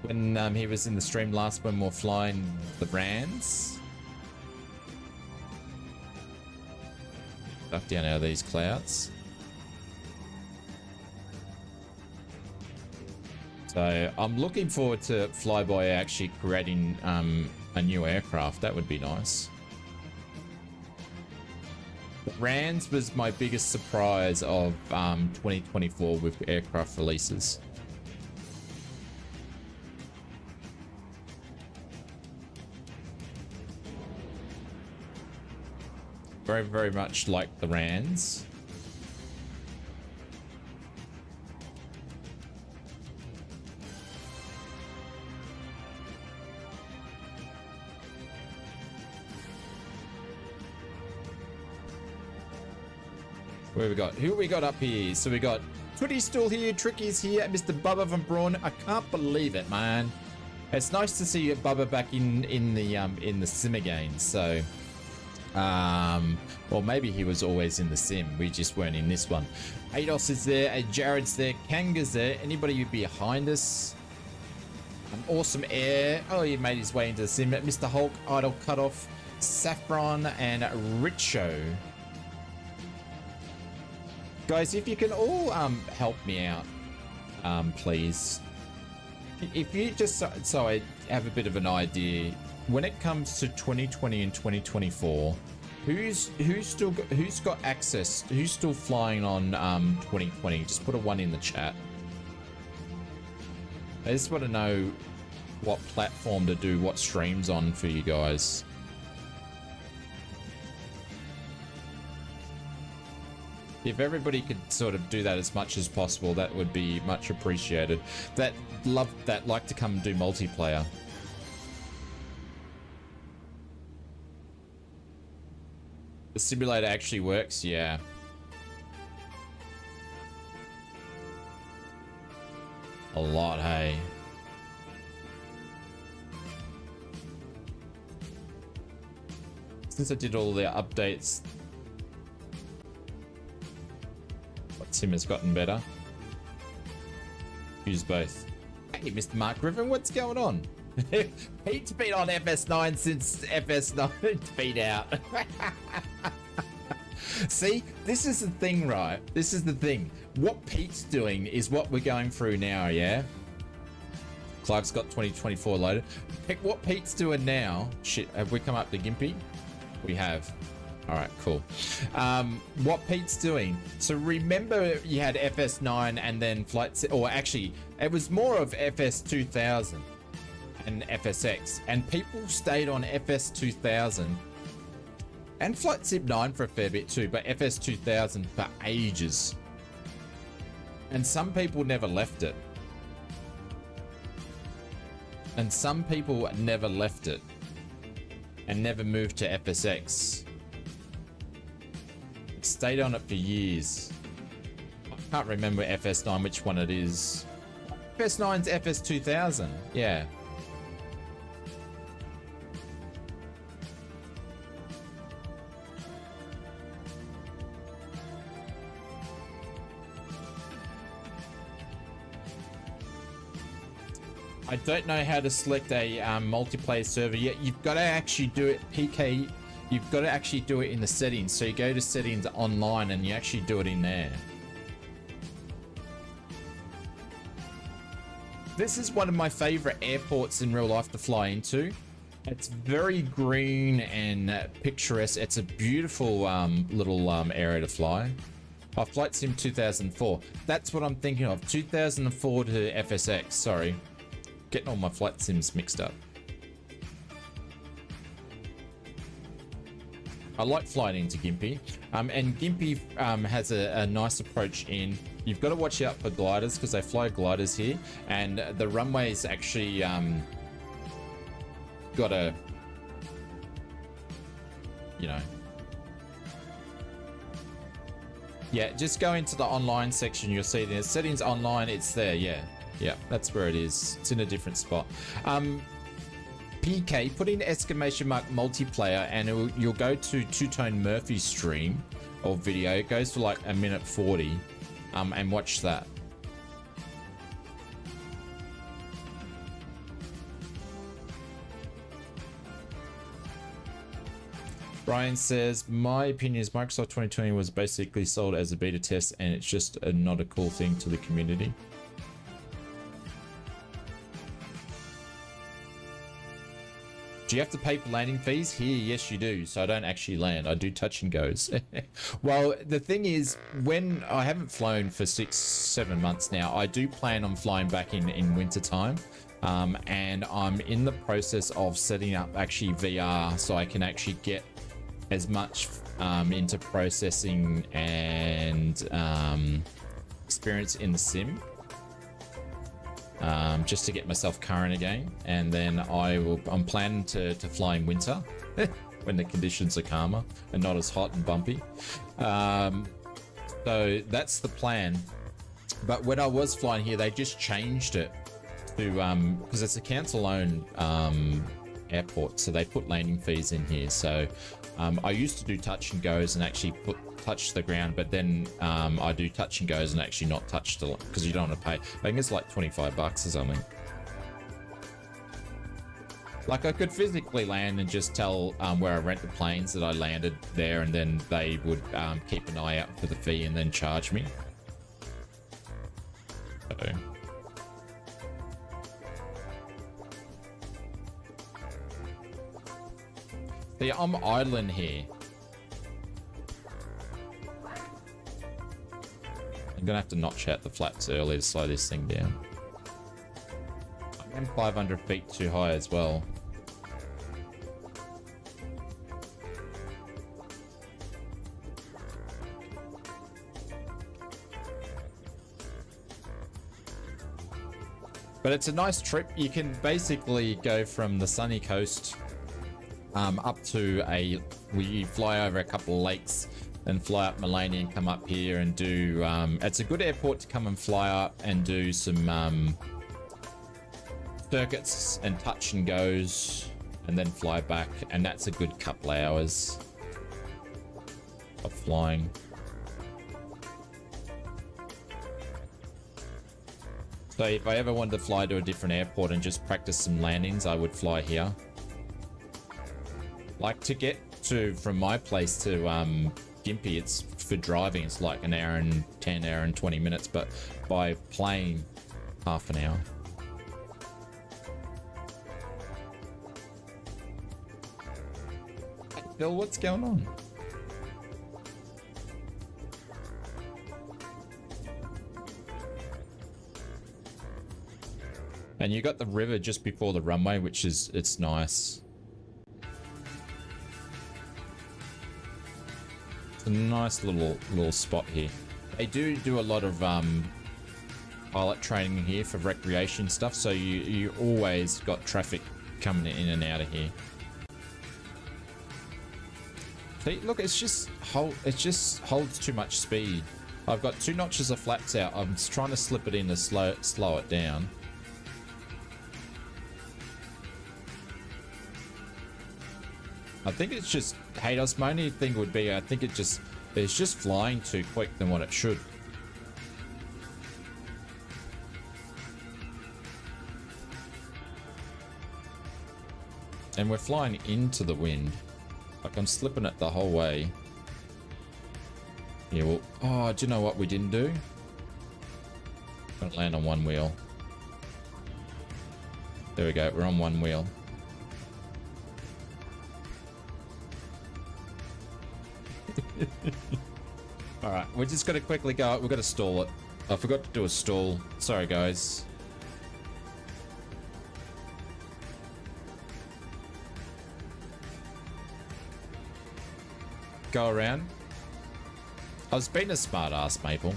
When he was in the stream last when we were flying the Brands. Duck down out of these clouds. So I'm looking forward to Flyboy actually creating a new aircraft. That would be nice. RANs was my biggest surprise of 2024 with aircraft releases. Very, very much like the RANs. Where we got? Who we got up here? So we got Twitty's still here, Tricky's here, Mr. Bubba from Braun. I can't believe it, man. It's nice to see Bubba back in the sim again. So, well, maybe he was always in the sim. We just weren't in this one. Ados is there, Jared's there, Kanga's there. Anybody behind us? Awesome Air. Oh, he made his way into the sim. Mr. Hulk, Idle Cutoff, Saffron, and Richo. Guys, if you can all help me out, please. If you just so I have a bit of an idea, when it comes to 2020 and 2024, who's got access? Who's still flying on 2020? Just put a 1 in the chat. I just want to know what platform to do what streams on for you guys. If everybody could sort of do that as much as possible, that would be much appreciated. That like to come and do multiplayer. The simulator actually works, yeah. A lot, hey. Since I did all the updates, Sim has gotten better. Use both. Hey, Mr. Mark Griffin, what's going on? Pete's been on FS9 since FS9's been out. See, this is the thing, right? This is the thing. What Pete's doing is what we're going through now, yeah? Clive's got 2024 loaded. What Pete's doing now... Shit, have we come up to Gimpy? We have. All right, cool. What Pete's doing, so remember you had FS9 and then or actually it was more of FS2000 and FSX, and people stayed on FS2000 and Flight Sim 9 for a fair bit too, but FS2000 for ages, and some people never left it, and some people never left it and never moved to FSX. Stayed on it for years. I can't remember FS9 which one it is. FS9's FS2000, yeah. I don't know how to select a multiplayer server yet. You've got to actually do it, PK. You've got to actually do it in the settings. So you go to settings online and you actually do it in there. This is one of my favorite airports in real life to fly into. It's very green and picturesque. It's a beautiful little area to fly. Oh, Flight Sim 2004. That's what I'm thinking of. 2004 to FSX. Sorry. Getting all my flight sims mixed up. I like flying into Gympie, and Gympie has a nice approach in. You've got to watch out for gliders because they fly gliders here, and the runway's actually got a, you know, yeah. Just go into the online section. You'll see the settings online. It's there. Yeah, that's where it is. It's in a different spot. PK, put in exclamation mark multiplayer and you'll go to Two-Tone Murphy's stream or video. It goes for like a minute 40 and watch that. Brian says, my opinion is Microsoft 2020 was basically sold as a beta test and it's just not a cool thing to the community. Do you have to pay for landing fees? Here, yes you do. So I don't actually land. I do touch and goes. Well, the thing is, when I haven't flown for 6-7 months now, I do plan on flying back in winter time. And I'm in the process of setting up actually VR so I can actually get as much into processing and experience in the sim. Just to get myself current again, and then I'm planning to fly in winter when the conditions are calmer and not as hot and bumpy. So that's the plan. But when I was flying here, they just changed it to because it's a council-owned airport, so they put landing fees in here. So I used to do touch and goes and actually touch the ground, but then I do touch and goes and actually not touch the, because you don't want to pay. I think it's like 25 bucks or something. Like I could physically land and just tell where I rent the planes that I landed there, and then they would keep an eye out for the fee and then charge me. So. See, I'm idling here. I'm gonna have to notch out the flaps early to slow this thing down. I'm 500 feet too high as well. But it's a nice trip. You can basically go from the sunny coast up to we fly over a couple of lakes and fly up Melania and come up here and do it's a good airport to come and fly up and do some circuits and touch and goes and then fly back, and that's a good couple hours of flying. So if I ever wanted to fly to a different airport and just practice some landings, I would fly here. Like to get to from my place to Gympie, it's for driving, it's like an hour and 10, hour and 20 minutes, but by plane, half an hour. Hey, Bill, what's going on? And you got the river just before the runway, which is, it's nice. It's a nice little spot here. They do a lot of pilot training here for recreation stuff, so you always got traffic coming in and out of here. See, look, it just holds too much speed. I've got 2 notches of flaps out. I'm just trying to slip it in to slow it down. I think it's just, Hados, my only thing would be, I think it's just flying too quick than what it should. And we're flying into the wind. Like I'm slipping it the whole way. Yeah, well, oh, do you know what we didn't do? Don't land on one wheel. There we go, we're on one wheel. Alright, we're just gonna quickly go. We've got to stall it. I forgot to do a stall. Sorry, guys. Go around. I was being a smart ass, Maple.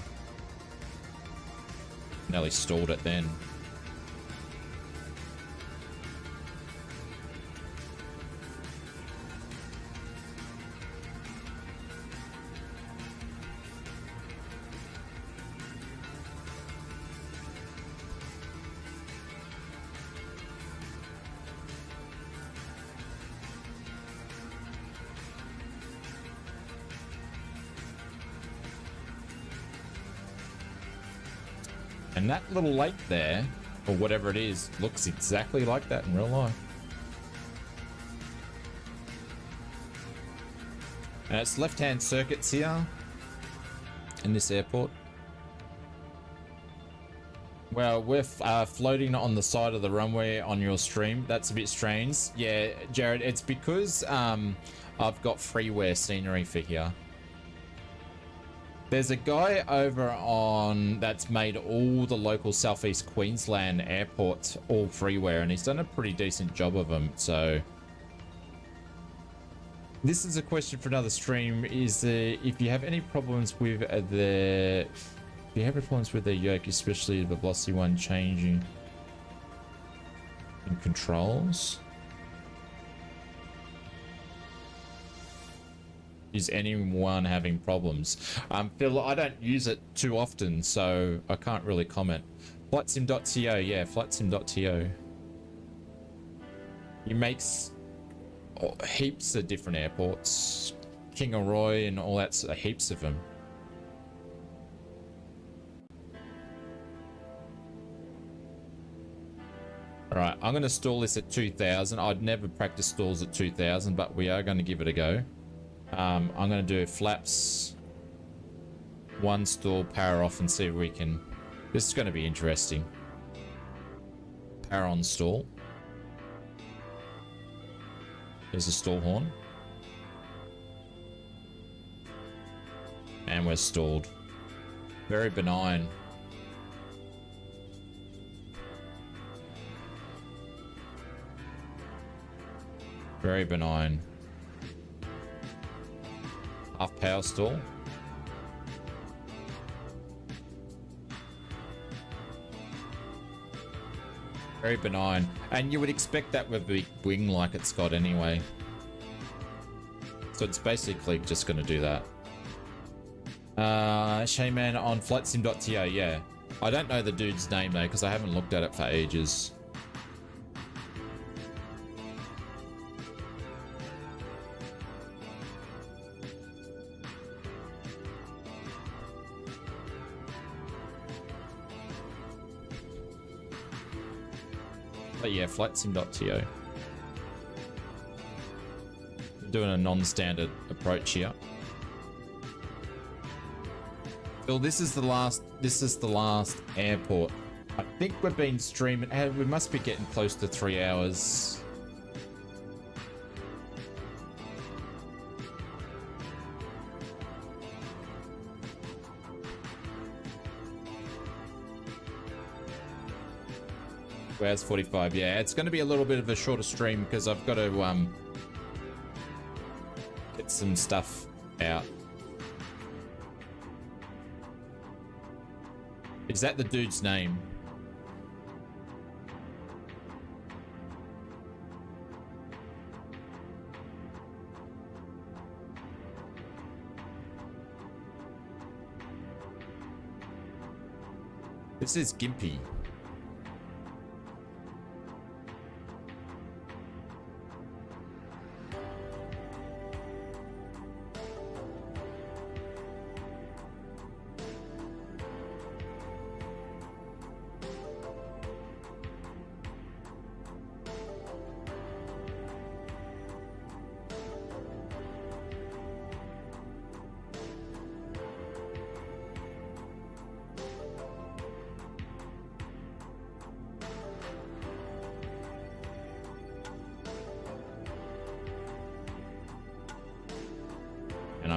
Nearly stalled it then. And that little lake there, or whatever it is, looks exactly like that in real life. And it's left-hand circuits here in this airport. Well, we're floating on the side of the runway on your stream. That's a bit strange. Yeah, Jared, it's because I've got freeware scenery for here. There's a guy over on that's made all the local Southeast Queensland airports all freeware, and he's done a pretty decent job of them. So this is a question for another stream. Is if you have any problems with the yoke, especially the velocity one changing in controls? Is anyone having problems? Phil, I don't use it too often, so I can't really comment. Flightsim.to, yeah, flightsim.to. He makes heaps of different airports. Kingaroy and all that, heaps of them. Alright, I'm going to stall this at 2000. I'd never practice stalls at 2000, but we are going to give it a go. I'm going to do flaps, one stall, power off, and see if we can... This is going to be interesting. Power on stall. There's a stall horn. And we're stalled. Very benign. Very benign. Half power stall. Very benign. And you would expect that with a big wing like it's got anyway. So it's basically just going to do that. Shayman on flightsim.to, yeah. I don't know the dude's name though, because I haven't looked at it for ages. But yeah, flightsim.to. Doing a non-standard approach here. Bill, this is the last airport. I think we've been streaming. We must be getting close to 3 hours. Hours 45. Yeah, it's going to be a little bit of a shorter stream because I've got to get some stuff out. Is that the dude's name? This is Gimpy.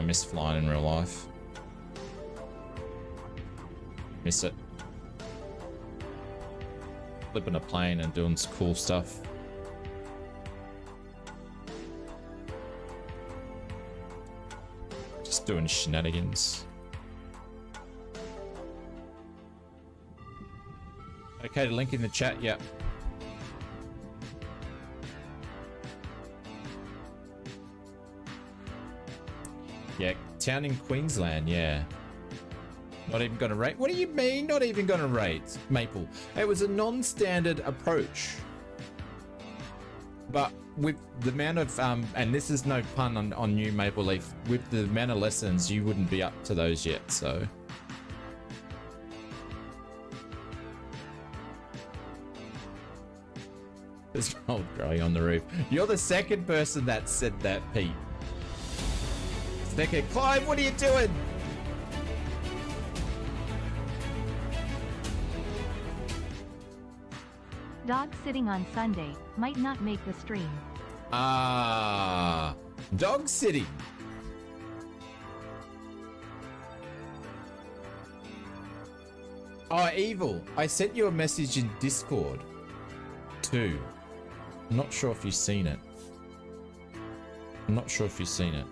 Miss flying in real life. Miss it. Flipping a plane and doing some cool stuff. Just doing shenanigans. Okay, the link in the chat, yep. Yeah, town in Queensland, yeah. Not even gonna rate? What do you mean, not even gonna rate, Maple? It was a non-standard approach. But with the amount of, and this is no pun on you, Maple Leaf, with the amount of lessons, you wouldn't be up to those yet, so. There's mold growing on the roof. You're the second person that said that, Pete. Second, Clive, what are you doing?
Dog sitting on Sunday might not make the stream.
Ah, dog sitting. Oh, Evil, I sent you a message in Discord too. I'm not sure if you've seen it. I'm not sure if you've seen it.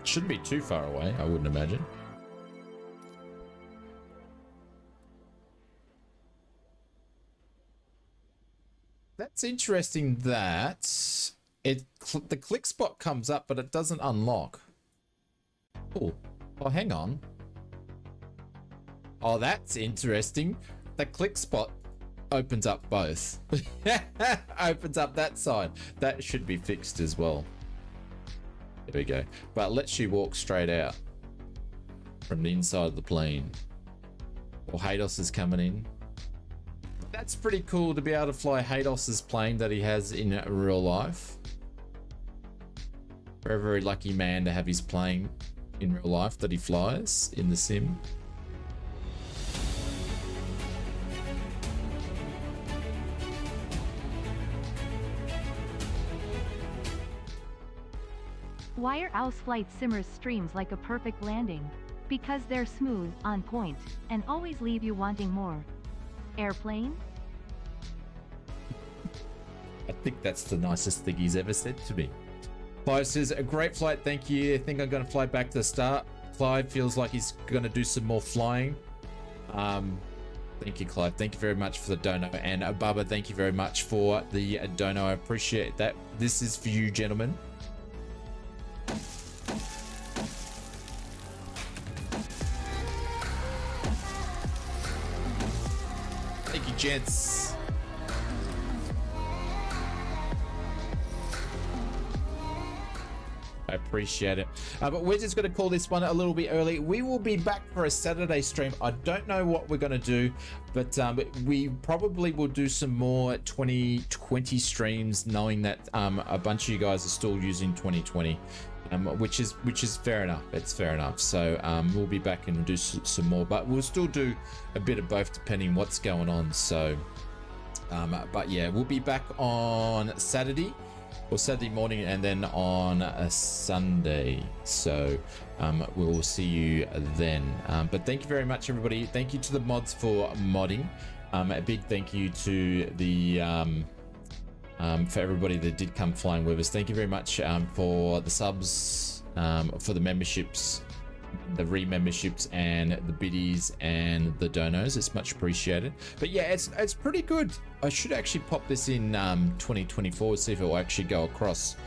Shouldn't be too far away, I wouldn't imagine. That's interesting that the click spot comes up, but it doesn't unlock. Oh, hang on. Oh, that's interesting. The click spot opens up both. Opens up that side. That should be fixed as well. There we go. But lets you walk straight out from the inside of the plane. Well, Hados is coming in. That's pretty cool to be able to fly Hados's plane that he has in real life. Very, very lucky man to have his plane in real life that he flies in the sim.
Why are ausflightsimmer's streams like a perfect landing? Because they're smooth, on point, and always leave you wanting more. Airplane?
I think that's the nicest thing he's ever said to me. Clive says, a great flight, thank you. I think I'm going to fly back to the start. Clive feels like he's going to do some more flying. Thank you, Clive. Thank you very much for the dono. And Baba, thank you very much for the dono. I appreciate that. This is for you, gentlemen. Thank you, gents. I appreciate it. But we're just going to call this one a little bit early. We will be back for a Saturday stream. I don't know what we're going to do, but we probably will do some more 2020 streams, knowing that a bunch of you guys are still using 2020. Which is fair enough. It's fair enough. So we'll be back and do some more, but we'll still do a bit of both depending what's going on. So but yeah, we'll be back on Saturday or Saturday morning, and then on a Sunday. So we'll see you then. But thank you very much, everybody. Thank you to the mods for modding. A big thank you to the for everybody that did come flying with us. Thank you very much for the subs, for the memberships, the re-memberships, and the biddies and the donos. It's much appreciated. But yeah, it's pretty good. I should actually pop this in 2024, see if it will actually go across.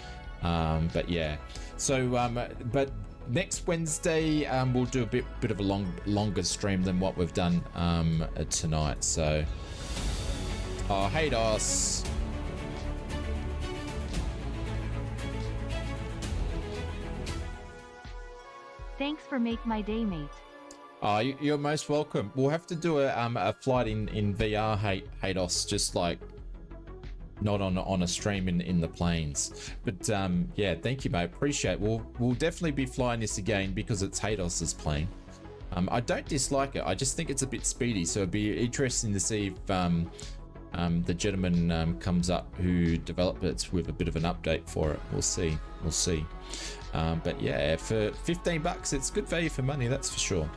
But yeah, so but next Wednesday we'll do a bit of a longer stream than what we've done tonight. So hey DOS.
Thanks for make my day, mate.
You're most welcome. We'll have to do a flight in VR, Hados, just like not on a stream in the planes. But yeah, thank you, mate. Appreciate it. We'll definitely be flying this again because it's Hados's plane. I don't dislike it. I just think it's a bit speedy, so it'd be interesting to see if the gentleman comes up who developed it with a bit of an update for it. We'll see. But yeah, for 15 bucks, it's good value for money, that's for sure.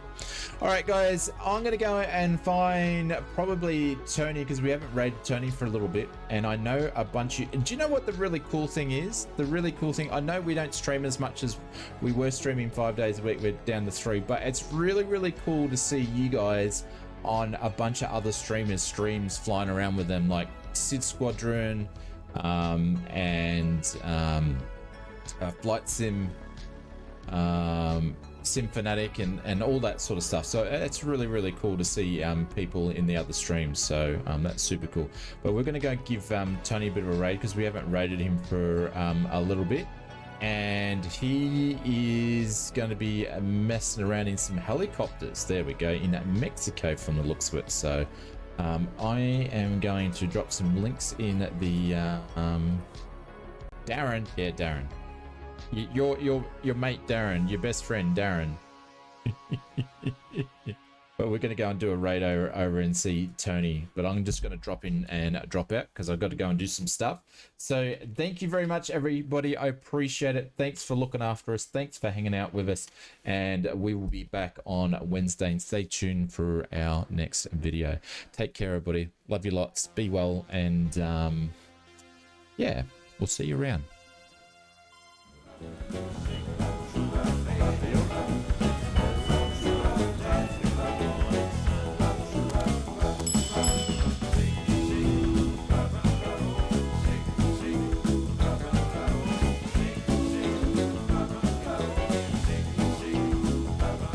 All right, guys, I'm going to go and find probably Tony, because we haven't raided Tony for a little bit. And I know a bunch of... Do you know what the really cool thing is? The really cool thing... I know we don't stream as much as we were streaming 5 days a week. We're down to 3. But it's really, really cool to see you guys on a bunch of other streams flying around with them, like Sid Squadron and Flight Sim, Sim Fanatic, and all that sort of stuff. So it's really, really cool to see people in the other streams. So that's super cool. But we're going to go give Tony a bit of a raid, because we haven't raided him for a little bit. And he is going to be messing around in some helicopters. There we go, in Mexico from the looks of it. So I am going to drop some links in the Darren. Yeah, Darren. Your mate Darren, your best friend Darren. But we're going to go and do a raid over and see Tony. But I'm just going to drop in and drop out because I've got to go and do some stuff. So thank you very much, everybody. I appreciate it. Thanks for looking after us. Thanks for hanging out with us. And we will be back on Wednesday. And stay tuned for our next video. Take care, everybody. Love you lots. Be well. And yeah, we'll see you around.